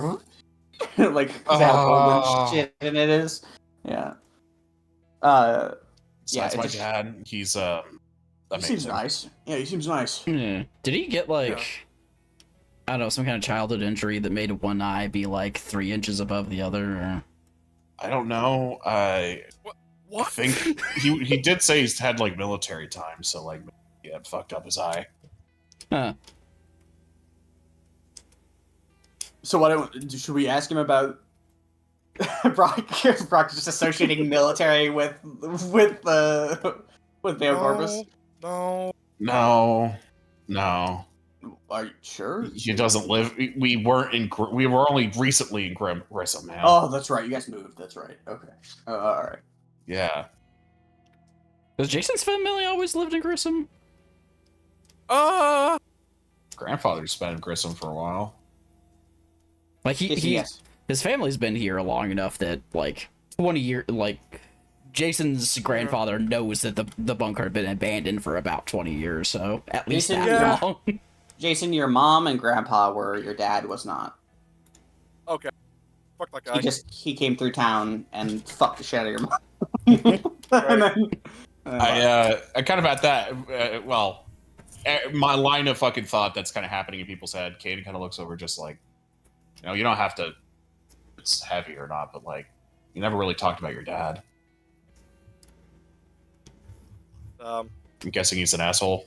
like how shit and it is. Yeah. That's my dad. He's amazing. He seems nice. Yeah, he seems nice. Yeah. Did he get like I don't know, some kind of childhood injury that made one eye be like 3 inches above the other? Or... I don't know. What? I think he did say he's had like military time, so like he had fucked up his eye. Huh. So should we ask him about Brock? Brock just associating military with Bail Corpus? No. Are you sure? He doesn't live. We were only recently in Grissom, man. Oh, that's right. You guys moved. That's right. Okay. All right. Yeah. Has Jason's family always lived in Grissom? Grandfather spent in Grissom for a while. Like he his family's been here long enough that like 20 years, like Jason's grandfather knows that the bunker had been abandoned for about 20 years, so at least that long. Jason, your mom and grandpa were, your dad was not. Okay. Fuck that guy. He came through town and fucked the shit out of your mom. I kind of at that, my line of fucking thought that's kind of happening in people's head, Kaden kind of looks over just like, you don't have to, it's heavy or not, but like, you never really talked about your dad. I'm guessing he's an asshole.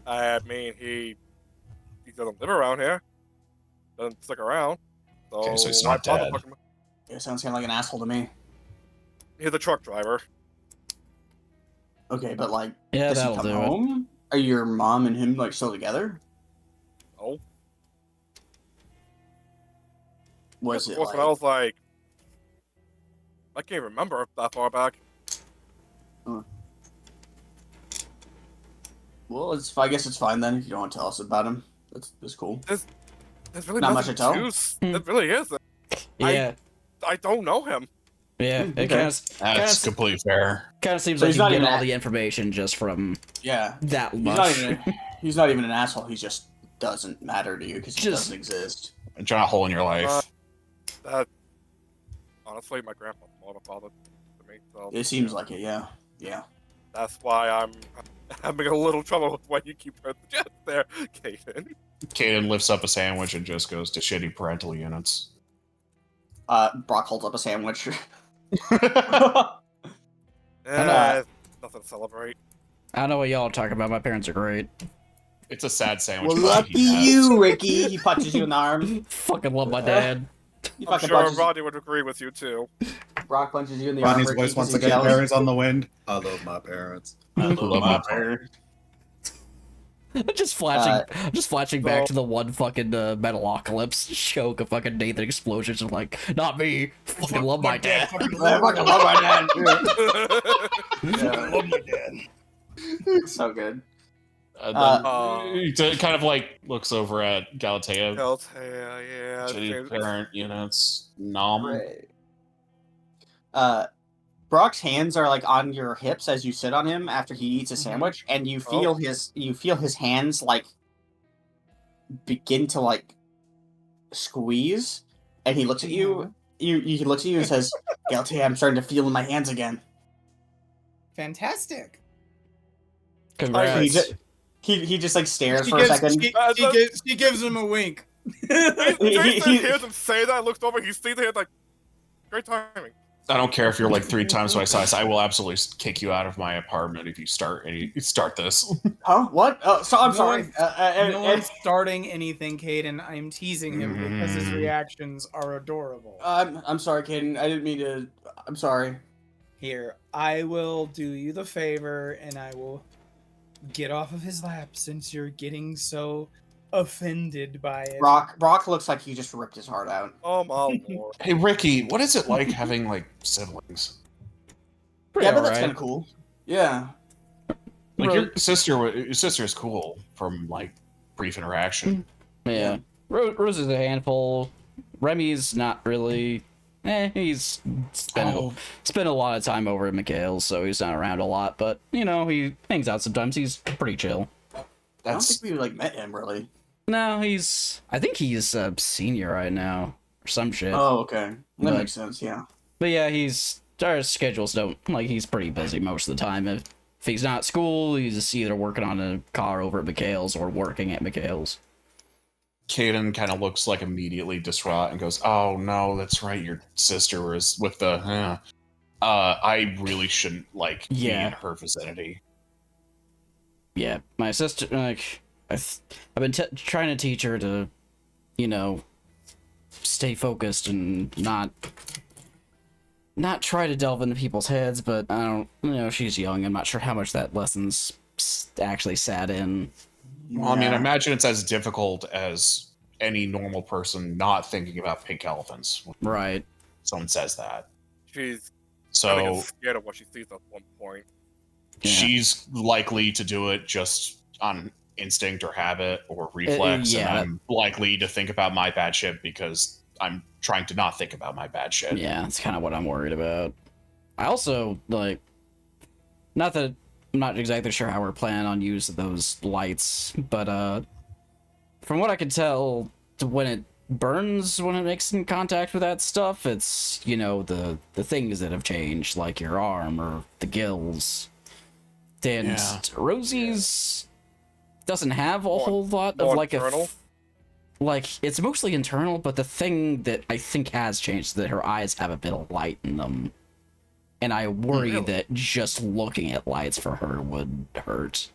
I mean, he doesn't live around here. Doesn't stick around. Okay, so he's not dead. It sounds kind of like an asshole to me. He's a truck driver. Okay, but like, yeah, does he come home? Are your mom and him like still together? No. Was it when I was like, I can't remember that far back. Well, I guess it's fine then if you don't want to tell us about him. That's cool. There's really not much to tell. It really isn't. Yeah. I don't know him. Yeah, that's completely fair. Kind of seems like he's not getting all the information just from that much. He's not even an asshole. He just doesn't matter to you because he doesn't exist. A giant hole in your life. Honestly, my grandpa's more of a father to me. So, it seems like it, yeah. That's why I'm having a little trouble with why you keep her just there, Kaden. Kaden lifts up a sandwich and just goes to shitty parental units. Brock holds up a sandwich. Nothing to celebrate. I don't know what y'all are talking about. My parents are great. It's a sad sandwich. Well, lucky you, Ricky. He punches you in the arm. Fucking love my dad. I'm sure Rodney would agree with you too. Brock punches you in the arm. Rodney's voice once again carries on the wind. I love my parents. I love my parents. Just flashing back to the one fucking Metalocalypse choke of fucking Nathan explosions and like, not me. Fucking love my dad. Fucking love my dad. I love my dad. So good. He kind of like looks over at Galatea. Yeah. Shitty parent units. Nom. Right. Brock's hands are like on your hips as you sit on him after he eats a sandwich, and you feel his hands like begin to like squeeze, and he looks at you. He looks at you and says, "Galatea, I'm starting to feel in my hands again." Fantastic. Congrats. He just like stares for a second. She gives him a wink. Jason hears him say that, looks over, he sees it, like, great timing. I don't care if you're like 3 times my size. I will absolutely kick you out of my apartment if you start this. Huh? What? Oh, so I'm sorry. No one's starting anything, Kaden. I'm teasing him because his reactions are adorable. I'm sorry, Kaden. I didn't mean to. I'm sorry. Here, I will do you the favor, and I will get off of his lap since you're getting so offended by it. Brock looks like he just ripped his heart out. Oh my lord. Hey Ricky, what is it like having like siblings? Yeah, but that's kind of cool. Yeah. Like your sister is cool from like brief interaction. Yeah. Rose is a handful. Remy's not really. He's spent a lot of time over at McHale's, so he's not around a lot. But he hangs out sometimes. He's pretty chill. I don't think we like met him really. No, I think he's a senior right now or some shit. Oh, okay, that makes sense. Yeah. But yeah, our schedules don't he's pretty busy most of the time. If he's not at school, he's either working on a car over at McHale's or working at McHale's. Kaden kind of looks like immediately distraught and goes, "Oh no, that's right. Your sister was with the. I really shouldn't be in her vicinity." Yeah, my sister. I've been trying to teach her to, stay focused and not try to delve into people's heads. But I don't. She's young. I'm not sure how much that lesson's actually sat in. Well, I mean, I imagine it's as difficult as any normal person not thinking about pink elephants. Right. Someone says that. She's so scared of what she sees at one point. Yeah. She's likely to do it just on instinct or habit or reflex, and I'm likely to think about my bad shit because I'm trying to not think about my bad shit. Yeah, that's kind of what I'm worried about. I also, like, not that I'm not exactly sure how we're planning on using those lights, but from what I can tell, when it burns, when it makes in contact with that stuff, it's, you know, the things that have changed, like your arm or the gills. And Rosie's doesn't have a whole lot of like internal? it's mostly internal, but the thing that I think has changed is that her eyes have a bit of light in them. And I worry that just looking at lights for her would hurt.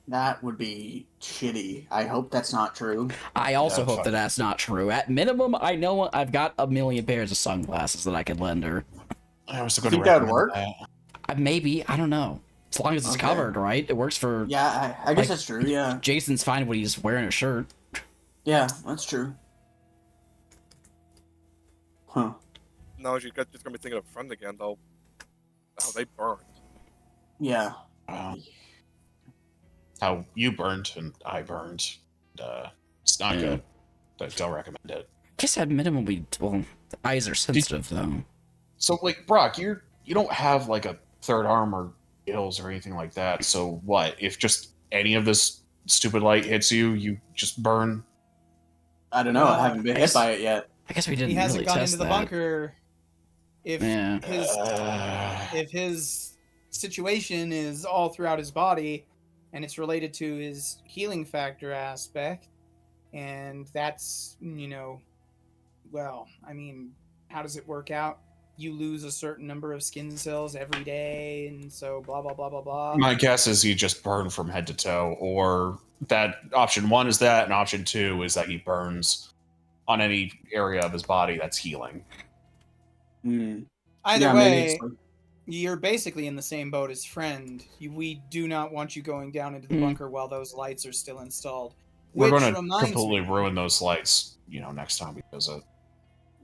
That would be shitty. I hope that's not true. I also hope that that's not true. At minimum, I know I've got a million pairs of sunglasses that I could lend her. I was going Think that would work? Maybe, I don't know. As long as it's covered, right? It works for... Yeah, I guess that's true, yeah. Jason's fine when he's wearing a shirt. Yeah, that's true. Huh. No, you're just gonna be thinking of Friend again, though. How they burned. Yeah. How you burned and I burned. It's not good. I don't recommend it. I guess at minimum, the eyes are sensitive, though. So, like, Brock, you don't have, like, a third arm or gills or anything like that, so what? If just any of this stupid light hits you, you just burn? I don't know, I haven't been hit by it yet. I guess we didn't He hasn't really gone test into the that. bunker. If his situation is all throughout his body, and it's related to his healing factor aspect, and that's, you know, well, I mean, how does it work out? You lose a certain number of skin cells every day, and so blah, blah, blah, blah, blah. My guess is he just burned from head to toe, or that option 1 is that, and option 2 is that he burns on any area of his body that's healing. Either way, you're basically in the same boat as Friend. We do not want you going down into the bunker while those lights are still installed. We're going to completely ruin those lights, next time we visit.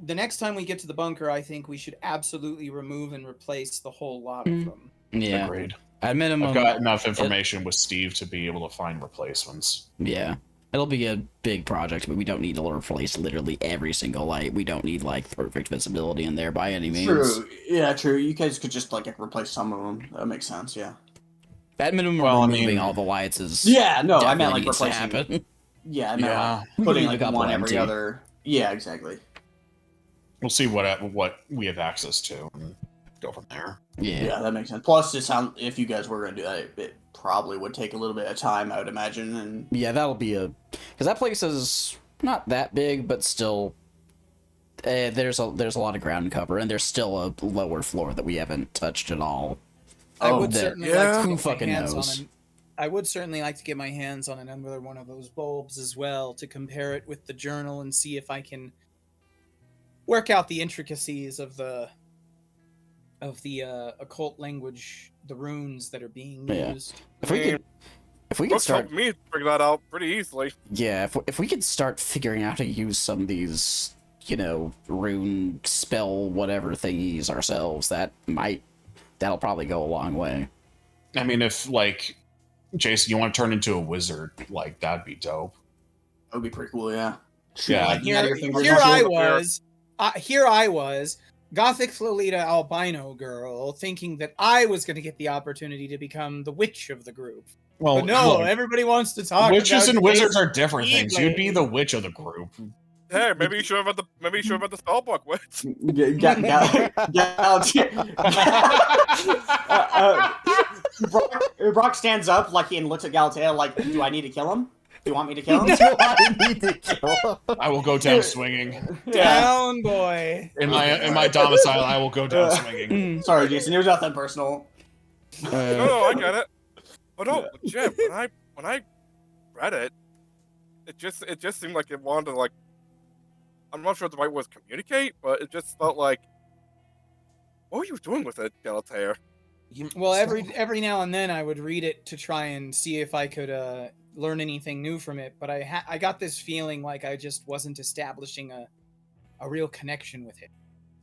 The next time we get to the bunker, I think we should absolutely remove and replace the whole lot of them. Yeah. Agreed. At minimum, I've got enough information with Steve to be able to find replacements. Yeah. It'll be a big project, but we don't need to replace literally every single light. We don't need, like, perfect visibility in there by any means. True. Yeah, true. You guys could just, like, replace some of them. That makes sense, yeah. At minimum, removing all the lights is... Yeah, no, I meant, like, replacing... Yeah, I meant, like, putting, like, one every other... Yeah, exactly. We'll see what we have access to and go from there. Yeah, that makes sense. Plus, if you guys were going to do that, it probably would take a little bit of time, I would imagine. And yeah, that'll be because that place is not that big, but still, there's a lot of ground cover, and there's still a lower floor that we haven't touched at all. I would certainly like to who get fucking my hands knows? on it. I would certainly like to get my hands on another one of those bulbs as well to compare it with the journal and see if I can work out the intricacies of the occult language, the runes that are being used. If we could start me figure that out pretty easily. Yeah, if we could start figuring out how to use some of these, rune spell whatever thingies ourselves, that'll probably go a long way. I mean, if like Jason, you want to turn into a wizard, like that'd be dope. That would be pretty cool, yeah. Yeah. Like, here I was, Gothic Lolita albino girl, thinking that I was going to get the opportunity to become the witch of the group. Well, but no, everybody wants to talk. Witches about and wizards are different things. You'd be the witch of the group. Hey, maybe you should have the spell book, witch. Brock stands up and looks at Galatea like, do I need to kill him? Do you want me to kill him? I will go down swinging. Down, boy. In my domicile, I will go down swinging. Sorry, Jason. It was nothing personal. No, I get it. But no, Jim, when I read it, it just seemed like it wanted to, like, I'm not sure what the right word is, communicate, but it just felt like, what were you doing with it, Galatea? Well, every now and then I would read it to try and see if I could learn anything new from it, but I got this feeling like I just wasn't establishing a real connection with it.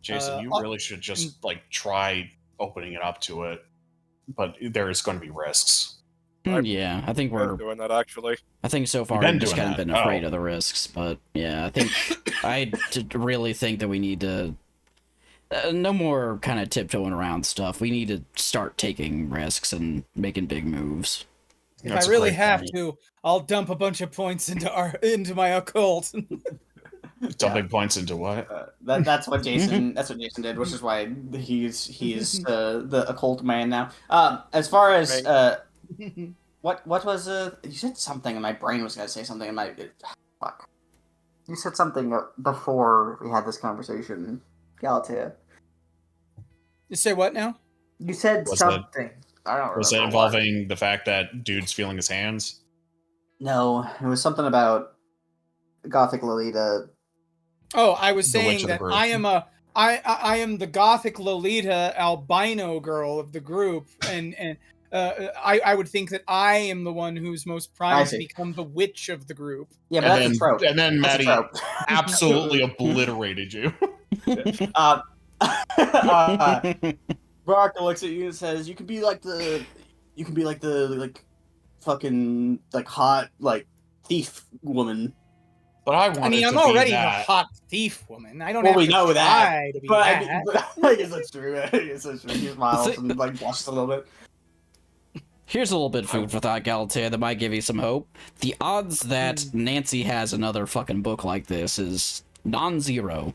Jason, you really should just try opening it up to it, but there is going to be risks. Yeah, I think we're doing that actually. I think so far we've just kind of been afraid of the risks, but yeah, I think I really think that we need to no more kind of tiptoeing around stuff. We need to start taking risks and making big moves. If I really have to, I'll dump a bunch of points into my occult. Dumping points into what? That's what Jason. That's what Jason did, which is why he's the occult man now. As far as what was you said something, and my brain was gonna say something, and fuck. You said something before we had this conversation, Galatea. You say what now? You said something. I don't remember. Was it involving the fact that dude's feeling his hands? No, it was something about Gothic Lolita. Oh, I was saying that I am the Gothic Lolita albino girl of the group, and I would think that I am the one who's most primed to become the witch of the group. Yeah, but that's a trope. And then Maddie absolutely obliterated you. Brock looks at you and says, "You can be like the fucking hot thief woman." But I'm already a hot thief woman. I don't. Well, have we to know try that. To be but that. I guess that's true. He smiles and blushes a little bit. Here's a little bit of food for thought, Galatea, that might give you some hope. The odds that Nancy has another fucking book like this is non-zero.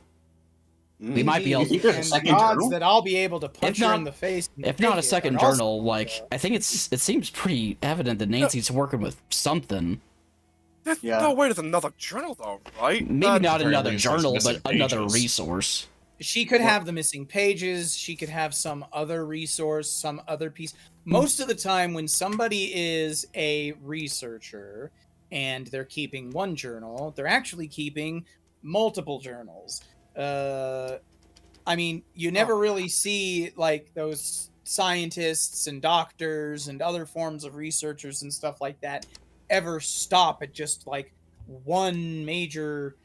We might be able to. The odds that I'll be able to punch her in the face. If not a second journal, I think it seems pretty evident that Nancy's working with something. No way, there's another journal though, right? Maybe not another journal, but another resource. She could have the missing pages. She could have some other resource, some other piece. Most of the time, when somebody is a researcher and they're keeping one journal, they're actually keeping multiple journals. You never really see those scientists and doctors and other forms of researchers and stuff like that ever stop at just one major.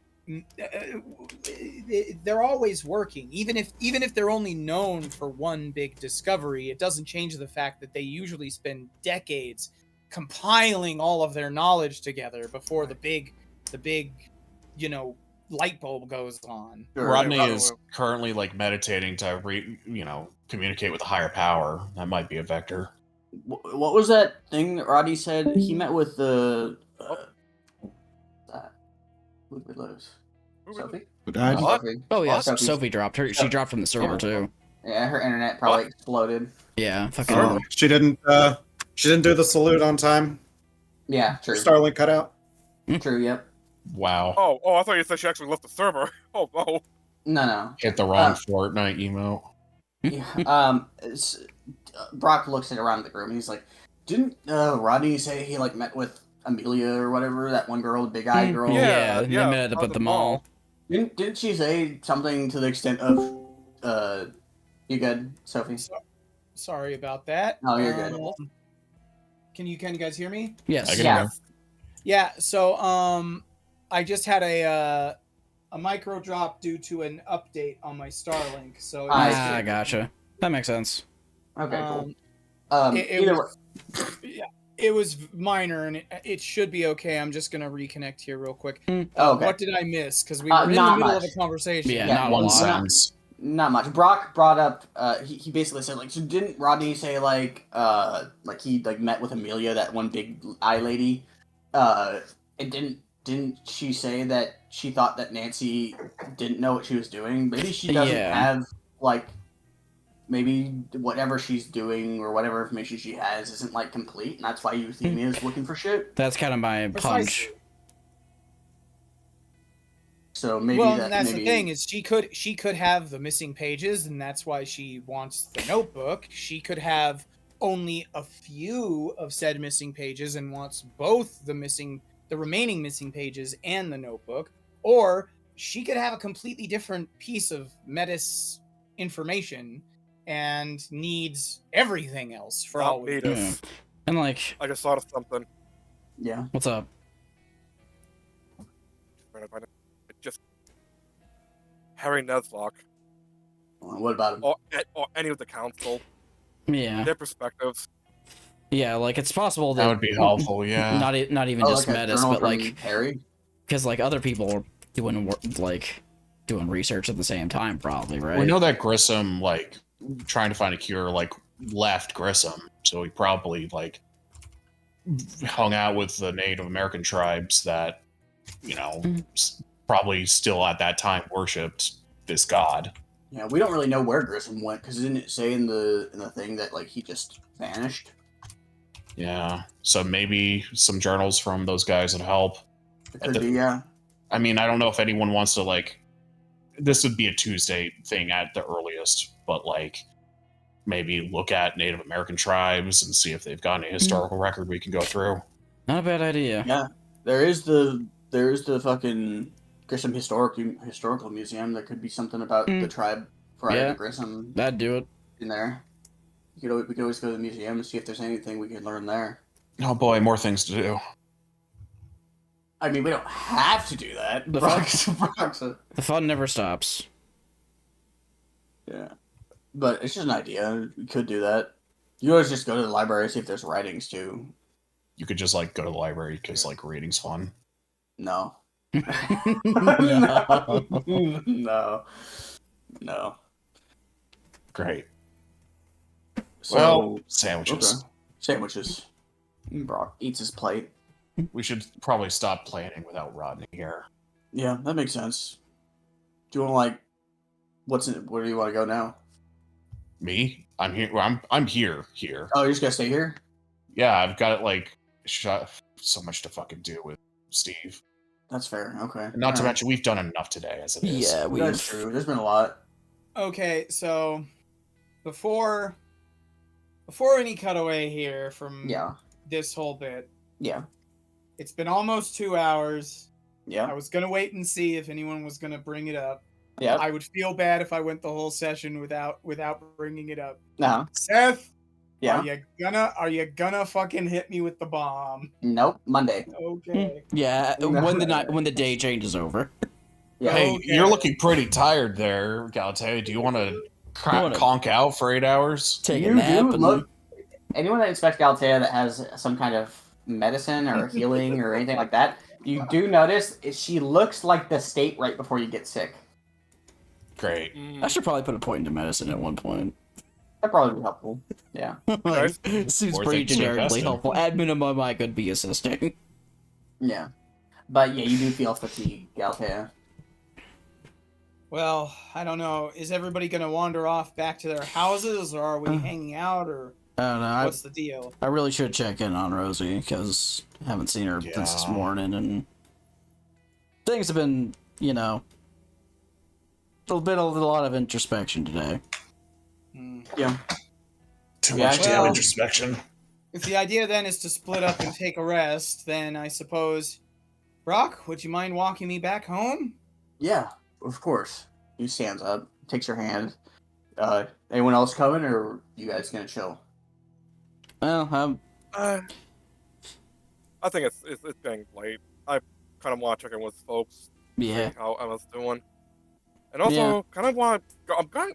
They're always working, even if they're only known for one big discovery. It doesn't change the fact that they usually spend decades compiling all of their knowledge together before the big light bulb goes on. Rodney is currently meditating to communicate with a higher power. That might be a vector. What was that thing that Rodney said? He met with the who did we lose? Sophie? Who died? Oh yeah, Sophie dropped her. She dropped from the server too. Yeah, her internet probably exploded. Yeah, fucking. She didn't do the salute on time. Yeah, true. Starlink cut out. True. Yep. Wow. Oh, I thought you said she actually left the server. Oh no. No. Hit the wrong Fortnite emote. Yeah. Brock looks around the room. And he's like, "Didn't Rodney say he met with Amelia or whatever, that one girl, the big-eyed girl?" Yeah, they met up at the mall. Didn't she say something to the extent of, you good, Sophie? Sorry about that. Oh, you're good. Can you guys hear me? Yes. I can hear. Yeah. So I just had a micro drop due to an update on my Starlink. So I gotcha. That makes sense. Okay, cool. It was minor, and it should be okay. I'm just gonna reconnect here real quick. Okay. What did I miss? Because we were in the middle of a conversation. Yeah, not one sentence. Not much. Brock brought up. He basically said so didn't Rodney say he met with Amelia, that one big eye lady? And didn't she say that she thought that Nancy didn't know what she was doing? Maybe she doesn't have maybe whatever she's doing or whatever information she has isn't complete, and that's why Euthymia is looking for shit. That's kind of my punch. So maybe the thing is she could have the missing pages, and that's why she wants the notebook. She could have only a few of said missing pages and wants both the remaining missing pages and the notebook, or she could have a completely different piece of Metis information and needs everything else for all we know. And I just thought of something. Yeah. What's up? Just Harry Neslock. What about him? Or any of the council. Yeah. Their perspectives. Yeah, like it's possible That would be helpful. Yeah. Not even just like Metis, but like Harry. because like other people are doing research at the same time, probably, right? We know that Grissom, like, trying to find a cure, like, left Grissom, so he probably, like, hung out with the Native American tribes that, you know, probably still at that time worshipped this god. Yeah, we don't really know where Grissom went because didn't it say in the thing that like he just vanished? Yeah, so maybe some journals from those guys would help. It could be, yeah. I mean, I don't know if anyone wants to, like, this would be a Tuesday thing at the earliest, but, like, maybe look at Native American tribes and see if they've got any historical record we can go through. Not a bad idea. Yeah, there is the fucking Grissom historical museum. There could be something about the tribe prior to Grissom. That'd do it. In there, we could always go to the museum and see if there's anything we can learn there. Oh boy, more things to do. I mean, we don't have to do that. The fun never stops. Yeah. But it's just an idea. We could do that. You always just go to the library and see if there's writings, too. You could just, like, go to the library because, like, reading's fun. No. No. Great. So, well, sandwiches. Okay. Sandwiches. Brock eats his plate. We should probably stop planning without Rodney here. Yeah, that makes sense. Do you want to, like, where do you want to go now? Me? I'm here. Well, I'm here. Oh, you're just gonna stay here? Yeah, I've got like so much to fucking do with Steve. That's fair. Okay. And not to mention, we've done enough today as it is. Yeah, that's true. There's been a lot. Okay, so before any cutaway here from this whole bit. Yeah. It's been almost 2 hours. Yeah. I was gonna wait and see if anyone was gonna bring it up. Yeah. I would feel bad if I went the whole session without bringing it up. No. Seth. Yeah. Are you gonna fucking hit me with the bomb? Nope. Monday. Okay. Yeah. When the day changes over. Yeah. Hey, you're looking pretty tired there, Galatea. Do you want to conk out for 8 hours? Take a nap. Look, anyone that inspects Galatea that has some kind of medicine or healing or anything like that, you do notice she looks like the state right before you get sick. Great. I should probably put a point into medicine at one point. That'd probably be helpful. Yeah. Seems pretty generically helpful. At minimum, I could be assisting. Yeah. But yeah, you do feel fatigue, Galatea. Well, I don't know. Is everybody gonna wander off back to their houses, or are we hanging out, or I don't know. What's the deal? I really should check in on Rosie because I haven't seen her since this morning, and things have been, a lot of introspection today. Yeah. Too much damn introspection. If the idea then is to split up and take a rest, then I suppose, Brock, would you mind walking me back home? Yeah, of course. He stands up, takes your hand. Anyone else coming, or you guys gonna chill? Well, I think it's getting late. I kind of want to check in with folks. Yeah. See how Emma's doing. And also, kind of want to...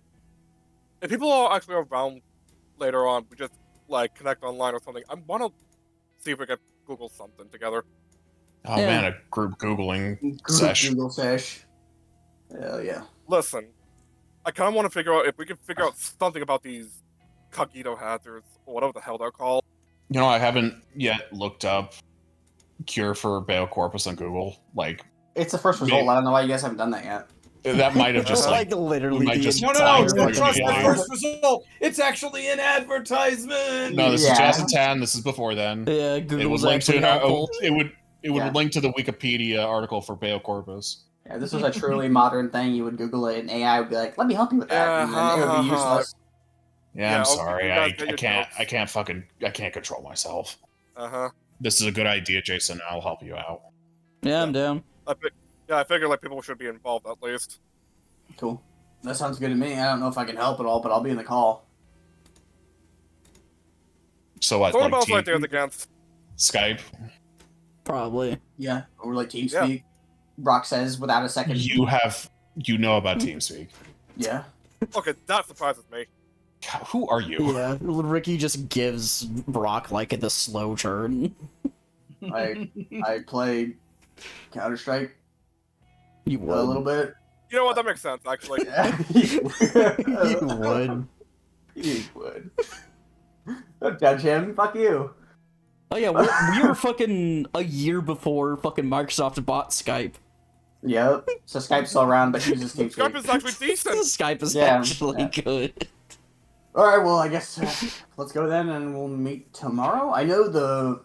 If people are actually around later on, we just, connect online or something. I want to see if we can Google something together. Oh, man, a group Googling sesh. Google sesh. Hell yeah. Listen, I kind of want to figure out if we can figure out something about these cogito hazards, or whatever the hell they're called. I haven't yet looked up cure for Bale Corpus on Google. It's the first result. I don't know why you guys haven't done that yet. That might have just literally. No, don't trust the first result. It's actually an advertisement. No, this is 2010. This is before then. Yeah, Google was actually helpful. It would link to the Wikipedia article for Bale Corpus. Yeah, this was a truly modern thing. You would Google it, and AI would be like, "Let me help you with that," and then it would be useless. Yeah, I'm sorry. I can't control myself. This is a good idea, Jason. I'll help you out. Yeah, I'm down. I figure people should be involved at least. Cool. That sounds good to me. I don't know if I can help at all, but I'll be in the call. So what? What about ideas against Skype? Probably. Yeah, or TeamSpeak. Yeah. Brock says without a second. You know about TeamSpeak. Yeah. Okay, that surprises me. Who are you? Yeah, Ricky just gives Brock like the slow turn. I play Counter-Strike You a would. little bit. You know what? That makes sense, actually. You would. You would. Don't judge him. Fuck you. Oh yeah, we were fucking a year before fucking Microsoft bought Skype. Yep. So Skype's still around, but he uses TeamSpeak. Skype is actually decent. Skype is Yeah, actually good. All right. Well, I guess let's go then, and we'll meet tomorrow. I know the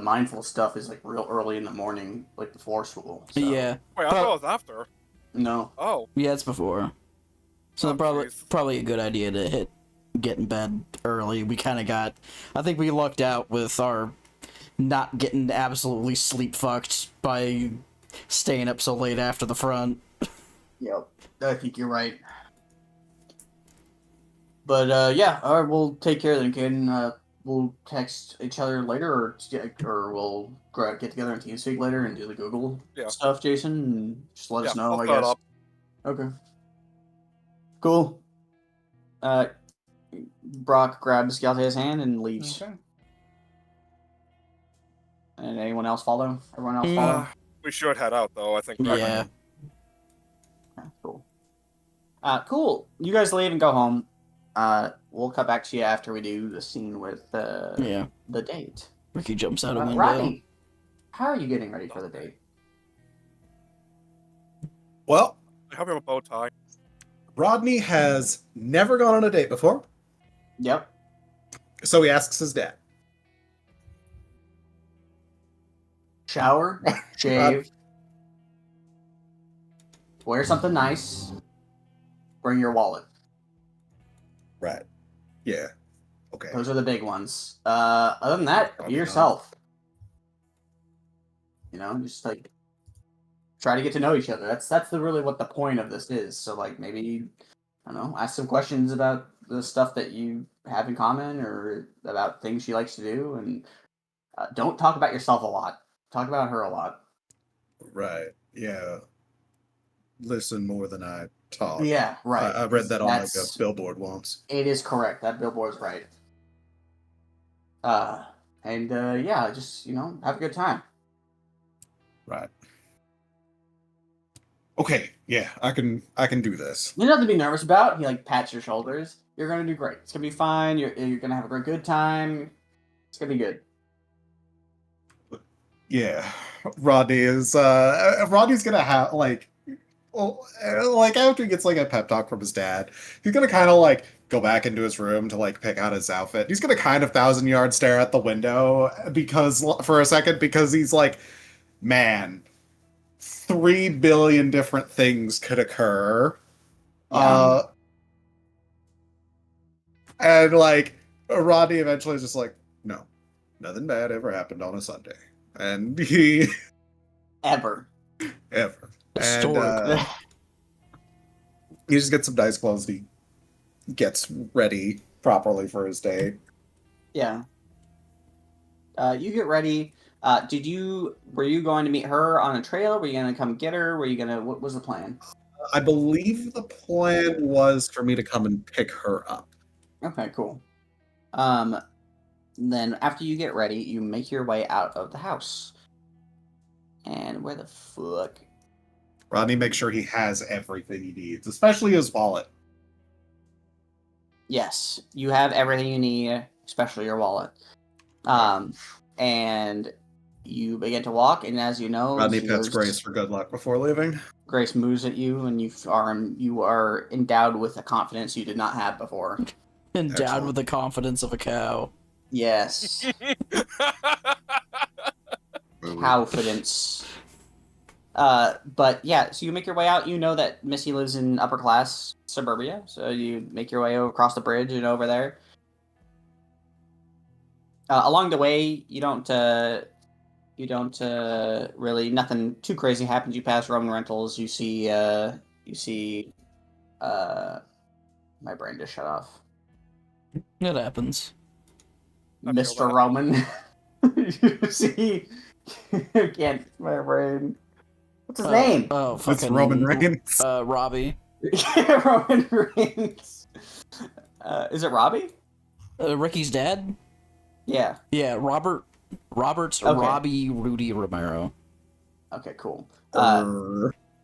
mindful stuff is like real early in the morning, like before school. So. Yeah. Wait, I thought it was after. No. Oh. Yeah, it's before. So Oh, probably a good idea to get in bed early. We kind of got, I think we lucked out with our not getting absolutely sleep fucked by staying up so late after the front. Yep. I think you're right. But yeah, all right, we'll take care then, kid. We'll text each other later, or we'll get together on TeamSpeak later and do the Google stuff, Jason. And just let us know, I guess. Up. Okay. Cool. Brock grabs Galtea's hand and leaves. Okay. And anyone else follow? Everyone else follow? We should head out, though, I think. Yeah. Cool. Cool. You guys leave and go home. We'll cut back to you after we do the scene with the date. Ricky jumps out a window. Rodney, how are you getting ready for the date? Well, I hope you have a bow tie. Rodney has never gone on a date before. Yep. So he asks his dad. Shower, shave, wear something nice, bring your wallet. Right. Yeah. Okay. Those are the big ones. Other than that, be yourself. You know, just like try to get to know each other. That's really what the point of this is. So like maybe I don't know, ask some questions about the stuff that you have in common or about things she likes to do, and don't talk about yourself a lot. Talk about her a lot. Right. Yeah. Listen more than I talk. Yeah, right. I read that on like a billboard once. It is correct. That billboard's right. Yeah, just have a good time. Right. Okay. Yeah, I can do this. There's nothing to be nervous about. He like pats your shoulders. You're gonna do great. It's gonna be fine. You're gonna have a good time. It's gonna be good. Yeah, Rodney's gonna have like after he gets like a pep talk from his dad, he's gonna kind of like go back into his room to like pick out his outfit. He's gonna kind of 1,000-yard stare at the window for a second because he's like, man, 3 billion different things could occur. Yeah. And like Rodney eventually is just like, no, nothing bad ever happened on a Sunday. And he ever. And he just gets some nice clothes. He gets ready properly for his day. Yeah. You get ready. Were you going to meet her on a trail? Were you going to come get her? What was the plan? I believe the plan was for me to come and pick her up. Okay, cool. Then after you get ready, you make your way out of the house. And where the fuck? Rodney makes sure he has everything he needs, especially his wallet. Yes, you have everything you need, especially your wallet. And you begin to walk, and as you know, Rodney pets Grace for good luck before leaving. Grace moves at you, and you are endowed with a confidence you did not have before. Endowed with the confidence of a cow. Yes. Confidence. But yeah, so you make your way out. You know that Missy lives in upper class suburbia, so you make your way across the bridge and over there. Along the way, you don't really, nothing too crazy happens. You pass Roman Rentals. You see, my brain just shut off. It happens. Mr. Roman. You see, can't, my brain. What's his name? Oh, it's Roman Reigns. Robbie. Roman Reigns. Is it Robbie? Ricky's dad? Yeah. Yeah, Robert's Okay. Robbie Rudy Romero. Okay, cool.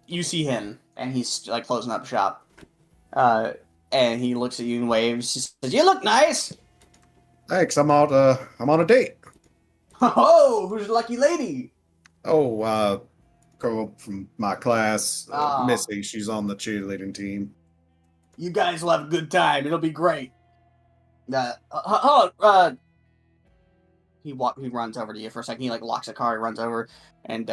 You see him, and he's like closing up shop. And he looks at you and waves. He says, "You look nice." Thanks. I'm on a date. Oh, who's the lucky lady? Oh, girl from my class, Oh. Missy. She's on the cheerleading team. You guys will have a good time. It'll be great. He runs over to you for a second. He like locks the car. He runs over, and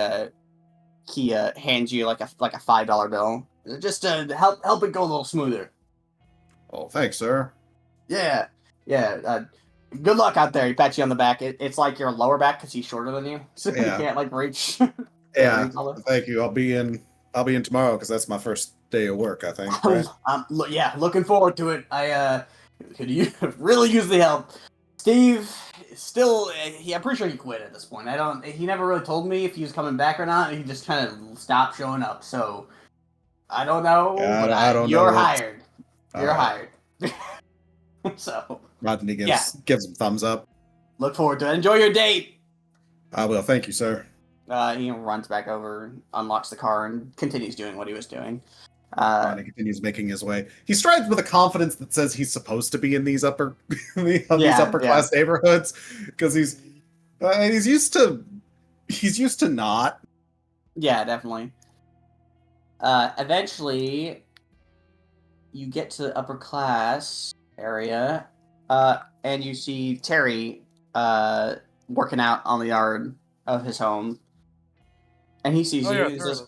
he hands you like a $5 bill, just to help it go a little smoother. Oh, thanks, sir. Yeah. Good luck out there. He pats you on the back. It's like your lower back because he's shorter than you, so you can't like reach. Yeah. Thank you. I'll be in tomorrow because that's my first day of work. I think. Right? Looking forward to it. I could really use the help. Steve, still, I'm pretty sure he quit at this point. He never really told me if he was coming back or not. He just kind of stopped showing up. So I don't know. Yeah, but I don't know. You're hired. You're right. hired. So. Rodney gives him thumbs up. Look forward to it. Enjoy your date. I will. Thank you, sir. He runs back over, unlocks the car, and continues doing what he was doing. Rodney continues making his way. He strides with a confidence that says he's supposed to be in these upper class neighborhoods because he's used to not. Yeah, definitely. Eventually, you get to the upper class area, and you see Terry working out on the yard of his home, and he sees you. He says,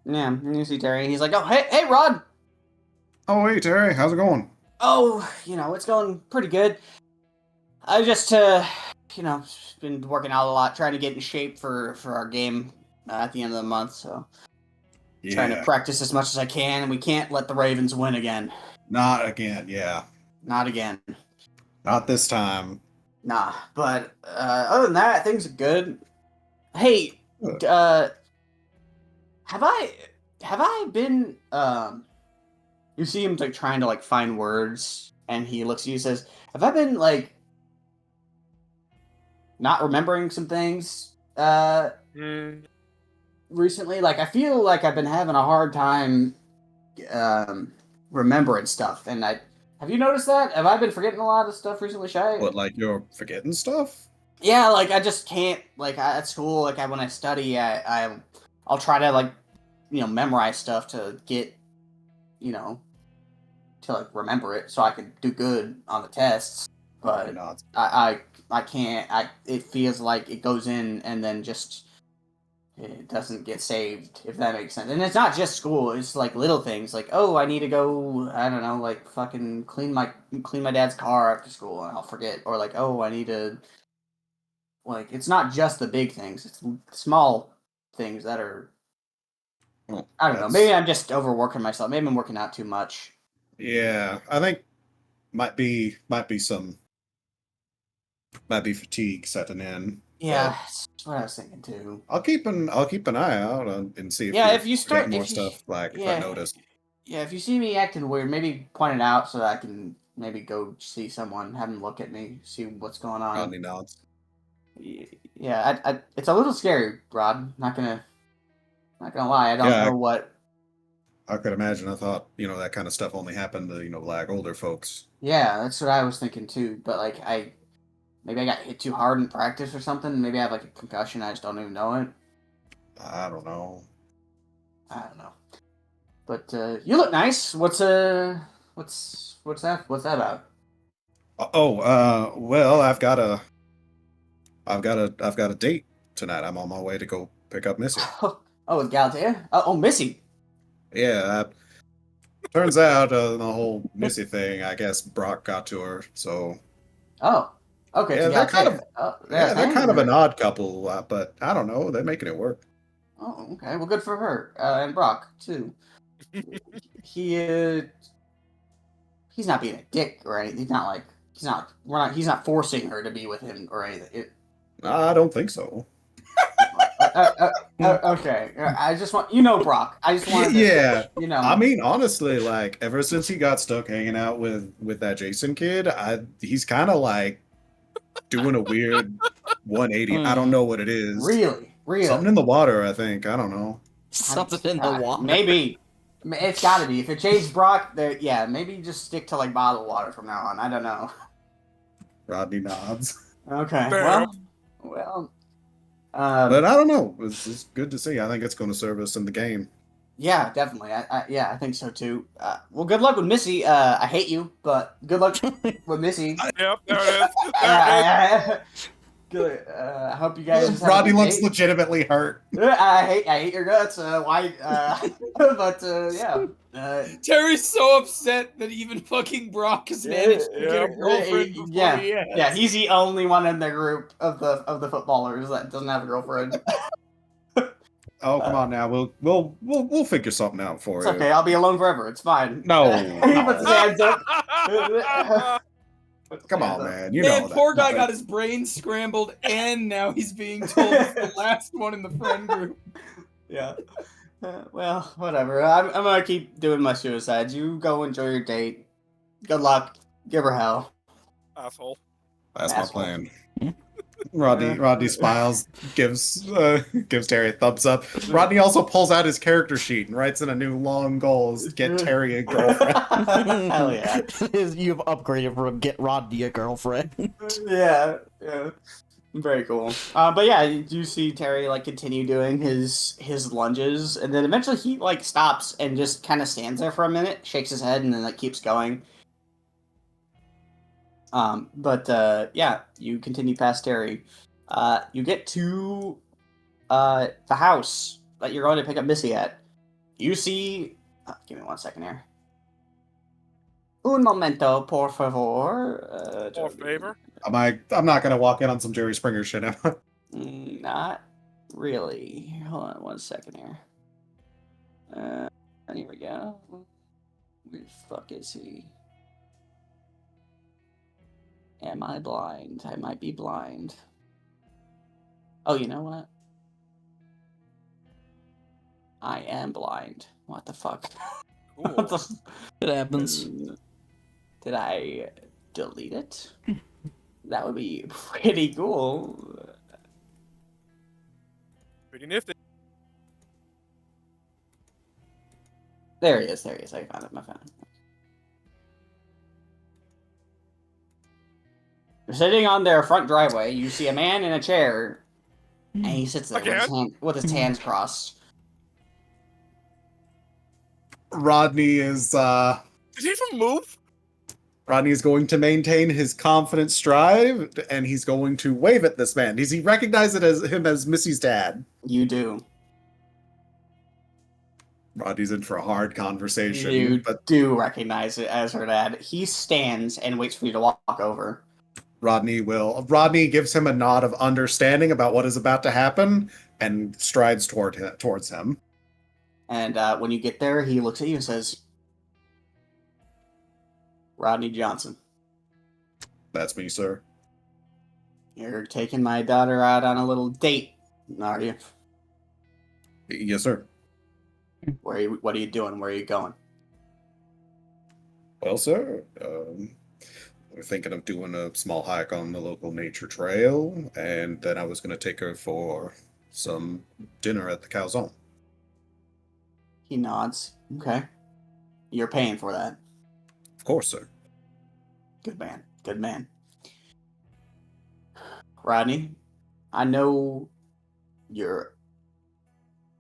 "Yeah," and you see Terry. He's like, "Oh, hey, Rod." Oh, hey, Terry. How's it going? Oh, it's going pretty good. I just, been working out a lot, trying to get in shape for our game at the end of the month. So, trying to practice as much as I can. And we can't let the Ravens win again. Not again. Yeah. Not again. Not this time. Nah, but other than that, things are good. Hey, have I been you see him like trying to like find words, and he looks at you and says, "Have I been like not remembering some things recently? Like I feel like I've been having a hard time remembering stuff, and have you noticed that? Have I been forgetting a lot of stuff recently, Shy? What, like you're forgetting stuff? Yeah, like I just can't. Like at school, like when I study, I'll try to like memorize stuff to get to like remember it so I can do good on the tests. But I can't. It feels like it goes in and then just it doesn't get saved, if that makes sense. And it's not just school, it's like little things like, oh, I need to go, I don't know, like fucking clean my dad's car after school and I'll forget. Or like, oh, I need to, like, it's not just the big things, it's small things that are, I don't know, maybe I'm just overworking myself. Maybe I'm working out too much. Yeah, I think might be fatigue setting in. Yeah, that's what I was thinking too. I'll keep an eye out and see if if you start more stuff like if I notice. Yeah, if you see me acting weird, maybe point it out so that I can maybe go see someone, have them look at me, see what's going on. Rodney nods. Yeah, it's a little scary, Rod. Not gonna lie. I don't know what. I could imagine. I thought that kind of stuff only happened to like older folks. Yeah, that's what I was thinking too. But like maybe I got hit too hard in practice or something. Maybe I have like a concussion. I just don't even know it. I don't know. But you look nice. What's that about? Well, I've got a date tonight. I'm on my way to go pick up Missy. Oh, with Galatea? Oh, Missy. Yeah. Turns out the whole Missy thing, I guess Brock got to her. So. Oh. Okay. Yeah, they're kind of an odd couple, but I don't know. They're making it work. Oh, okay. Well, good for her and Brock too. He's not being a dick or anything. He's not forcing her to be with him or anything. I don't think so. Okay. I just want Brock. I just wanted Yeah. to, I mean, honestly, like ever since he got stuck hanging out with that Jason kid, he's kind of like doing a weird 180. I don't know what it is. Really. Something in the water, I think. I don't know. Something in the water. Maybe. It's got to be. If it changed Brock, yeah, maybe just stick to like bottled water from now on. I don't know. Rodney nods. Okay. Fair. Well. But I don't know. It's good to see. I think it's going to serve us in the game. Yeah, definitely. I think so too. Well, good luck with Missy. I hate you, but good luck with Missy. Yep, there it is. There it is. Good. I hope you guys. Rodney looks legitimately hurt. I hate your guts. Why? But yeah. Terry's so upset that even fucking Brock has managed to get a girlfriend before he has. Yeah, he's the only one in the group of the footballers that doesn't have a girlfriend. Oh, come on now. We'll figure something out for It's you. okay. I'll be alone forever. It's fine. No. He puts his hands up. Come on, man. Poor guy got his brain scrambled, and now he's being told he's the last one in the friend group. Yeah. Well, whatever. I'm gonna keep doing my suicides. You go enjoy your date. Good luck. Give her hell. Asshole. That's my plan. Rodney smiles, gives Terry a thumbs up. Rodney also pulls out his character sheet and writes in a new long goals: get Terry a girlfriend. Hell yeah! You've upgraded from get Rodney a girlfriend. Yeah. Very cool. But yeah, you see Terry like continue doing his lunges, and then eventually he like stops and just kind of stands there for a minute, shakes his head, and then like keeps going. But yeah, you continue past Terry. You get to the house that you're going to pick up Missy at. You see... give me 1 second here. Un momento, por favor. Por favor? I'm not gonna walk in on some Jerry Springer shit, am I? Not really. Hold on 1 second here. Here we go. Where the fuck is he? Am I blind? I might be blind. Oh, you know what? I am blind. What the fuck? What the It happens. Did I delete it? That would be pretty cool. Pretty nifty. There he is. I found it. I found it. They're sitting on their front driveway. You see a man in a chair, and he sits there with his hands crossed. Rodney is Did he even move? Rodney is going to maintain his confident stride, and he's going to wave at this man. Does he recognize him as Missy's dad? You do. Rodney's in for a hard conversation. You do recognize it as her dad. He stands and waits for you to walk over. Rodney gives him a nod of understanding about what is about to happen and strides towards him. And when you get there, he looks at you and says, Rodney Johnson. That's me, sir. You're taking my daughter out on a little date, are you? Yes, sir. What are you doing? Where are you going? Well, sir, we're thinking of doing a small hike on the local nature trail, and then I was going to take her for some dinner at the Calzone. He nods. Okay. You're paying for that. Of course, sir. Good man. Good man. Rodney, I know your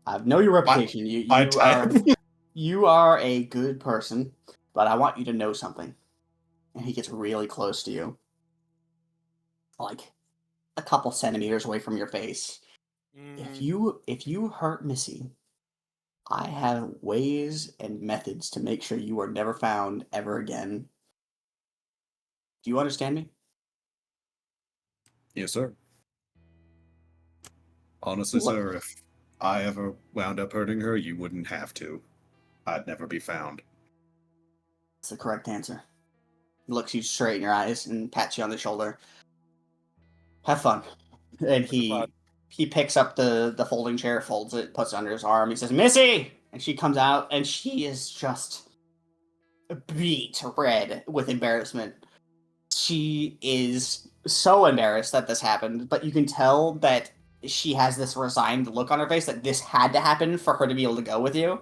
reputation. You are a good person, but I want you to know something. And he gets really close to you. Like a couple centimeters away from your face. If you hurt Missy, I have ways and methods to make sure you are never found ever again. Do you understand me? Yes, sir. Honestly, sir, if I ever wound up hurting her, you wouldn't have to. I'd never be found. That's the correct answer. He looks you straight in your eyes and pats you on the shoulder. Have fun. And he he picks up the folding chair, folds it, puts it under his arm. He says, "Missy!" And she comes out, and she is just beat red with embarrassment. She is so embarrassed that this happened, but you can tell that she has this resigned look on her face that this had to happen for her to be able to go with you.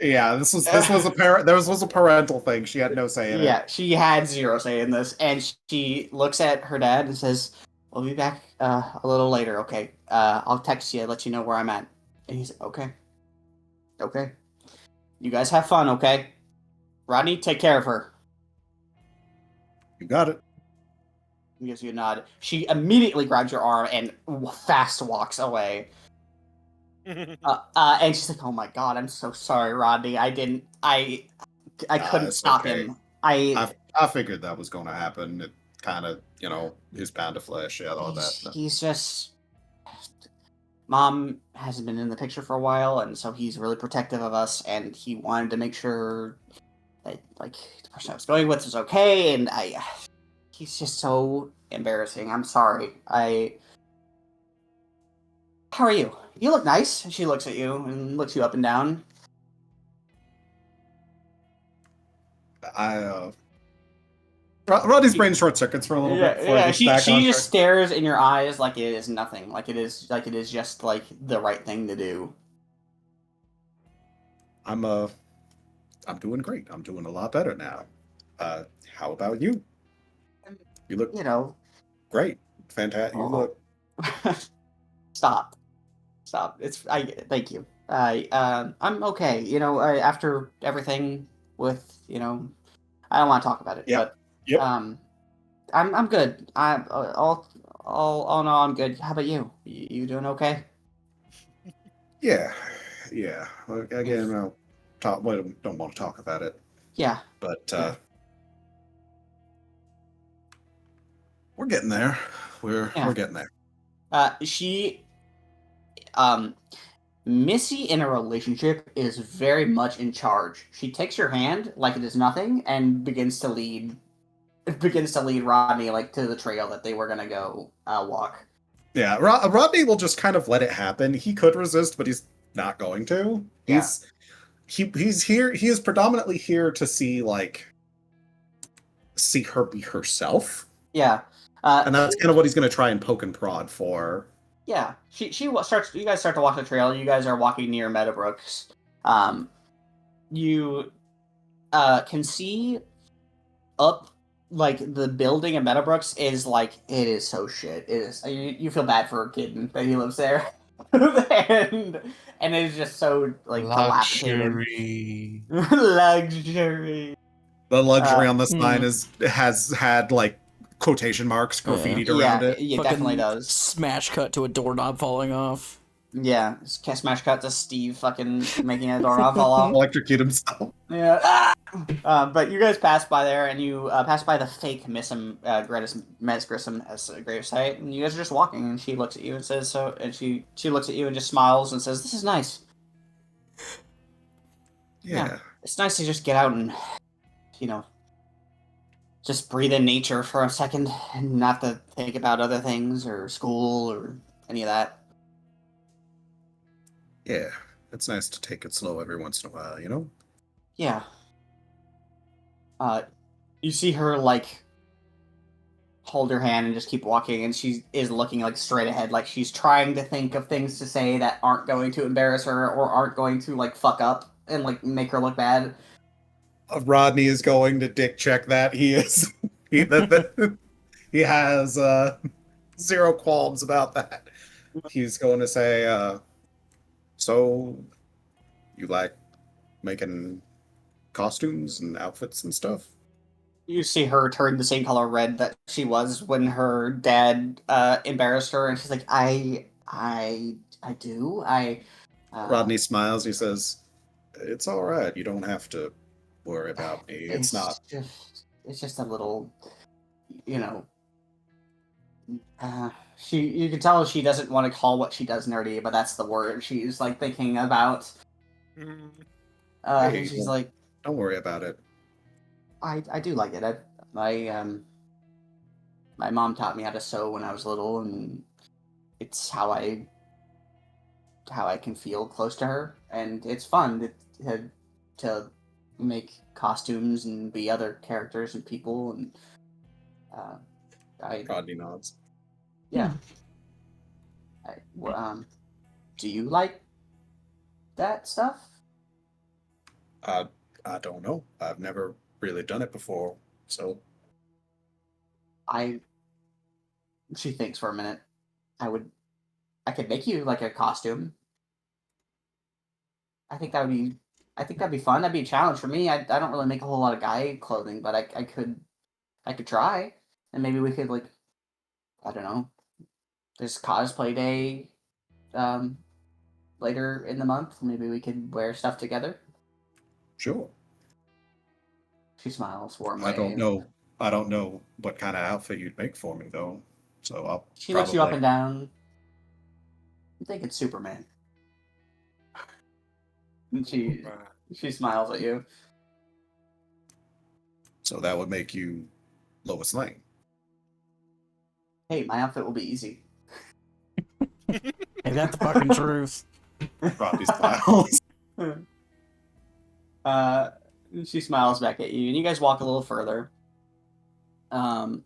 Yeah, this was a parental thing. She had no say in it. Yeah, she had zero say in this, and she looks at her dad and says, "We'll be back a little later, okay? I'll text you, let you know where I'm at." And he's okay. Okay. You guys have fun, okay? Rodney, take care of her. You got it. He gives you a nod. She immediately grabs your arm and fast walks away. And she's like, "Oh my god, I'm so sorry, Rodney. I couldn't stop him. I figured that was going to happen. It kind of, is pound of flesh. Yeah, all that. He's just... Mom hasn't been in the picture for a while, and so he's really protective of us, and he wanted to make sure that, like, the person I was going with was okay, and he's just so embarrassing. I'm sorry. How are you? You look nice." And she looks at you and looks you up and down. Rodney's brain short circuits for a little bit. Yeah. She just stares in your eyes like it is nothing, like it is just like the right thing to do. I'm doing great. I'm doing a lot better now. How about you? You look, great, fantastic. You look. Stop. Thank you. I'm okay. After everything with, I don't want to talk about it. Yep. But I'm good. All no, I'm good. How about you? You doing okay? Yeah. Again, don't want to talk about it. Yeah. But we're getting there. We're getting there. Missy in a relationship is very much in charge. She takes your hand like it is nothing and begins to lead Rodney like to the trail that they were gonna go walk. Yeah, Rodney will just kind of let it happen. He could resist, but he's not going to. He's here. He is predominantly here to see her be herself. Yeah, and that's kind of what he's going to try and poke and prod for. Yeah, she starts. You guys start to walk the trail. You guys are walking near Meadowbrooks. You can see up like the building in Meadowbrooks is like it is so shit. It is. You feel bad for a kid that he lives there, and it is just so like luxury. Luxury. The luxury on the sign has had like quotation marks graffitied around it. Yeah, it definitely does. Smash cut to a doorknob falling off. Yeah, smash cut to Steve fucking making a doorknob fall off. Electrocute himself. Yeah. But you guys pass by there, and you pass by the fake Miss Grissom as a gravesite, and you guys are just walking, and she looks at you and says so, and she looks at you and just smiles and says, "This is nice." Yeah. It's nice to just get out and, just breathe in nature for a second and not to think about other things or school or any of that. Yeah, it's nice to take it slow every once in a while, Yeah. You see her, hold her hand and just keep walking, and she is looking, straight ahead, like she's trying to think of things to say that aren't going to embarrass her or aren't going to, fuck up and, make her look bad. Rodney is going to dick check that. He is. He has zero qualms about that. He's going to say, so you like making costumes and outfits and stuff? You see her turn the same color red that she was when her dad embarrassed her, and she's like, I do. Rodney smiles. He says, "It's all right. You don't have to worry about me. It's not. It's just a little, you can tell she doesn't want to call what she does nerdy, but that's the word she's thinking about. Hey, she's like, don't worry about it. I do like it. My mom taught me how to sew when I was little, and it's how I how I can feel close to her, and it's fun to make costumes and be other characters and people, and Rodney nods. Yeah. Do you like that stuff? I don't know. I've never really done it before, so She thinks for a minute. I could make you like a costume. I think that'd be fun. That'd be a challenge for me. I don't really make a whole lot of guy clothing, but I could try, and maybe we could like, I don't know. There's cosplay day, later in the month. Maybe we could wear stuff together. sure. She smiles warmly. I don't know what kind of outfit you'd make for me though. So I'll She looks you up and down. I think it's Superman. And she smiles at you. So that would make you Lois Lane. Hey, my outfit will be easy. Hey, that's the fucking truth. Robbie smiles. She smiles back at you, and you guys walk a little further. And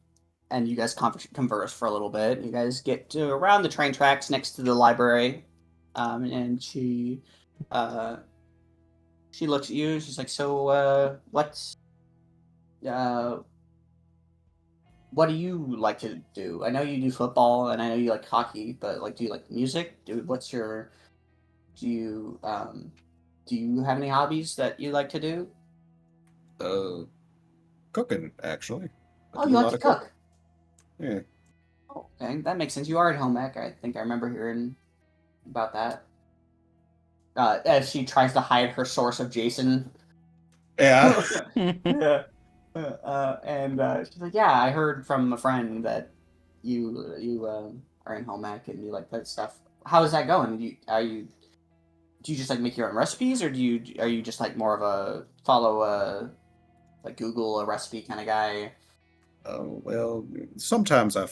you guys converse for a little bit. You guys get to around the train tracks next to the library, and she looks at you. She's like, "So, what do you like to do? I know you do football, and I know you like hockey, but like, do you like music? Do you have any hobbies that you like to do? Cooking actually. Oh, you like to cook? Yeah. Oh, okay, that makes sense. You are at home ec. I think I remember hearing about that. As she tries to hide her source of Jason. Yeah. Yeah. And she's like, "Yeah, I heard from a friend that you are in home ec and you like that stuff. How is that going? Do you just like make your own recipes, or are you just like more of a follow like Google a recipe kind of guy?" Oh well, sometimes I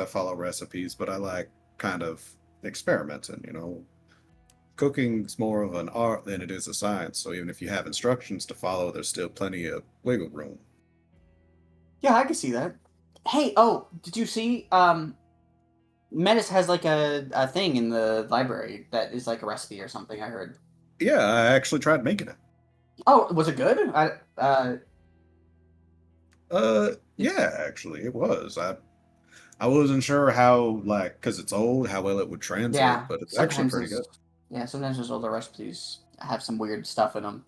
follow recipes, but I like kind of experimenting. You know, cooking's more of an art than it is a science. So even if you have instructions to follow, there's still plenty of wiggle room. Yeah, I can see that. Hey, oh, did you see? Menace has like a thing in the library that is like a recipe or something. I heard. Yeah, I actually tried making it. Oh, was it good? Yeah, actually, it was. I wasn't sure how, like, because it's old, how well it would translate, Yeah. but it's actually pretty good. Yeah, sometimes those older recipes have some weird stuff in them,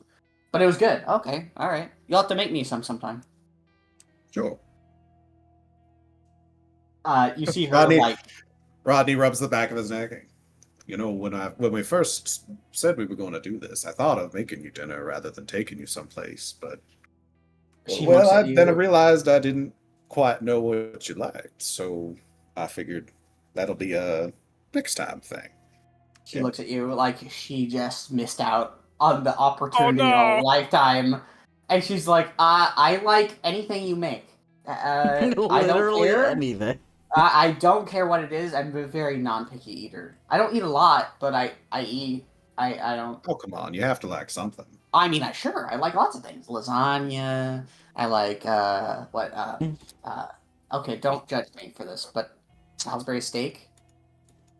but it was good. Okay, all right. You'll have to make me some sometime. Sure. You see her Rodney rubs the back of his neck. You know, when we first said we were going to do this, I thought of making you dinner rather than taking you someplace, but then I realized I didn't quite know what you liked, so I figured that'll be a next time thing. She looks at you like she just missed out on the opportunity of a lifetime, and she's like, I like anything you make. I don't care anything. I don't care what it is. I'm a very non-picky eater. I don't eat a lot, but I eat. I don't. Oh come on, you have to like something. I mean, I like lots of things. Lasagna. I like okay, don't judge me for this, but Salisbury steak,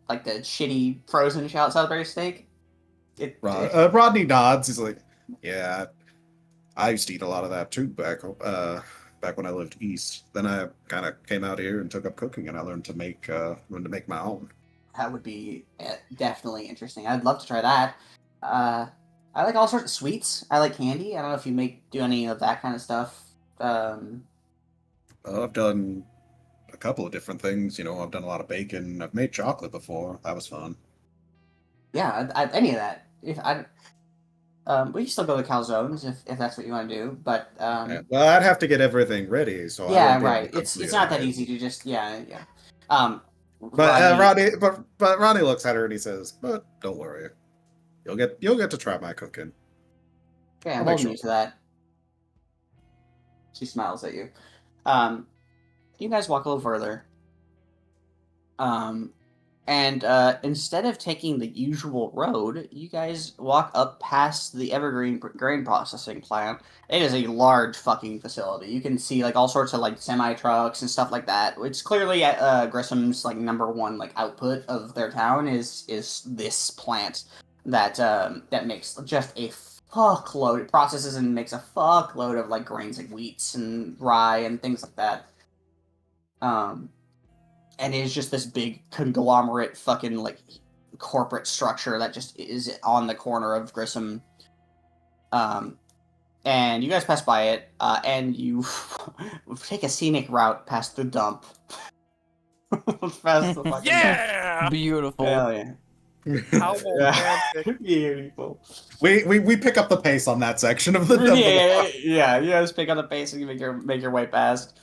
like the shitty frozen Salisbury steak. Rodney nods. He's like, "Yeah, I used to eat a lot of that too back when I lived east. Then I kind of came out here and took up cooking, and I learned to make my own." That would be definitely interesting. I'd love to try that. I like all sorts of sweets. I like candy. I don't know if you do any of that kind of stuff. I've done a couple of different things. You know, I've done a lot of baking. I've made chocolate before. That was fun. Yeah, any of that. If I, we can still go to calzones if that's what you want to do. But Yeah. Well, I'd have to get everything ready. So yeah, right. It's not that easy to just yeah. But Ronnie looks at her and he says, "But don't worry, you'll get to try my cooking." Okay, I'm holding you to that. She smiles at you. You guys walk a little further. And And instead of taking the usual road, you guys walk up past the Evergreen grain processing plant. It is a large fucking facility. You can see like all sorts of like semi trucks and stuff like that. It's clearly Grissom's like #1 like output of their town is this plant that that makes just a fuckload. It processes and makes a fuckload of like grains like wheats and rye and things like that. And it is just this big conglomerate fucking like corporate structure that just is on the corner of Grissom. And you guys pass by it, and you take a scenic route past the dump. Past the fucking Yeah! Beautiful. Hell yeah. How romantic. Beautiful. We pick up the pace on that section of the Yeah. You guys pick up the pace and you make your way past.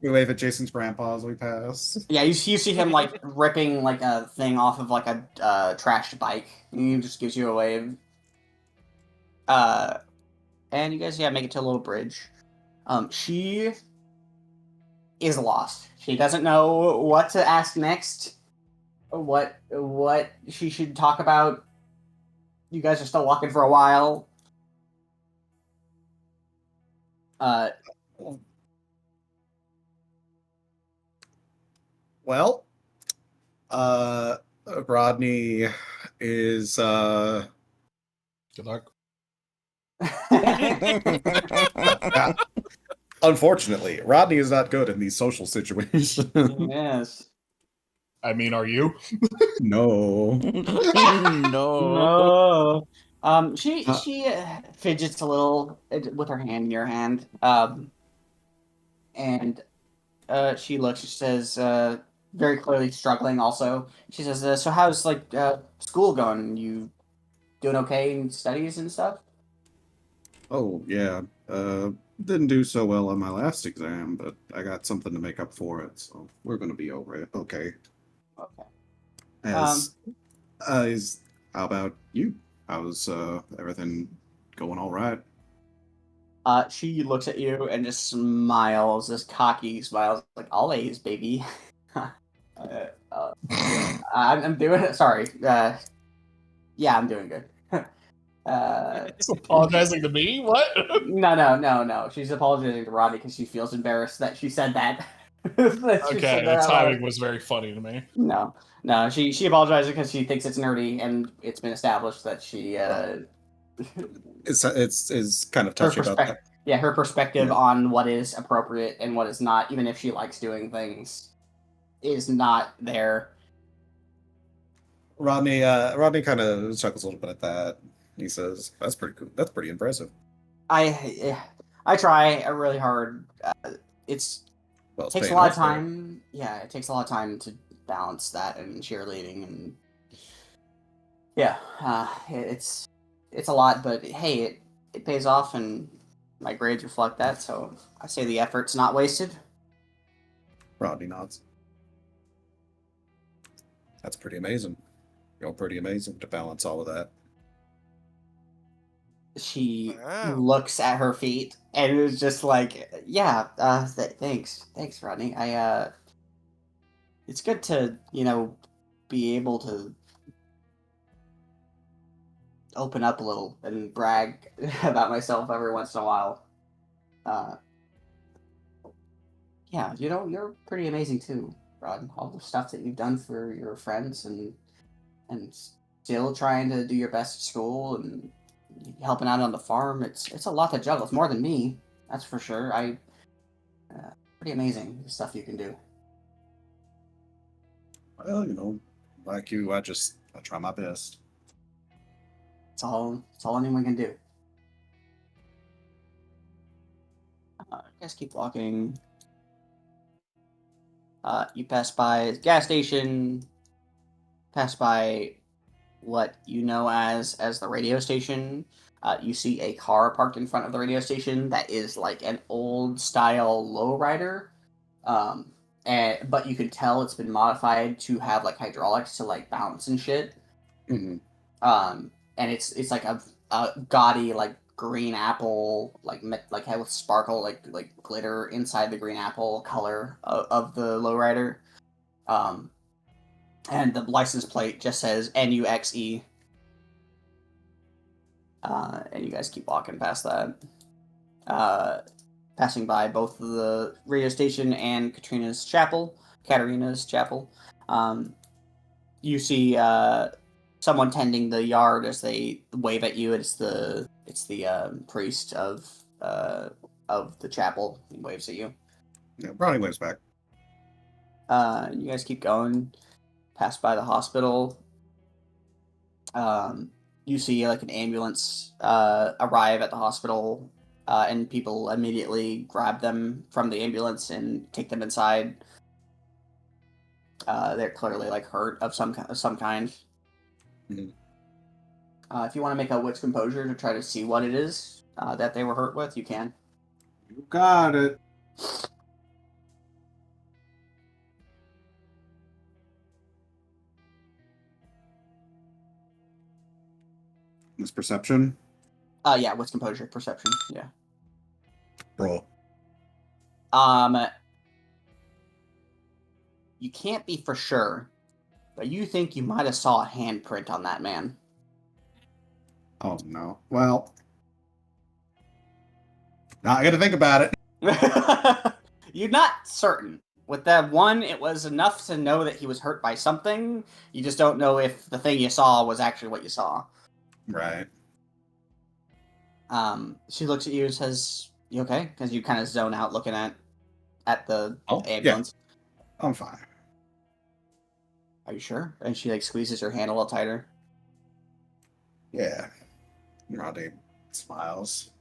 We wave at Jason's grandpa as we pass. Yeah, you see him like ripping like a thing off of like a trashed bike, and he just gives you a wave. And you guys make it to a little bridge. She is lost. She doesn't know what to ask next. What she should talk about. You guys are still walking for a while. Well, Rodney is Good luck. unfortunately, Rodney is not good in these social situations. Yes. I mean, are you? No. No. She fidgets a little with her hand in your hand. And she looks. She says, very clearly struggling. Also, she says, "So how's like school going? You doing okay in studies and stuff?" Oh, yeah. Didn't do so well on my last exam, but I got something to make up for it, so we're gonna be over it. Okay. Okay. How about you? How's everything going all right? She looks at you and just smiles, this cocky smiles, like always, baby. I'm doing it. Sorry. Yeah, I'm doing good. He's apologizing to me? What? No. She's apologizing to Rodney because she feels embarrassed that she said that. Okay, the timing was very funny to me. No. She apologizes because she thinks it's nerdy, and it's been established that she. It's kind of touchy about that. Yeah, her perspective on what is appropriate and what is not, even if she likes doing things, is not there. Rodney kind of chuckles a little bit at that. He says, "That's pretty cool. That's pretty impressive." I try really hard. It takes a lot of time. Yeah, it takes a lot of time to balance that and cheerleading, and yeah, it's a lot. But hey, it pays off, and my grades reflect that. So I say the effort's not wasted. Rodney nods. That's pretty amazing. You're pretty amazing to balance all of that. She looks at her feet and is just like, yeah, thanks, Rodney. It's good to, be able to open up a little and brag about myself every once in a while. Yeah, you're pretty amazing too, Rod. All the stuff that you've done for your friends and still trying to do your best at school and helping out on the farm. It's a lot to juggle. It's more than me, that's for sure. Pretty amazing the stuff you can do. Well, like you, I try my best. It's all anyone can do. You guys keep walking. You pass by a gas station. Pass by what you know as the radio station. You see a car parked in front of the radio station that is like an old style lowrider, but you can tell it's been modified to have like hydraulics to like bounce and shit. Mm-hmm. And it's like a gaudy like green apple like with sparkle like glitter inside the green apple color of the lowrider. and the license plate just says NUXE. And you guys keep walking past that. Passing by both the radio station and Katrina's chapel, Katarina's chapel. You see someone tending the yard as they wave at you. It's the priest of the chapel. He waves at you. Yeah, Brownie waves back. You guys keep going, pass by the hospital. You see like an ambulance arrive at the hospital, and people immediately grab them from the ambulance and take them inside. They're clearly like hurt of some kind. Mm-hmm. If you want to make a wits composure to try to see what it is that they were hurt with, you can. You got it. This perception? Yeah, wits composure, perception, yeah. Roll. You can't be for sure, but you think you might have saw a handprint on that man. Oh, no. Well, now I gotta think about it. You're not certain. With that one, it was enough to know that he was hurt by something. You just don't know if the thing you saw was actually what you saw. Right. She looks at you and says, "You okay?" Because you kind of zone out looking at the ambulance. Yeah. I'm fine. Are you sure? And she like squeezes her hand a little tighter. Yeah. Rodney smiles.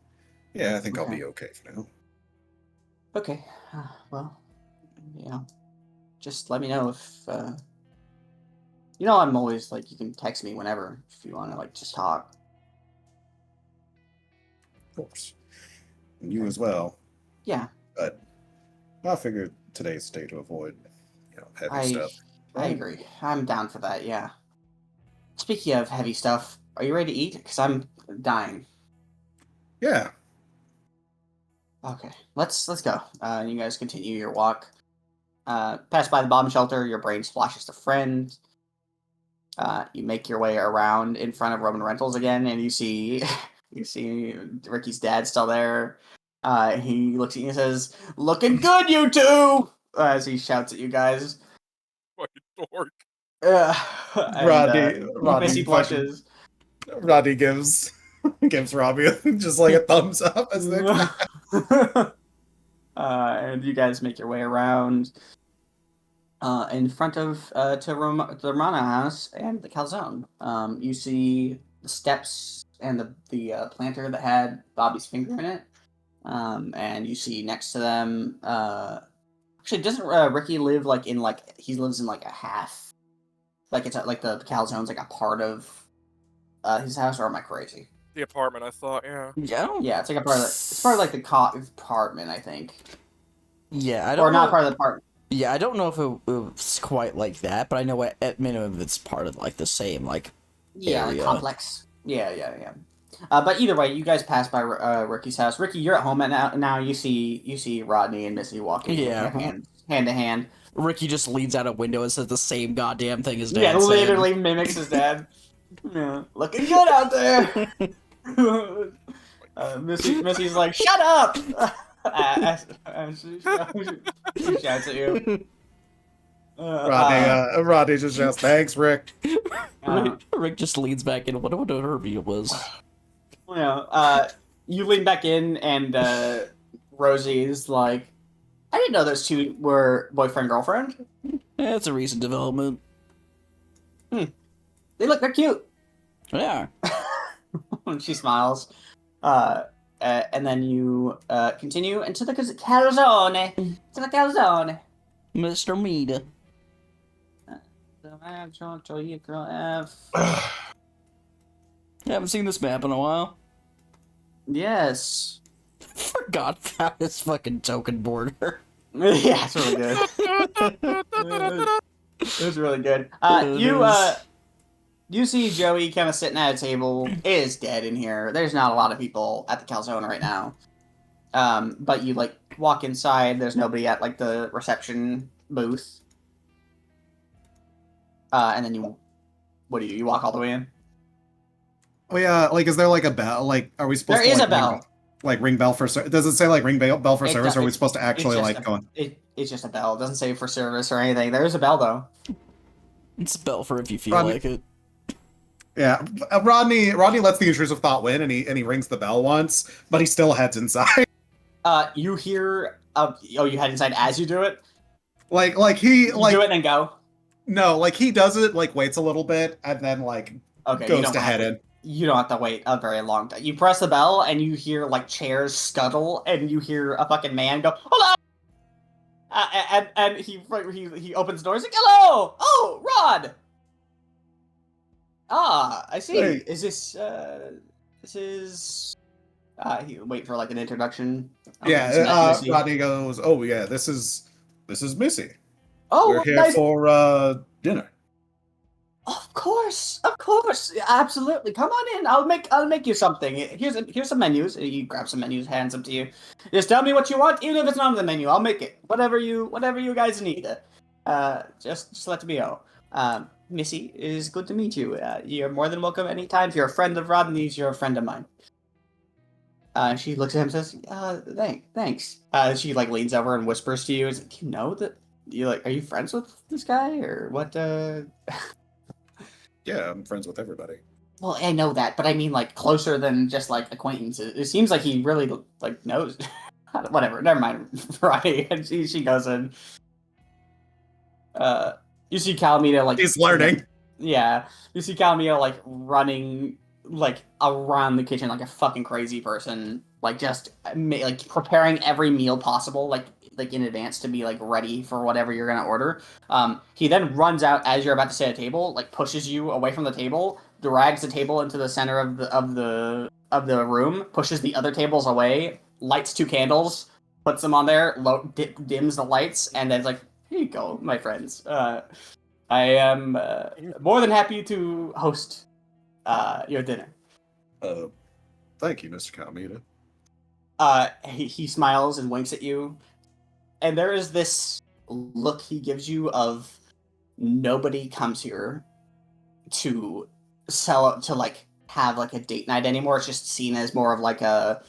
Yeah, I think I'll be okay for now. Okay. Well, yeah. Just let me know if I'm always like, you can text me whenever if you want to like just talk. Of course. And you as well. Yeah. But I figured today's day to avoid, heavy stuff. I agree. I'm down for that, yeah. Speaking of heavy stuff, are you ready to eat? Because I'm dying. Yeah. Okay, let's go. You guys continue your walk. Pass by the bomb shelter, your brain splashes to friends. You make your way around in front of Roman Rentals again, and you see Ricky's dad still there. He looks at you and says, "Looking good, you two!" As he shouts at you guys. Fucking dork. Rodney Missy blushes. Rodney gives Robbie just like a thumbs up as they and you guys make your way around in front of the Romana house and the calzone. You see the steps and the planter that had Bobby's finger in it. And you see next to them, actually, doesn't Ricky live he lives in like a half, like it's like the calzone's like a part of his house, or am I crazy? The apartment, I thought, yeah. Yeah, it's like a part of it's part of like the apartment, I think. Yeah, I don't. Or not part of the apartment. Yeah, I don't know if it was quite like that, but I know at minimum it's part of like the same area. Like, complex. Yeah. But either way, you guys pass by Ricky's house. Ricky, you're at home now. You see Rodney and Missy walking hand to hand. Ricky just leans out a window and says the same goddamn thing as Dad. Yeah, literally mimics his dad. Yeah, looking good out there. Missy's like, "Shut up!" She shouts at you. Rodney just shouts, "Thanks, Rick." Rick just leans back in. What her view was. You lean back in, and Rosie's like, "I didn't know those two were boyfriend girlfriend." That's a recent development. They're cute. Yeah. She smiles. And then you continue into the calzone. To the calzone. Mr. Mead. Haven't seen this map in a while. Yes. Forgot about his fucking token border. Yeah, it's really good. It was really good. You see Joey kind of sitting at a table. It is dead in here. There's not a lot of people at the calzone right now. But you walk inside. There's nobody at the reception booth. And then you walk all the way in? Oh yeah, like is there like a bell? Like are we supposed There to is like a bell. ring bell for does it say like ring bell for service, or are we supposed to actually like go on? It's just a bell. It doesn't say for service or anything. There is a bell though. It's a bell for if you feel like it. Yeah, Rodney lets the intrusive thought win, and he rings the bell once, but he still heads inside. You hear you head inside as you do it? Like he you like do it and then go? No, like he does it, like waits a little bit, and then like goes to head in. You don't have to wait a very long time. You press the bell and you hear like chairs scuttle, and you hear a fucking man go, "Hello!" And he opens the door. He's like, "Hello! Oh, Rod! Ah, I see. Hey. Is this he wait for like an introduction. Rodney goes, "Oh yeah, this is Missy. Oh, we're here nice. for dinner." Of course, absolutely. Come on in. I'll make you something. Here's some menus. You grab some menus, hands them to you. Just tell me what you want, even if it's not on the menu. I'll make it. Whatever you guys need. Just let me know. Missy, it is good to meet you. You're more than welcome anytime. If you're a friend of Rodney's, you're a friend of mine. She looks at him and says, thanks. She like leans over and whispers to you, "Do you know that you like? Are you friends with this guy or what?" Yeah, I'm friends with everybody. Well, I know that, but I mean like closer than just like acquaintances. It seems like he really like knows. Whatever, never mind. Right? And she goes in. You see Calamita like he's learning. Yeah, you see Calamita like running like around the kitchen like a fucking crazy person, like just like preparing every meal possible, like in advance to be like ready for whatever you're gonna order. He then runs out as you're about to sit at a table, like pushes you away from the table, drags the table into the center of the room, pushes the other tables away, lights 2 candles, puts them on there, dims the lights, and then it's like, "Here you go, my friends. I am more than happy to host your dinner." Thank you, Mr. Calamita. He smiles and winks at you, and there is this look he gives you of nobody comes here to like have like a date night anymore. It's just seen as more of like a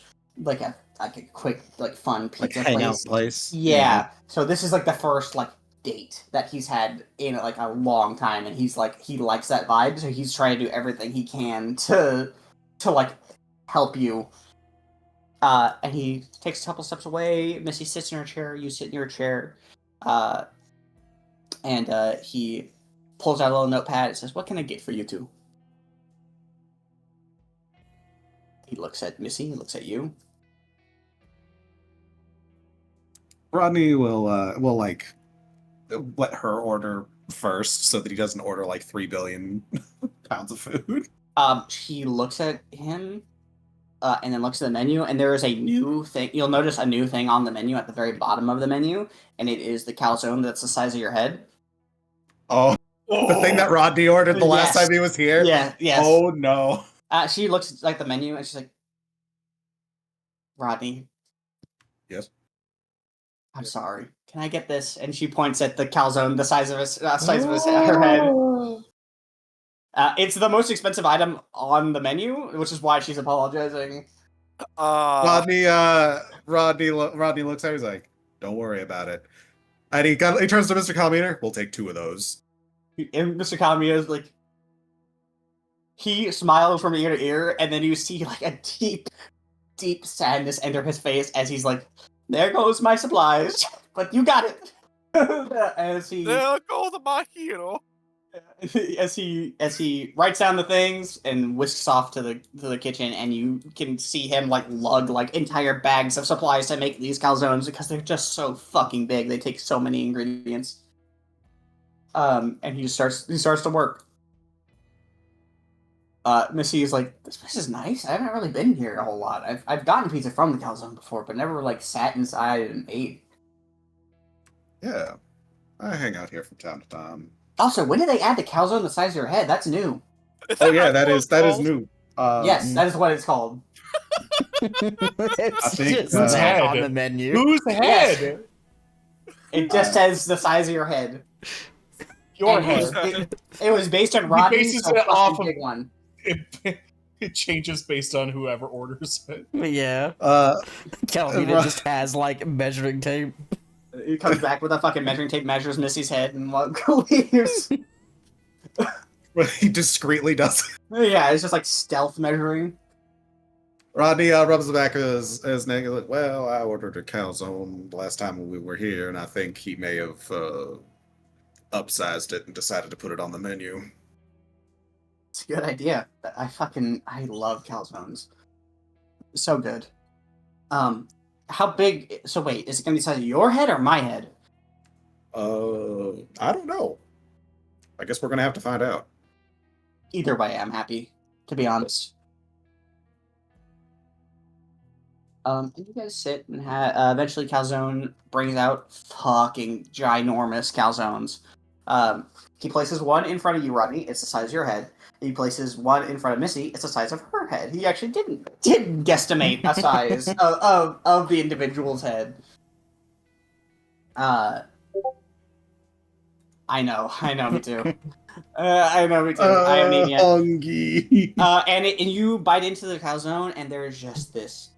quick like fun pizza like hangout place. Yeah. So this is like the first like date that he's had in like a long time, and he's like he likes that vibe, so he's trying to do everything he can to like help you. And he takes a couple steps away. Missy sits in her chair. You sit in your chair. And he pulls out a little notepad. It says, "What can I get for you two?" He looks at Missy. He looks at you. Rodney will like let her order first, so that he doesn't order like 3 billion pounds of food. She looks at him. And then looks at the menu, and there is a new thing. You'll notice a new thing on the menu at the very bottom of the menu, and it is the calzone that's the size of your head. Oh, the thing that Rodney ordered the last time he was here? Yeah, yes. Oh, no. She looks at like, the menu, and she's like, "Rodney." Yes? "I'm sorry. Can I get this?" And she points at the calzone the size of her head. It's the most expensive item on the menu, which is why she's apologizing. Rodney looks at her. He's like, "Don't worry about it." And he turns to Mr. Calamita. "We'll take 2 of those." And Mr. Calamita is like, he smiles from ear to ear, and then you see like a deep, deep sadness enter his face as he's like, "There goes my supplies, but you got it." There goes my hero. As he writes down the things and whisks off to the kitchen, and you can see him like lug like entire bags of supplies to make these calzones because they're just so fucking big. They take so many ingredients. And he starts to work. Missy is like, "This place is nice. I haven't really been here a whole lot. I've gotten pizza from the calzone before, but never like sat inside and ate." Yeah, I hang out here from time to time. Also, when did they add the calzone the size of your head? That's new. Oh yeah, that is new. Yes, that is what it's called. It's think, just head on the menu. Whose head? It just says the size of your head. Your and head. it was based on Rodney's, bases so it off fucking of- big one. It changes based on whoever orders it. Yeah. Calamita just has like measuring tape. He comes back with a fucking measuring tape, measures Missy's head, and leaves. He discreetly does. Yeah, it's just like stealth measuring. Rodney rubs the back of his neck. Like, well, I ordered a calzone the last time we were here, and I think he may have upsized it and decided to put it on the menu. It's a good idea. I love calzones. So good. How big? So wait, is it gonna be the size of your head or my head? I don't know. I guess we're gonna have to find out. Either way, I'm happy. To be honest. And you guys sit and eventually Calzone brings out fucking ginormous calzones. He places one in front of you, Rodney. It's the size of your head. He places one in front of Missy. It's the size of her head. He actually didn't guesstimate a size of the individual's head. I know, me too. I know, me too. I haven't eaten yet. Hungry. And you bite into the calzone, and there's just this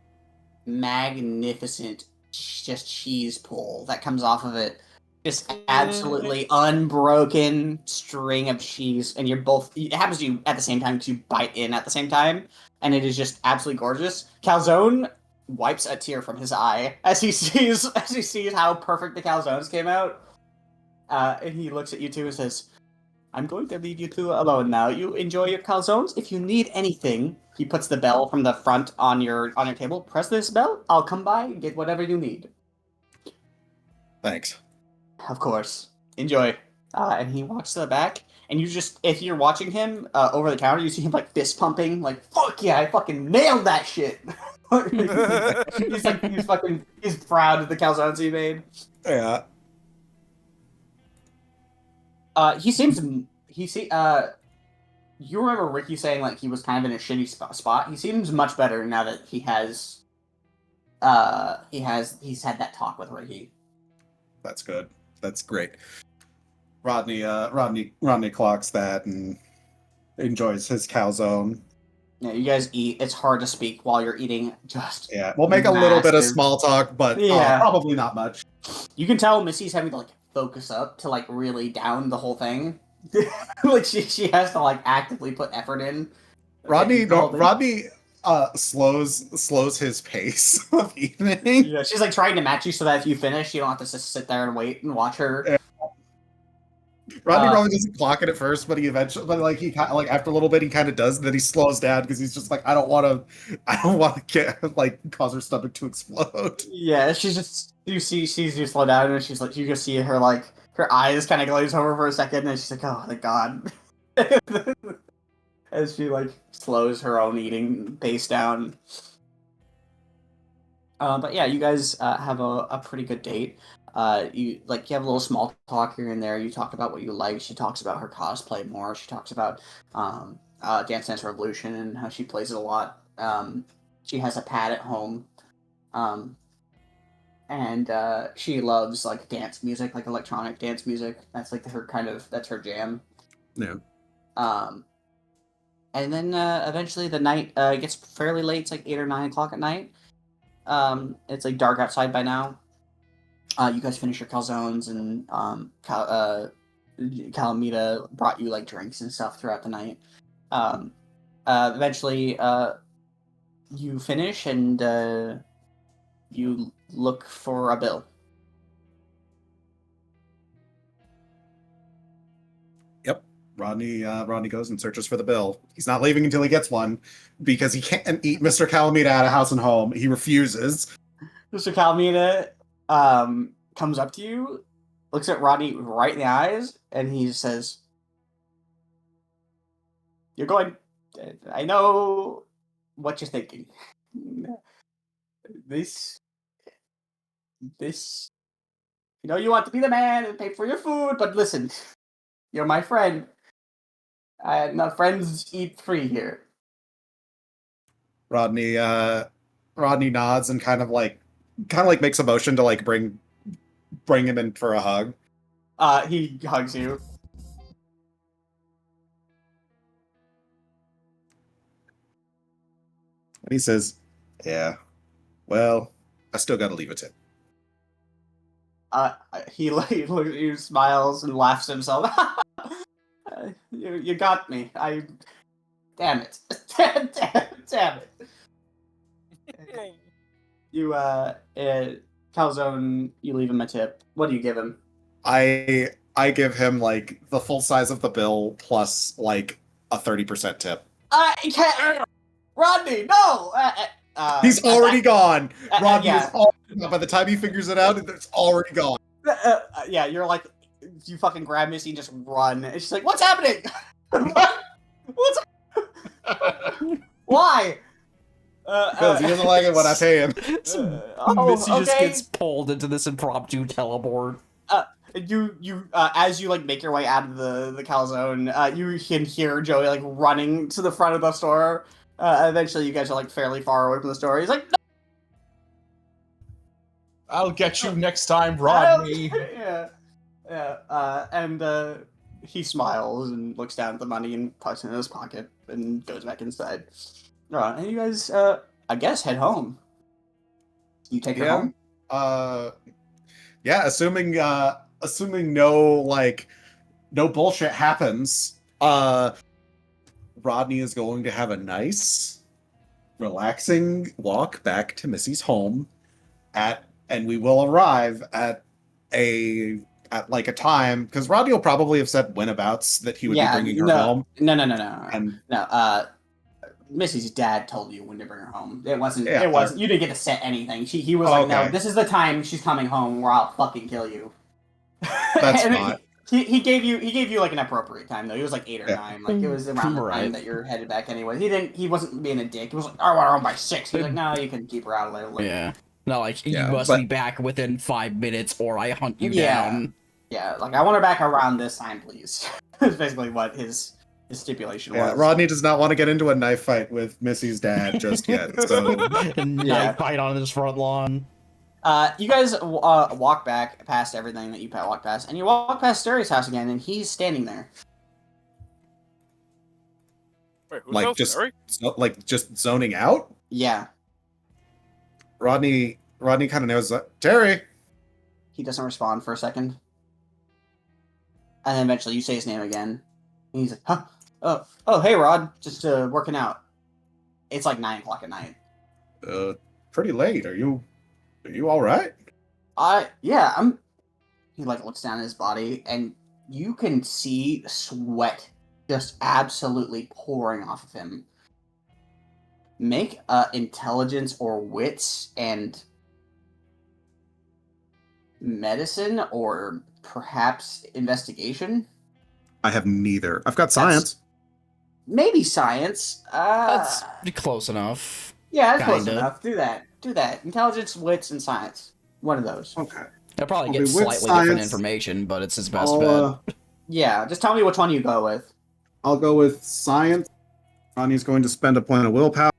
magnificent just cheese pull that comes off of it. Just absolutely unbroken string of cheese, and it happens to you at the same time because you bite in at the same time, and it is just absolutely gorgeous. Calzone wipes a tear from his eye as he sees how perfect the calzones came out. And he looks at you two and says, I'm going to leave you two alone now. You enjoy your calzones. If you need anything, he puts the bell from the front on your table. Press this bell. I'll come by and get whatever you need. Thanks. Of course. Enjoy. And he walks to the back, and you just, if you're watching him over the counter, you see him like fist pumping, like, fuck yeah, I fucking nailed that shit. He's proud of the calzones he made. Yeah. You remember Ricky saying like he was kind of in a shitty spot. He seems much better now that he's had that talk with Ricky. That's good. That's great. Rodney clocks that and enjoys his calzone. Yeah, you guys eat. It's hard to speak while you're eating. Just We'll make a little bit of small talk, but probably not much. You can tell Missy's having to like focus up to like really down the whole thing. Like she has to like actively put effort in. Rodney slows his pace of eating. Yeah, she's like trying to match you so that if you finish, you don't have to just sit there and wait and watch her. Yeah. Rodney probably doesn't clock it at first, but he eventually, after a little bit, he kind of does. And then he slows down because he's just like, I don't want to get like cause her stomach to explode. Yeah, she's you slow down, and she's like, you can see her like her eyes kind of glaze over for a second, and she's like, oh my god, as she like slows her own eating pace down. But yeah, you guys have a pretty good date. You have a little small talk here and there. You talk about what you like. She talks about her cosplay more. She talks about Dance Dance Revolution and how she plays it a lot. She has a pad at home, and she loves like dance music, like electronic dance music. That's like that's her jam. Yeah. And then eventually the night gets fairly late. It's like 8 or 9 o'clock at night. It's like dark outside by now. You guys finish your calzones, and Calamita brought you like drinks and stuff throughout the night. Eventually, you finish and you look for a bill. Yep. Rodney goes and searches for the bill. He's not leaving until he gets one because he can't eat Mr. Calamita out of house and home. He refuses. Mr. Calamita comes up to you, looks at Rodney right in the eyes, and he says, "You're going. I know what you're thinking. This. You know you want to be the man and pay for your food, but listen, you're my friend. And my friends eat free here." Rodney nods and kind of like makes a motion to like bring him in for a hug. He hugs you. And he says, "Yeah, well, I still got to leave a tip." He smiles and laughs to himself. You got me. Damn it. Damn it. You Calzone, you leave him a tip. What do you give him? I give him like the full size of the bill plus like a 30% tip. I can't. Rodney, no. He's already gone. Rodney yeah. is already gone. By the time he figures it out, it's already gone. Yeah, you're like, you fucking grab Missy and just run. And she's like, "What's happening? What's? Why?" Because he doesn't like it when I pay him. Missy just gets pulled into this impromptu teleport. You as you like make your way out of the calzone, you can hear Joey like running to the front of the store. Eventually, you guys are like fairly far away from the store. He's like, "No!" I'll get you next time, Rodney. And he smiles and looks down at the money and puts it in his pocket and goes back inside. And you guys, I guess, head home. You take her home. Yeah, assuming no bullshit happens, Rodney is going to have a nice, relaxing walk back to Missy's home and we will arrive at a time, because Rodney will probably have said whenabouts that he would be bringing her home. No. Missy's dad told you when to bring her home. It wasn't. You didn't get to set anything. He was like, "No, this is the time she's coming home, or I'll fucking kill you." That's not. He gave you like an appropriate time though. He was like 8 or 9. Like it was around the time that you're headed back anyway. He wasn't being a dick. He was like, "I want her home by 6." He was like, "No, you can keep her out later." Yeah. No, like you must be back within 5 minutes, or I hunt you down. Yeah, like I want her back around this time, please. That's basically what his stipulation was. Yeah, Rodney does not want to get into a knife fight with Missy's dad just yet. So knife fight on his front lawn. You guys walk back past everything that you walk past, and you walk past Sturry's house again, and he's standing there. Wait, just zoning out? Yeah. Rodney kind of knows that. Terry! He doesn't respond for a second. And then eventually you say his name again. And he's like, "Huh? Oh, hey, Rod. Just working out." It's like 9 o'clock at night. Pretty late. Are you all right? Yeah, I'm... He like looks down at his body, and you can see sweat just absolutely pouring off of him. Make intelligence or wits and medicine, or perhaps investigation. I have neither. I've got science. Maybe science. That's close enough. Yeah, that's close enough. Do that. Intelligence, wits, and science. One of those. Okay. I'll probably get slightly different information, but it's his best bet. Yeah, just tell me which one you go with. I'll go with science. Ronnie's going to spend a point of willpower.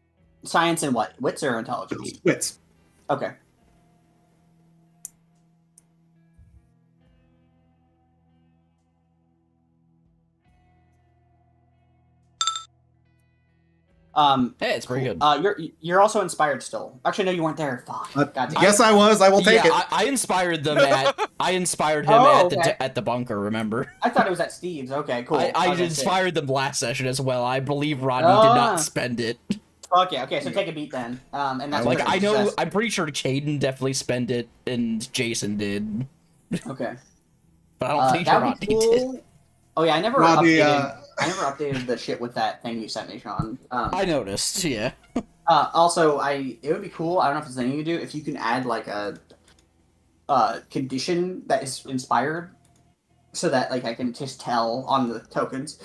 Science and what? Wits or intelligence? Wits. Okay. Hey, it's pretty good. You're also inspired still. Actually, no, you weren't there. Fuck. Yes, I was. I will take it. I inspired them I inspired him at the bunker. Remember? I thought it was at Steve's. Okay, cool. I inspired them last session as well. I believe Rodney did not spend it. Okay. So take a beat then. And that's like I know. I'm pretty sure Caden definitely spent it, and Jason did. Okay. But I don't think Rodney did. Oh yeah, I never updated the shit with that thing you sent me, Sean. I noticed, yeah. Also, it would be cool. I don't know if it's anything you do if you can add like a condition that is inspired, so that like I can just tell on the tokens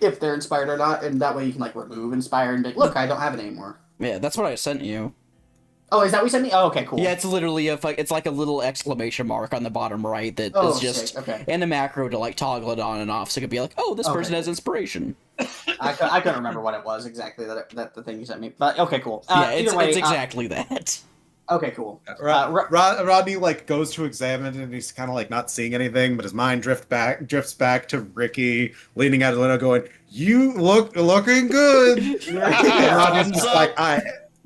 if they're inspired or not, and that way you can like remove inspired and be like, look, I don't have it anymore. Yeah, that's what I sent you. Oh, is that what you sent me? Oh, okay, cool. Yeah, it's literally it's like a little exclamation mark on the bottom right that is just in the macro to like toggle it on and off, so it could be like, oh, this person has inspiration. I couldn't remember what it was exactly that the thing you sent me, but okay, cool. Yeah, it's exactly that. Okay, cool. Rodney like goes to examine it, and he's kind of like not seeing anything, but his mind drifts back to Ricky leaning out of the window, going, "You looking good." And Rodney's just like,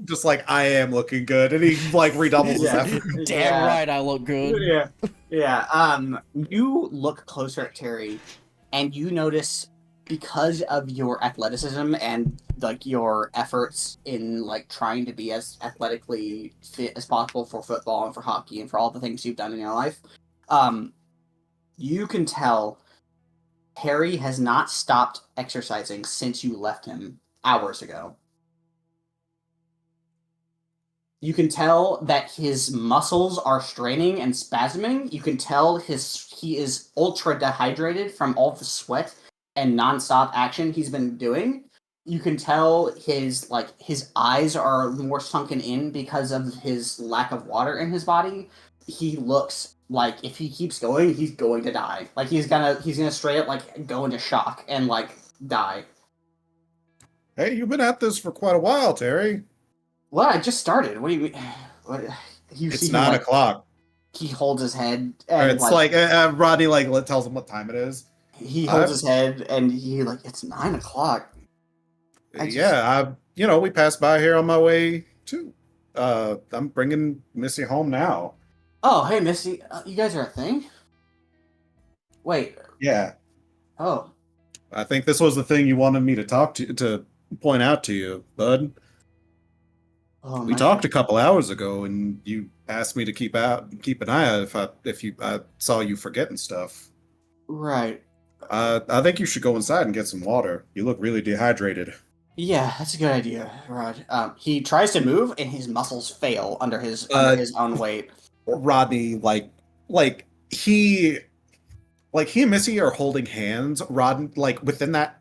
just like, I am looking good, and he like redoubles his effort. Damn right, I look good. Yeah. You look closer at Terry, and you notice, because of your athleticism and like your efforts in like trying to be as athletically fit as possible for football and for hockey and for all the things you've done in your life, you can tell Terry has not stopped exercising since you left him hours ago. You can tell that his muscles are straining and spasming. You can tell he is ultra dehydrated from all the sweat and nonstop action he's been doing. You can tell his eyes are more sunken in because of his lack of water in his body. He looks like if he keeps going, he's going to die. Like he's gonna straight up like go into shock and like die. Hey, you've been at this for quite a while, Terry. Well, I just started. What do you mean? What? It's 9 o'clock. He holds his head, and it's Rodney tells him what time it is. He holds his head, and he it's 9 o'clock. We passed by here on my way too. I'm bringing Missy home now. Oh, hey, Missy, you guys are a thing? Wait. Yeah. Oh. I think this was the thing you wanted me to point out to you, bud. Oh, we talked a couple hours ago, and you asked me to keep an eye out if I saw you forgetting stuff. Right. I think you should go inside and get some water. You look really dehydrated. Yeah, that's a good idea, Rod. He tries to move, and his muscles fail under his own weight. Rodney, he and Missy are holding hands. Rodney, within that,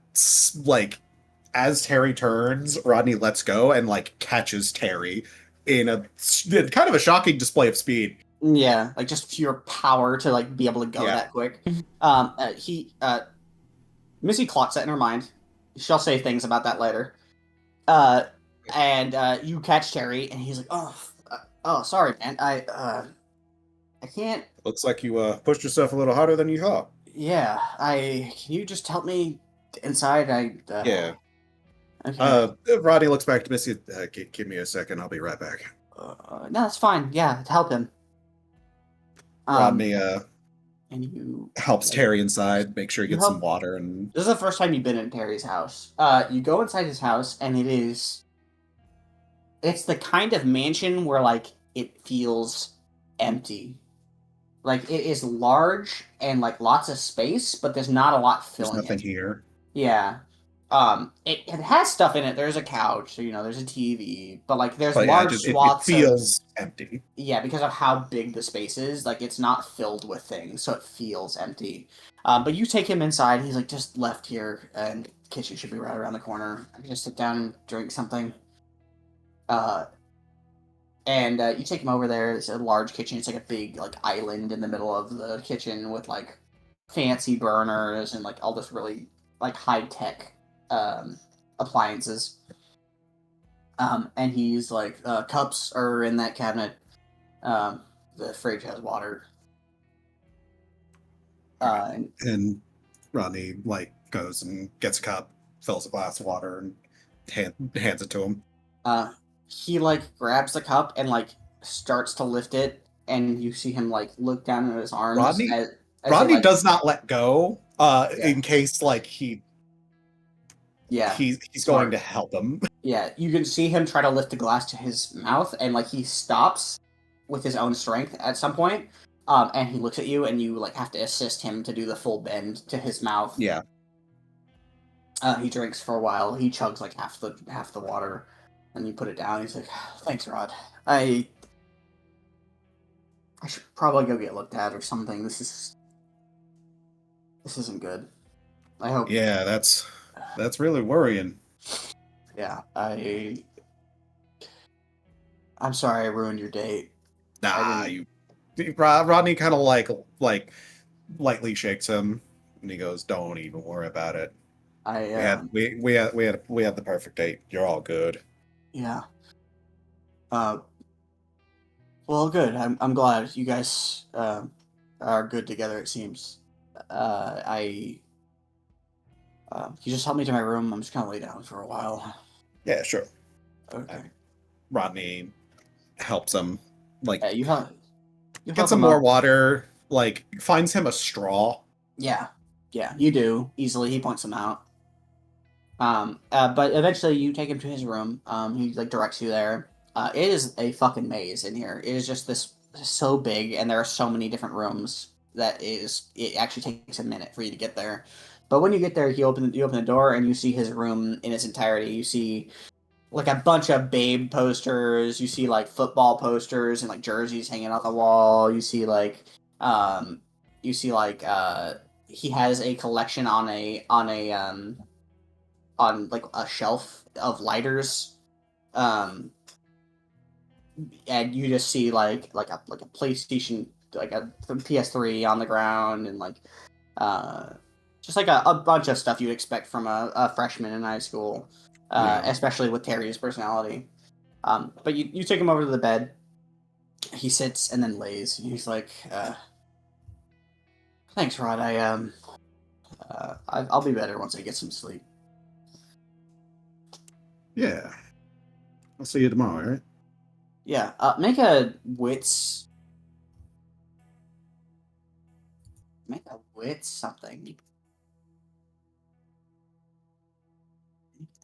as Terry turns, Rodney lets go and catches Terry in a kind of a shocking display of speed. Yeah, just pure power to be able to go that quick. Missy clocks that in her mind. She'll say things about that later. And you catch Terry, and he's like, "Oh, sorry, man. I can't." Looks like you pushed yourself a little harder than you thought. Yeah, can you just help me inside? Yeah. Okay. Roddy looks back to Missy. Give me a second. I'll be right back. No, that's fine. Yeah, help him. Rodney and you helps Terry inside, make sure he gets some water. And this is the first time you've been in Terry's house. You go inside his house, and it's the kind of mansion where it feels empty. It is large and lots of space, but there's not a lot filling. There's nothing here. Yeah. It has stuff in it. There's a couch, there's a TV, but there's large swaths. It feels empty. Yeah, because of how big the space is. It's not filled with things, so it feels empty. But you take him inside. He's just left here, and the kitchen should be right around the corner. I can just sit down and drink something. And you take him over there. It's a large kitchen. It's a big island in the middle of the kitchen with fancy burners and all this really high tech appliances. And he's cups are in that cabinet. The fridge has water. And Rodney goes and gets a cup, fills a glass of water, and hands it to him. He grabs the cup and starts to lift it, and you see him look down at his arms. Rodney does not let go. In case he. Yeah, he's going to help him. Yeah, you can see him try to lift the glass to his mouth, and he stops with his own strength at some point. And he looks at you, and you have to assist him to do the full bend to his mouth. Yeah. He drinks for a while. He chugs half the water, and you put it down. He's like, "Thanks, Rod. I should probably go get looked at or something. This isn't good. I hope." Yeah, that's really worrying. Yeah, I'm sorry I ruined your date. Nah, Rodney kind of lightly shakes him, and he goes, "Don't even worry about it. We had the perfect date. You're all good." Yeah. Well, good. I'm glad you guys are good together. It seems. You just help me to my room. I'm just gonna lay down for a while. Yeah, sure. Okay. Rodney helps him, like, you help gets him him more up. water, like, finds him a straw. Yeah, you do easily. He points them out. But eventually you take him to his room. He like directs you there. It is a fucking maze in here. It is just this so big, and there are so many different rooms that it actually takes a minute for you to get there. But when you get there, you open the door and you see his room in its entirety. You see like a bunch of Babe posters. You see like football posters and like jerseys hanging on the wall. Um, you see like he has a collection on like a shelf of lighters, and you just see like a PlayStation, like a PS3 on the ground, and like just like a bunch of stuff you'd expect from a freshman in high school, especially with Terry's personality. But you take him over to the bed. He sits and then lays. He's like, "Thanks, Rod. I'll be better once I get some sleep." Yeah. I'll see you tomorrow, right? Yeah. Make a wits something.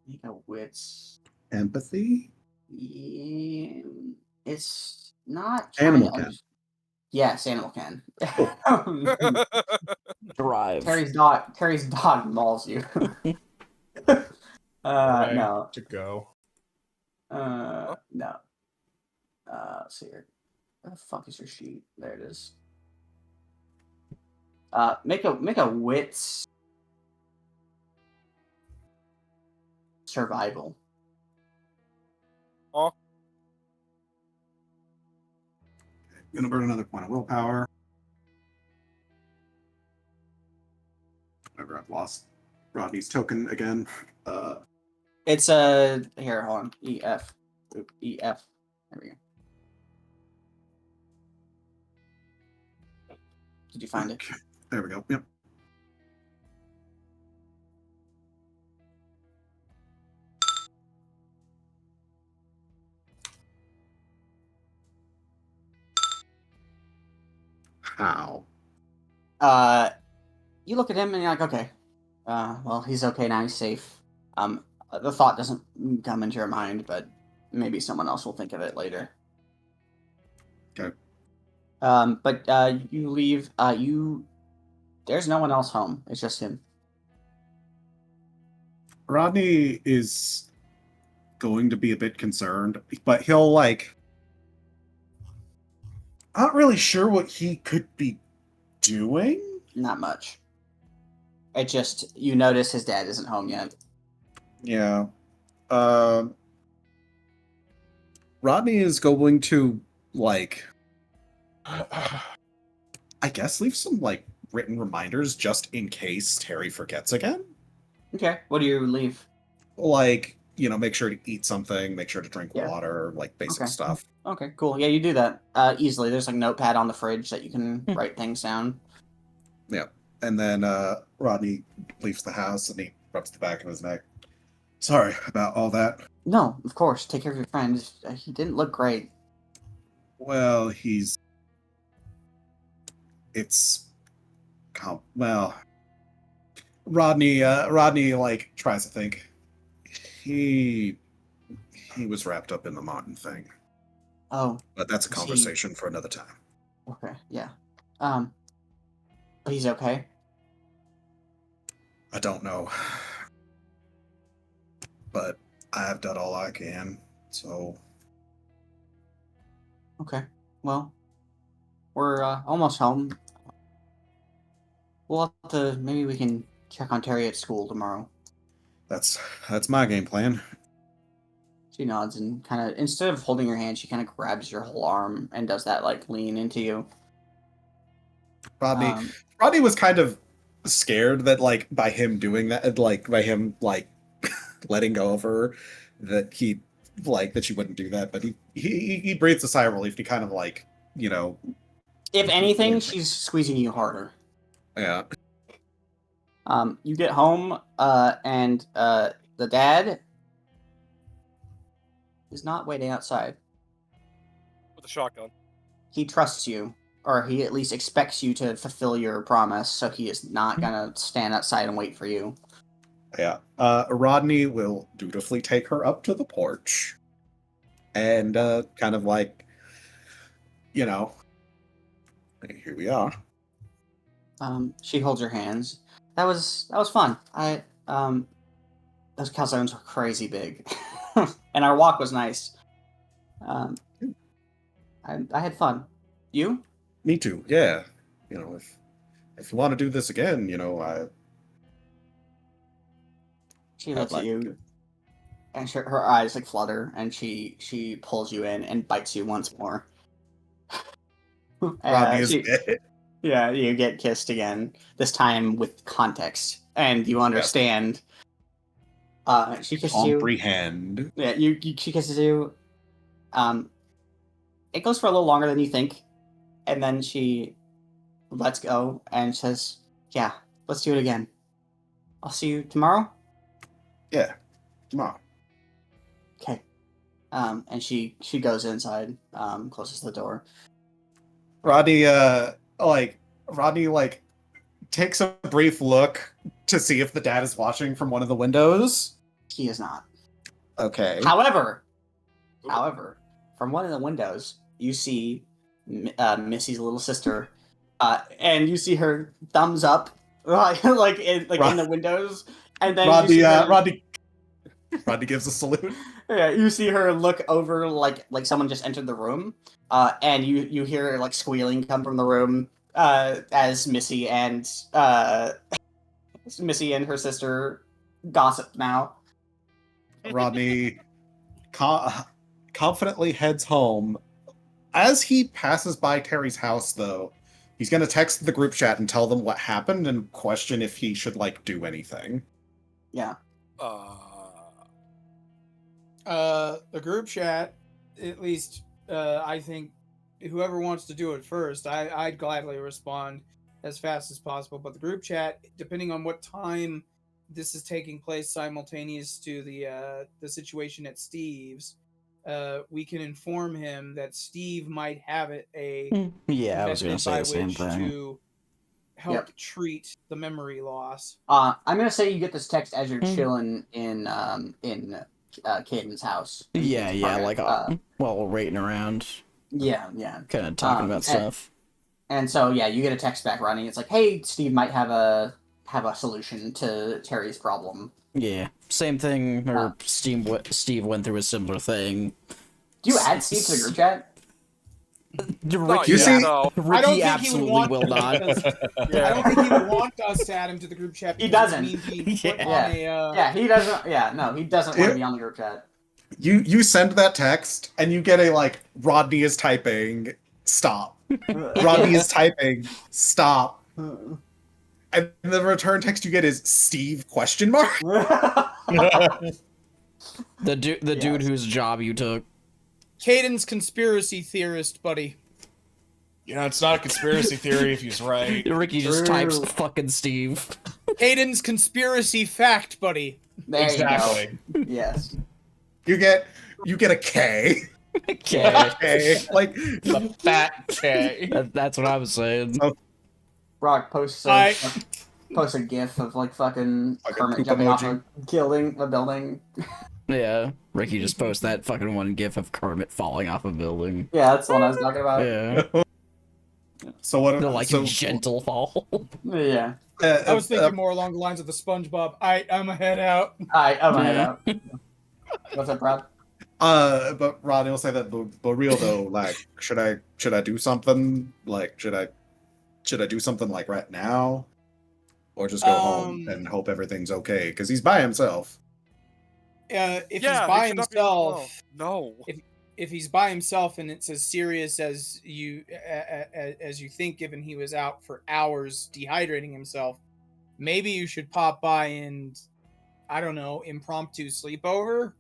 Make a wits. Empathy? Yeah, it's not Animal can. Yes, animal can. Drive. Terry's dog mauls you. No. To go. No. Let's see here. Where the fuck is your sheet? There it is. Make a wits survival. Oh. Gonna burn another point of willpower. Whatever, I've lost Rodney's token again. It's here, hold on. EF. EF. There we go. Did you find it? There we go. Yep. How? You look at him and you're like, okay. Well, he's okay now. He's safe. The thought doesn't come into your mind, but maybe someone else will think of it later. Okay. But you leave. There's no one else home. It's just him. Rodney is going to be a bit concerned, but he'll like. Not really sure what he could be doing. Not much. It just you notice his dad isn't home yet. Yeah. Rodney is going to like. I guess leave some like written reminders just in case Terry forgets again. Okay. What do you leave? Like, make sure to eat something, make sure to drink water, like basic stuff. Okay, cool. Yeah, you do that easily. There's like a notepad on the fridge that you can write things down. Yeah. And then Rodney leaves the house and he rubs the back of his neck. Sorry about all that. No, of course. Take care of your friend. He didn't look great. Well, Rodney like tries to think. He was wrapped up in the Martin thing. Oh. But that's a conversation for another time. Okay, yeah. He's okay? I don't know. But I have done all I can, so... Okay. Well, we're almost home. We'll have to... Maybe we can check on Terry at school tomorrow. That's my game plan. She nods and kind of... Instead of holding your hand, she kind of grabs your whole arm and does that, like, lean into you. Rodney was kind of scared that, like, by him doing that, like, by him, like, letting go of her, that he, like, that she wouldn't do that, but he breathes a sigh of relief. He kind of, like, If anything, she's squeezing you harder. Yeah. You get home, and the dad is not waiting outside. With a shotgun. He trusts you, or he at least expects you to fulfill your promise, so he is not gonna stand outside and wait for you. Yeah. Rodney will dutifully take her up to the porch. And kind of like, you know, here we are. She holds your hands. That was fun. Those calzones were crazy big, and our walk was nice. I had fun. You? Me too. Yeah. You know, if you want to do this again, you know, She looks at you, and her eyes like flutter, and she pulls you in and bites you once more. Rodney is dead. Yeah, you get kissed again. This time with context, and you understand. Yes. She kisses you. Comprehend. Yeah, she kisses you. It goes for a little longer than you think, and then she lets go and says, "Yeah, let's do it again. I'll see you tomorrow." Yeah, tomorrow. Okay. And she goes inside, closes the door. Rodney takes a brief look to see if the dad is watching from one of the windows. He is not. Okay. However, from one of the windows, you see Missy's little sister, and you see her thumbs up, like in the windows, and then Rodney gives a salute. Yeah, you see her look over like someone just entered the room, and you hear like squealing come from the room as Missy and her sister gossip now. Rodney confidently heads home. As he passes by Terry's house, though, he's going to text the group chat and tell them what happened and question if he should do anything. Yeah. The group chat, at least, I think whoever wants to do it first, I'd gladly respond as fast as possible. But the group chat, depending on what time this is taking place simultaneous to the situation at Steve's, we can inform him that Steve might have I was going to say the same thing. To help treat the memory loss. I'm gonna say you get this text as you're chilling in Caden's house. While waiting around. Yeah. Kind of talking about stuff. And so you get a text back, Ronnie. It's like, hey, Steve might have a solution to Terry's problem. Yeah, same thing. Or Steve went through a similar thing. Do you add Steve to the group chat? Ricky, Ricky absolutely will not. I don't think he would want us to add him to the group chat. He doesn't. He doesn't. He doesn't want to be on the group chat. You send that text and you get a Rodney is typing, stop. Rodney is typing, stop. And the return text you get is Steve ? The dude whose job you took. Caden's conspiracy theorist, buddy. It's not a conspiracy theory if he's right. Ricky just types fucking Steve. Caden's conspiracy fact, buddy. There exactly. You go. Yes. You get a K. K. The fat K. That's what I was saying. Brock posts a gif of fucking Kermit jumping off a building. Yeah, Ricky just posts that fucking one gif of Kermit falling off a building. Yeah, that's the one I was talking about. Yeah. So what? A gentle fall. Yeah. I was thinking more along the lines of the SpongeBob. I'm a head out. I'm a head out. What's up, Rod? But Rodney will say that, but real though, should I do something? Should I do something right now, or just go home and hope everything's okay? Because he's by himself. If he's by himself, no. If he's by himself and it's as serious as you think, given he was out for hours dehydrating himself, maybe you should pop by and, I don't know, impromptu sleepover.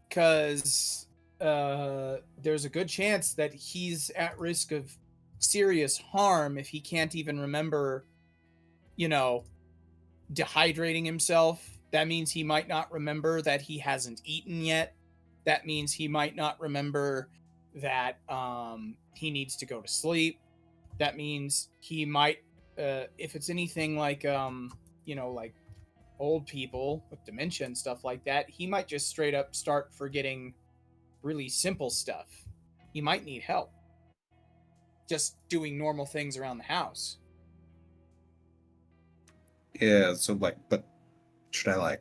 Because there's a good chance that he's at risk of serious harm if he can't even remember, dehydrating himself. That means he might not remember that he hasn't eaten yet. That means he might not remember that he needs to go to sleep. That means he might, if it's anything like, like old people with dementia and stuff like that, he might just straight up start forgetting really simple stuff. He might need help just doing normal things around the house. Yeah, so but should I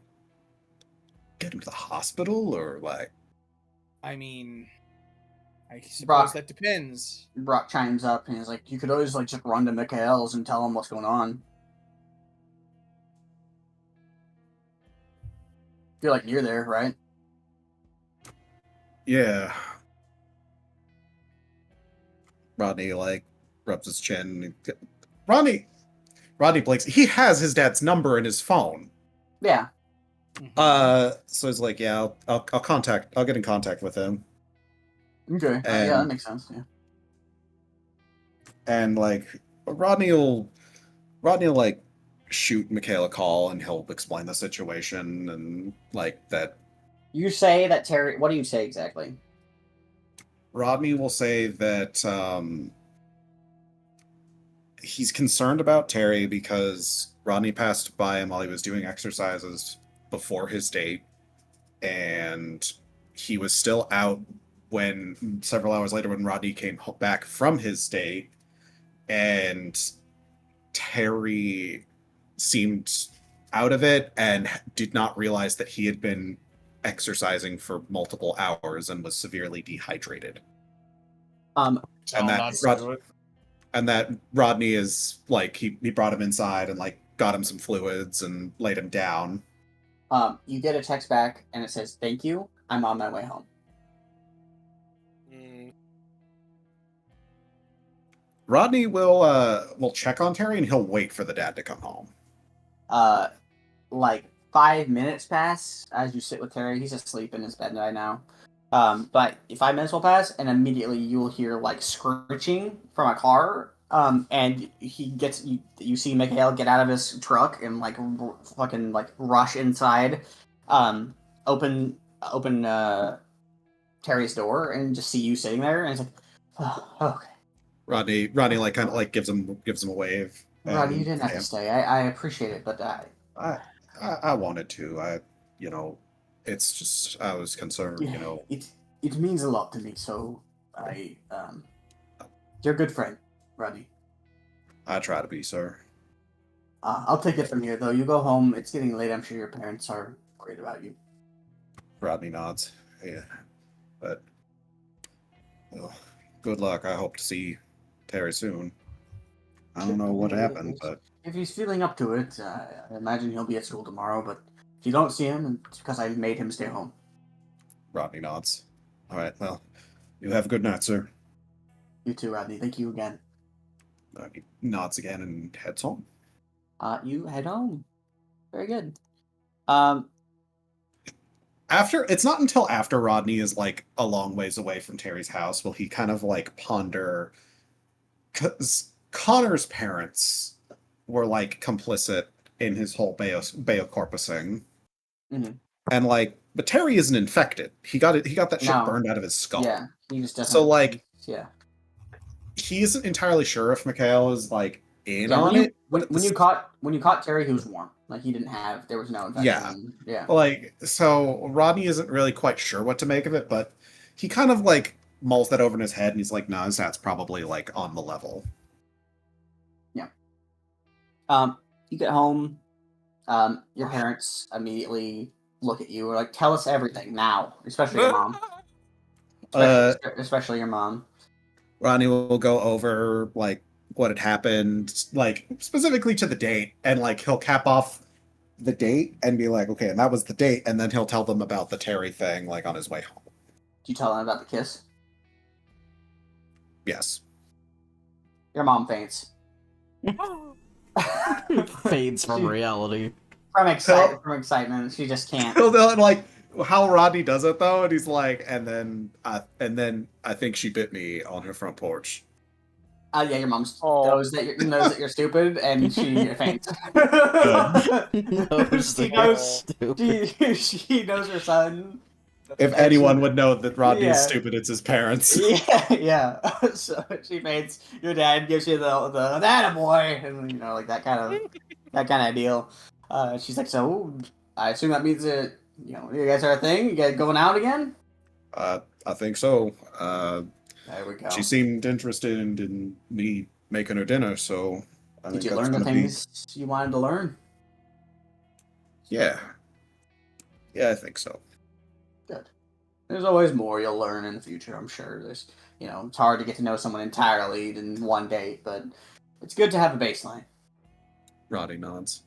get him to the hospital or I mean, I suppose Brock, that depends. Brock chimes up and he's like, "You could always just run to Mikhail's and tell him what's going on. You're near there, right?" Yeah. Rodney rubs his chin. Rodney blinks. He has his dad's number in his phone. Yeah. So he's like, yeah, I'll get in contact with him. Okay. Yeah, that makes sense. Yeah. And Rodney will shoot Mikhail a call and he'll explain the situation and that. You say that Terry. What do you say exactly? Rodney will say that he's concerned about Terry because Rodney passed by him while he was doing exercises before his date, and he was still out when several hours later when Rodney came back from his date, and Terry seemed out of it and did not realize that he had been exercising for multiple hours and was severely dehydrated. And that Rodney is he brought him inside and got him some fluids and laid him down. You get a text back and it says, "Thank you. I'm on my way home." Rodney will check on Terry and he'll wait for the dad to come home. 5 minutes pass as you sit with Terry. He's asleep in his bed right now. But 5 minutes will pass, and immediately you'll hear screeching from a car. And you see Mikhail get out of his truck and fucking rush inside, open Terry's door and just see you sitting there, and it's like, oh, okay. Rodney kind of gives him a wave. Rodney, you didn't have to stay. I appreciate it, but I wanted to. It's just I was concerned. It means a lot to me. So you're a good friend, Rodney. I try to be, sir. I'll take it from here, though. You go home. It's getting late. I'm sure your parents are great about you. Rodney nods. Yeah, but good luck. I hope to see Terry soon. I don't know what happened, but if he's feeling up to it, I imagine he'll be at school tomorrow. But if you don't see him, it's because I made him stay home. Rodney nods. All right. Well, you have a good night, sir. You too, Rodney. Thank you again. He nods again and heads home. You head home. Very good. It's not until after Rodney is a long ways away from Terry's house will he kind of ponder, because Connor's parents were complicit in his whole Bayocorpusing. Mm-hmm. And but Terry isn't infected. He got that shit burned out of his skull. Yeah, he just doesn't. So yeah, he isn't entirely sure if Mikhail is in on it. When you caught Terry, he was warm. He didn't have. There was no infection. Yeah. So Rodney isn't really quite sure what to make of it, but he kind of mulls that over in his head, and he's like, "No, that's probably on the level." Yeah. You get home. Your parents immediately look at you. Are "Tell us everything now," especially your mom. Especially your mom. Rodney will go over what had happened, specifically to the date, and he'll cap off the date and be like, "Okay, and that was the date," and then he'll tell them about the Terry thing on his way home. Do you tell them about the kiss? Yes. Your mom faints. Fades from reality. From excitement, she just can't. How Rodney does it though, and he's like, and then I think she bit me on her front porch. Yeah, your mom knows that you're stupid, and she faints. She knows her son. If anyone would know that Rodney's stupid, it's his parents. Yeah. So she faints. Your dad gives you the that boy, and like that kind of deal. She's like, so I assume that means that you guys are a thing. You guys going out again? I think so. There we go. She seemed interested in me making her dinner, so I Did think you learn the things you wanted to learn? Yeah. Yeah, I think so. Good. There's always more you'll learn in the future, I'm sure. There's, it's hard to get to know someone entirely in one date, but it's good to have a baseline. Roddy nods.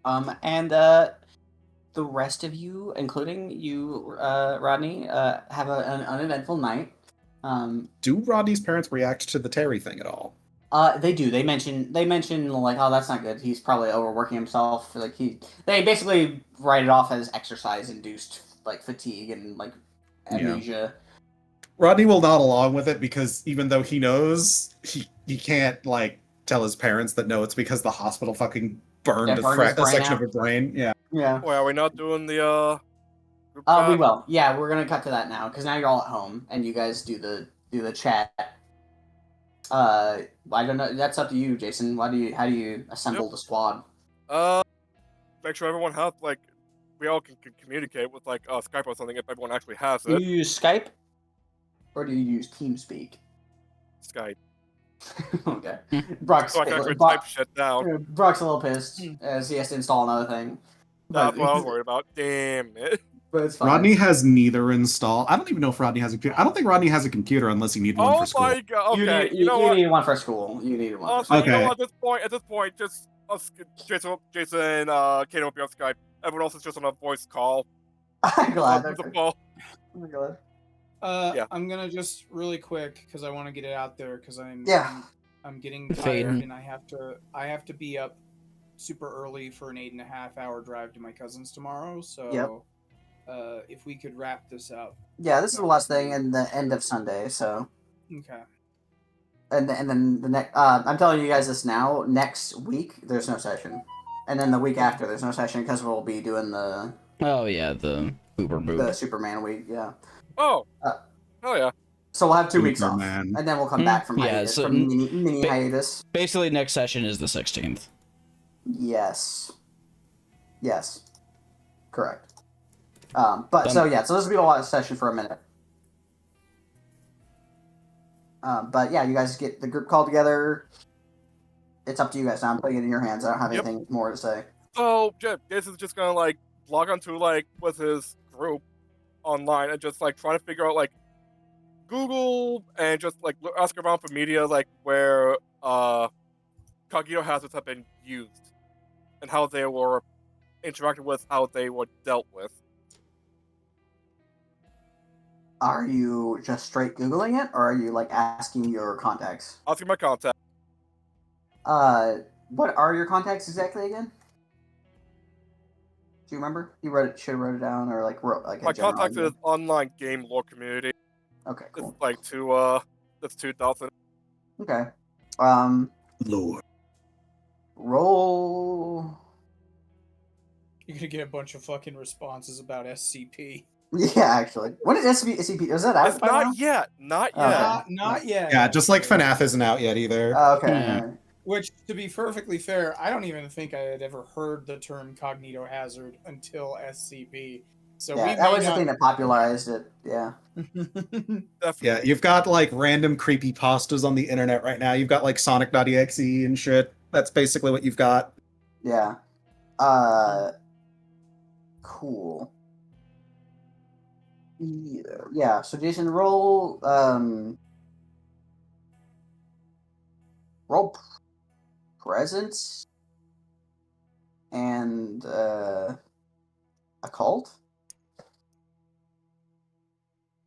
And the rest of you, including you, Rodney, have an uneventful night. Do Rodney's parents react to the Terry thing at all? They do. They mention like, oh, that's not good. He's probably overworking himself. Like they basically write it off as exercise-induced like fatigue and like amnesia. Yeah. Rodney will nod along with it because even though he knows, he can't like tell his parents that no, it's because the hospital fucking burned a section of her brain. Yeah. Yeah. Wait, are we not doing the group chat? We will. Yeah, we're gonna cut to that now because now you're all at home and you guys do the chat. I don't know. That's up to you, Jason. How do you assemble the squad? Make sure everyone has like we all can communicate with like Skype or something if everyone actually has it. Do you use Skype or do you use TeamSpeak? Skype. Okay. Brock's so I can actually type shit down. Brock's a little pissed as he has to install another thing. That's what I was worried about. Damn it. But it's fine. Rodney has neither installed. I don't even know if Rodney has a computer. I don't think Rodney has a computer unless he needs one for school. Oh my god! Okay, you need one for school. You need one. Also, you know what? At this point, just Jason, Kato will be on Skype. Everyone else is just on a voice call. I'm glad. Oh my god. I'm gonna just really quick because I want to get it out there because I'm getting tired and I have to be up super early for an 8.5-hour drive to my cousin's tomorrow. So if we could wrap this up. Yeah, this is the last thing and the end of Sunday. So okay. And then the next. I'm telling you guys this now. Next week there's no session, and then the week after there's no session because we'll be doing the. Oh yeah, the The Superman week. Yeah. Oh. Hell yeah. So we'll have 2 weeks off, and then we'll come back from hiatus, from mini hiatus. Basically, next session is the 16th. Yes. Correct. So this will be a lot of session for a minute. But yeah, you guys get the group call together. It's up to you guys now. I'm putting it in your hands. I don't have anything more to say. So this is just gonna like log onto like with his group online and just like trying to figure out like Google and just like ask around for media like where Cognito hazards have been used and how they were interacted with, how they were dealt with. Are you just straight Googling it, or are you like asking your contacts? Asking my contacts. What are your contacts exactly again? Do you remember? You should have wrote it down, or like wrote like. My contacts is online game lore community. Okay, cool. It's like that's 2,000. Okay. Lore. Roll. You're gonna get a bunch of fucking responses about SCP. Yeah, actually. When is SCP? Is that out? It's not yet. Not yet. Not yet. Yeah, just like FNAF isn't out yet either. Okay. Yeah. Which, to be perfectly fair, I don't even think I had ever heard the term cognito hazard until SCP. So that was the thing that popularized it. Yeah. Yeah, you've got like random creepy pastas on the internet right now. You've got like Sonic.exe and shit. That's basically what you've got. Yeah. Cool. Yeah. So Jason, roll presence and occult.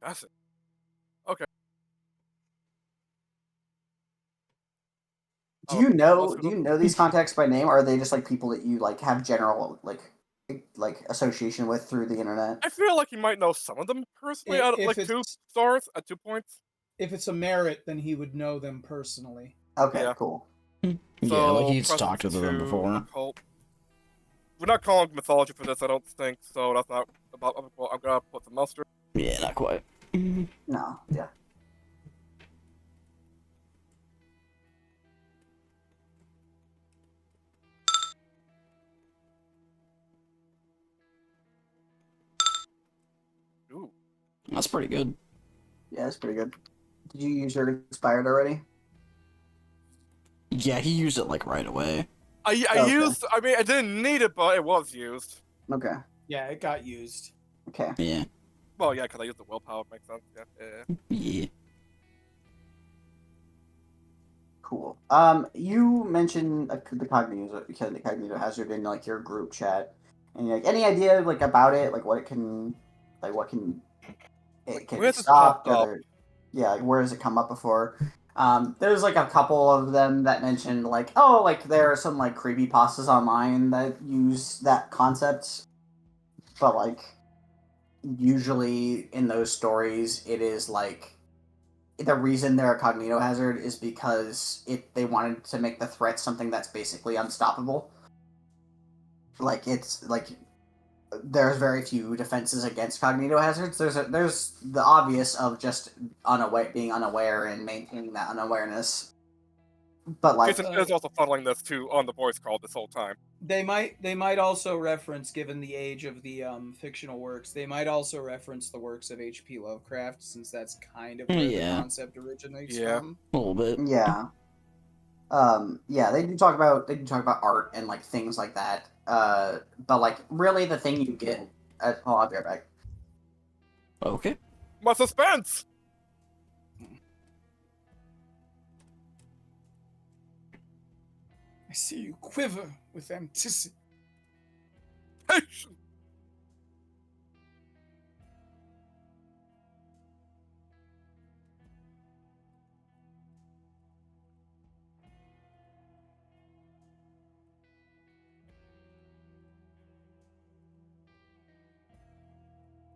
That's it. Okay. Do you know these contacts by name, or are they just like people that you like have general like association with through the internet? I feel like you might know some of them personally. Like 2 stars at 2 points. if it's a merit, then he would know them personally. Okay, Yeah. cool. Yeah, So, like he's presence talked to them 2, before. occult. We're not calling mythology for this, I don't think. So that's not about. Well, I'm gonna put the mustard. Yeah, not quite. No, yeah. Ooh. That's pretty good. Yeah, that's pretty good. Did you use your expired already? Yeah, he used it like right away. I Okay. used. I mean, I didn't need it, but it was used. Okay. Yeah, it got used. Okay. Yeah. Well, yeah, because I used the willpower. Makes sense. Yeah. Yeah. Cool. You mentioned the cognito hazard in like your group chat, and like any idea like about it, like what it can, like what can it can be where's it stopped, popped up? or yeah, like where has it come up before? There's like a couple of them that mentioned like, oh, like there are some like creepypastas online that use that concept, but like usually in those stories it is like the reason they're a cognito hazard is because they wanted to make the threat something that's basically unstoppable. Like it's like there's very few defenses against cognito hazards. There's the obvious of just being unaware and maintaining that unawareness. But like Jason is also funneling this to on the voice call this whole time. They might also reference, given the age of the fictional works, they might also reference the works of H.P. Lovecraft, since that's kind of where the concept originates from. A little bit. Yeah. Yeah, they do talk about art and like things like that. But like really the thing you get I'll be right back. Okay. My suspense! I see you quiver with anticipation.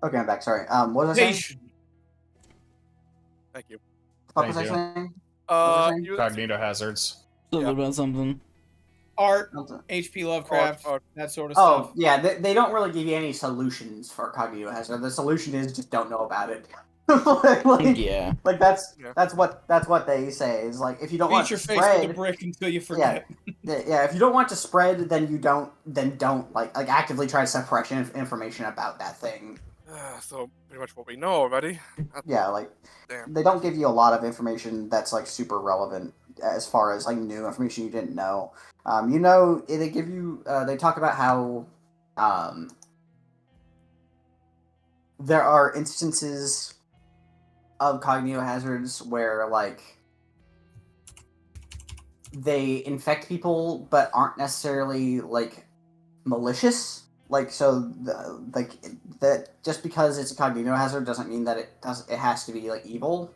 Okay, I'm back. Sorry. What was I saying? Thank you. What was I saying? Cognito hazards. Something about something. Art, H.P. Lovecraft, that sort of stuff. Oh, yeah, they don't really give you any solutions for cognito hazard. The solution is just don't know about it. Yeah. Like that's what they say is like if you don't want to face spread with a brick until you forget. Yeah, if you don't want to spread, then don't like actively try to suppress information about that thing. So pretty much what we know already. Yeah, like Damn. they don't give you a lot of information that's like super relevant as far as like new information you didn't know. They give you they talk about how there are instances of cognito hazards where like they infect people but aren't necessarily like malicious. Like so, that just because it's a cognito hazard doesn't mean that it has to be like evil.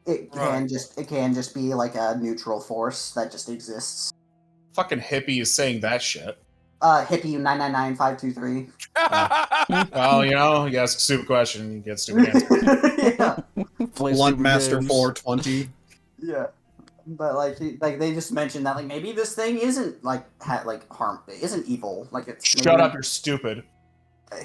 It can just be like a neutral force that just exists. Fucking hippie is saying that shit. Hippie 999-523. Well, you ask a stupid question, you get stupid answer. Yeah. Blunt Master 420. Yeah. But like they just mentioned that like maybe this thing isn't like harm, it isn't evil. Like it's shut up, you're stupid.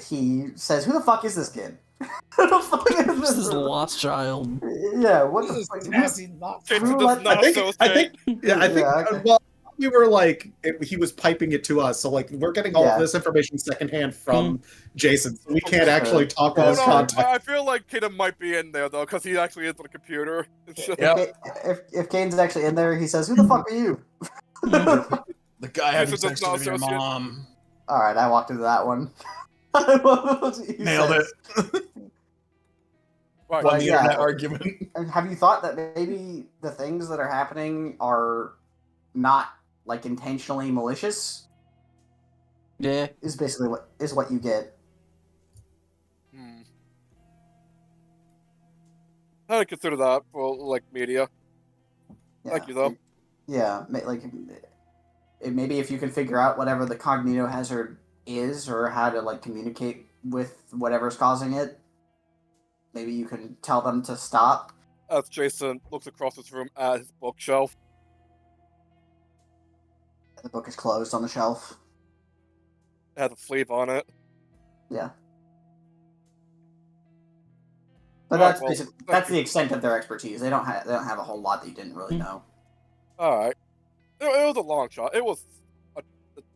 He says, "Who the fuck is this kid? Who the fuck is This is the lost child." Yeah, what This the is fuck? nasty. I think. Well, we were like, he was piping it to us, so like we're getting all of this information secondhand from Jason. So we can't actually talk in this context. I feel like Kaden might be in there though, because he actually is on the computer. If Kane's actually in there, he says, "Who the fuck are you?" The guy having sex with your mom. All right, I walked into that one. Nailed it. Right. Won the internet argument. And have you thought that maybe the things that are happening are not like intentionally malicious? Yeah, is basically what you get. I would consider that for like media. Yeah. Thank you though. Yeah, like maybe if you can figure out whatever the cognito hazard is or how to like communicate with whatever's causing it, maybe you can tell them to stop. As Jason looks across his room at his bookshelf. The book is closed on the shelf. It has a sleeve on it. Yeah. But that's the extent of their expertise. They don't have a whole lot that you didn't really know. All right. It was a long shot. It was a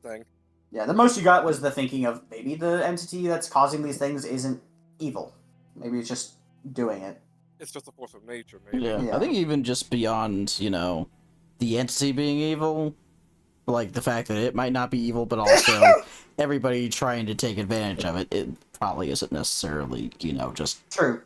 thing. Yeah, the most you got was the thinking of maybe the entity that's causing these things isn't evil. Maybe it's just doing it. It's just a force of nature, maybe. Yeah, I think even just beyond, the entity being evil, like the fact that it might not be evil, but also everybody trying to take advantage of it, it probably isn't necessarily, just true.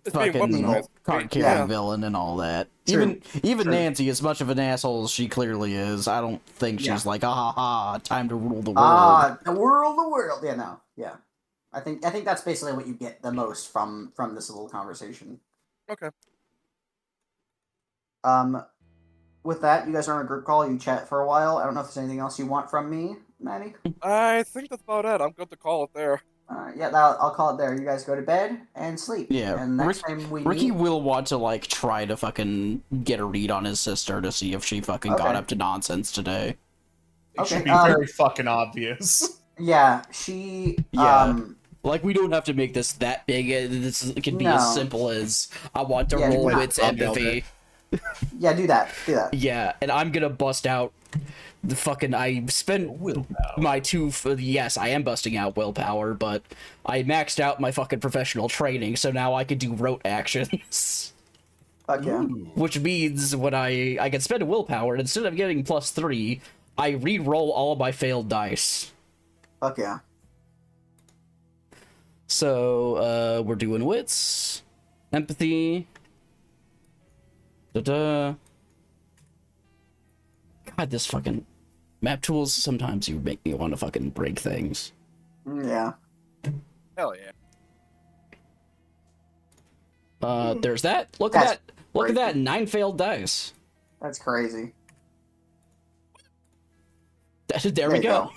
It's fucking card-carrying villain and all that. True. Even True. Nancy, as much of an asshole as she clearly is, I don't think she's like, time to rule the world. The world. Yeah, no, yeah. I think that's basically what you get the most from this little conversation. Okay. With that, you guys are on a group call. You chat for a while. I don't know if there's anything else you want from me, Maddie. I think that's about it. I'm good to call it there. Yeah, I'll call it there. You guys go to bed and sleep. Yeah, and next time Ricky will want to try to fucking get a read on his sister to see if she fucking got up to nonsense today. It should be very fucking obvious. Yeah, she. We don't have to make this that big. This can be as simple as I want to roll wits empathy. Yeah, do that. Yeah, and I'm gonna bust out the fucking. I spent my yes, I am busting out willpower, but I maxed out my fucking professional training, so now I can do rote actions. Fuck yeah. Which means when I can spend a willpower, and instead of getting +3, I re-roll all of my failed dice. Fuck yeah. So, we're doing wits, empathy. God, this fucking map tools, sometimes you make me want to fucking break things. Yeah. Hell yeah. There's that. Look at that. 9 failed dice. That's crazy. There we go.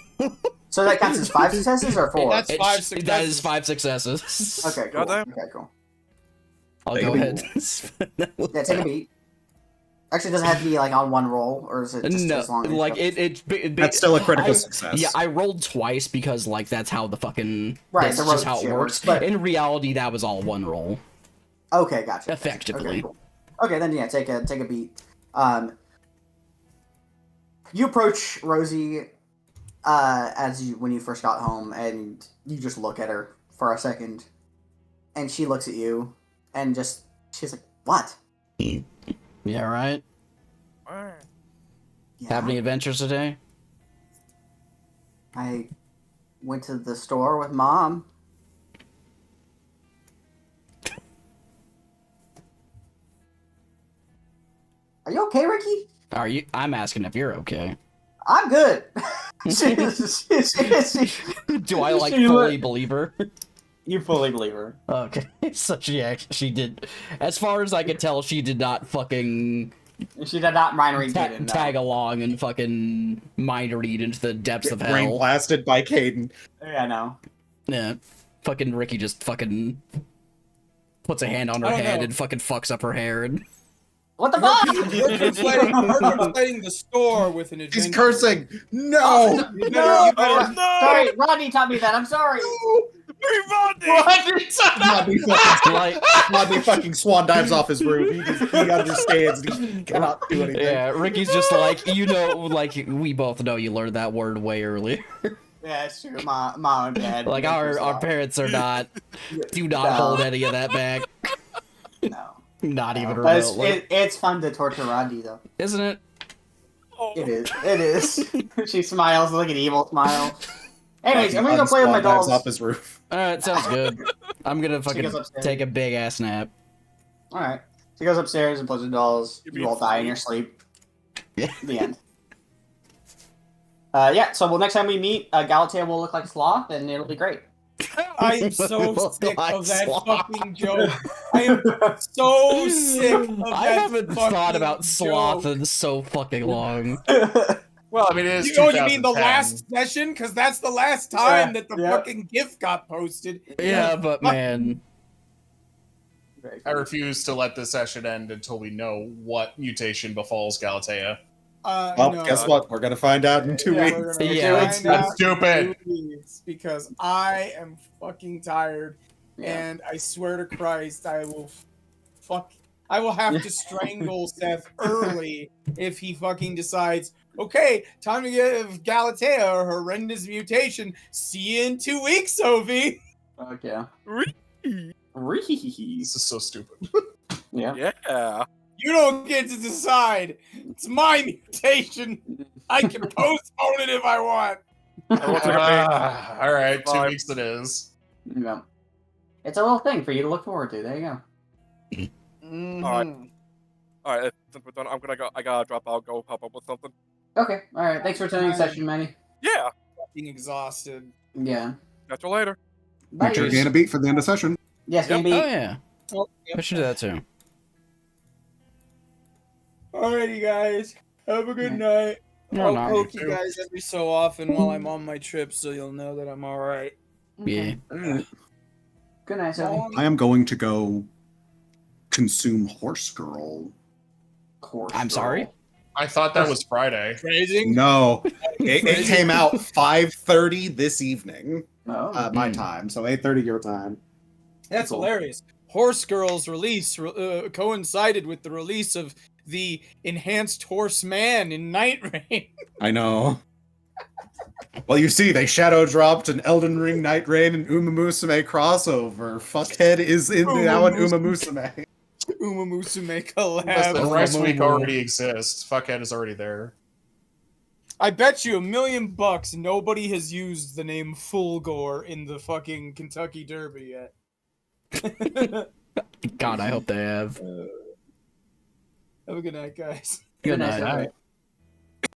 So that counts as 5 successes or 4? That's 5 successes. That is 5 successes. Okay, cool. Okay, cool. I'll go ahead. Yeah, take a beat. Actually, does it have to be on one roll, or is it just as long as that's still a critical success. Yeah, I rolled twice because that's how the fucking that's just how it works. But in reality, that was all one roll. Okay, gotcha. Effectively. Okay, cool. Okay, then yeah, take a beat. You approach Rosie when you first got home, and you just look at her for a second, and she looks at you, and she's like, "What?" Yeah, right? Yeah. Have any adventures today? I went to the store with Mom. Are you okay, Ricky? I'm asking if you're okay. I'm good. Do I fully believe her? You fully believe her. Okay, so she did. As far as I could tell, she did not fucking. She did not mind read tag along and fucking mind read into the depths of hell. Brain blasted by Caden. Yeah, no. Yeah, fucking Ricky just fucking puts a hand on her head and fucking fucks up her hair and. What the fuck? Mercury's letting the store with an adventure. He's cursing. No. No. Sorry, Rodney taught me that. I'm sorry. Rodney fucking swan dives off his roof. He understands. He cannot do anything. Yeah, Ricky's just we both know you learned that word way earlier. Yeah, it's true. Mom and Dad. Our parents are not. Do not hold any of that back. No. Not even remotely. It's fun to torture Rodney, though. Isn't it? Oh. It is. She smiles like an evil smile. Anyways, I'm gonna go play with my dolls. Off his roof. Alright, sounds good. I'm gonna fucking take a big ass nap. Alright. She goes upstairs and plays with dolls. You all die in your sleep. Yeah. The end. So next time we meet, Galatea will look like Sloth, and it'll be great. I am so sick of that fucking joke. I am so sick of that. I haven't thought about Sloth in so fucking long. Well, I mean, it is. You mean the last session? Because that's the last time that the fucking GIF got posted. Yeah, but man. I refuse to let this session end until we know what mutation befalls Galatea. No. Guess what? We're gonna find out in 2 weeks. That's stupid. Because I am fucking tired, and I swear to Christ, I will have to strangle Seth early if he fucking decides, okay, time to give Galatea a horrendous mutation. See you in 2 weeks, Ovi. Fuck yeah. This is so stupid. Yeah. You don't get to decide. It's my mutation. I can postpone it if I want. All right, 2 weeks it is. Yeah. It's a little thing for you to look forward to. There you go. Mm-hmm. All right. Since we're done, I gotta drop out. Go help up with something. Okay. All right. Thanks for attending session, Manny. Yeah. Fucking exhausted. Yeah. Catch you later. Bye. Make sure to gain a beat for the end of session. Yes, Yep. game Oh beat. yeah. Oh, yep. I should do that too. Alrighty, guys. Have a good night. No, I'll no. poke you guys every so often while I'm on my trip, so you'll know that I'm alright. Yeah. Alright. Good night, Sally. I am going to go consume Horse Girl. I'm sorry? I thought that was Friday. Phrasing? No, it came out 5:30 this evening, Oh. my time, so 8:30 your time. That's Cool. hilarious. Horse Girl's release coincided with the release of the enhanced Horseman in Night Rain. I know. Well, you see, they shadow dropped an Elden Ring, Night Rain, and Uma Musume crossover. Fuckhead is now an Uma Musume. Uma Musume collab. The Rice Week already exists. Fuckhead is already there. I bet you $1 million nobody has used the name Fulgore in the fucking Kentucky Derby yet. God, I hope they have. Have a good night, guys. Good night. night.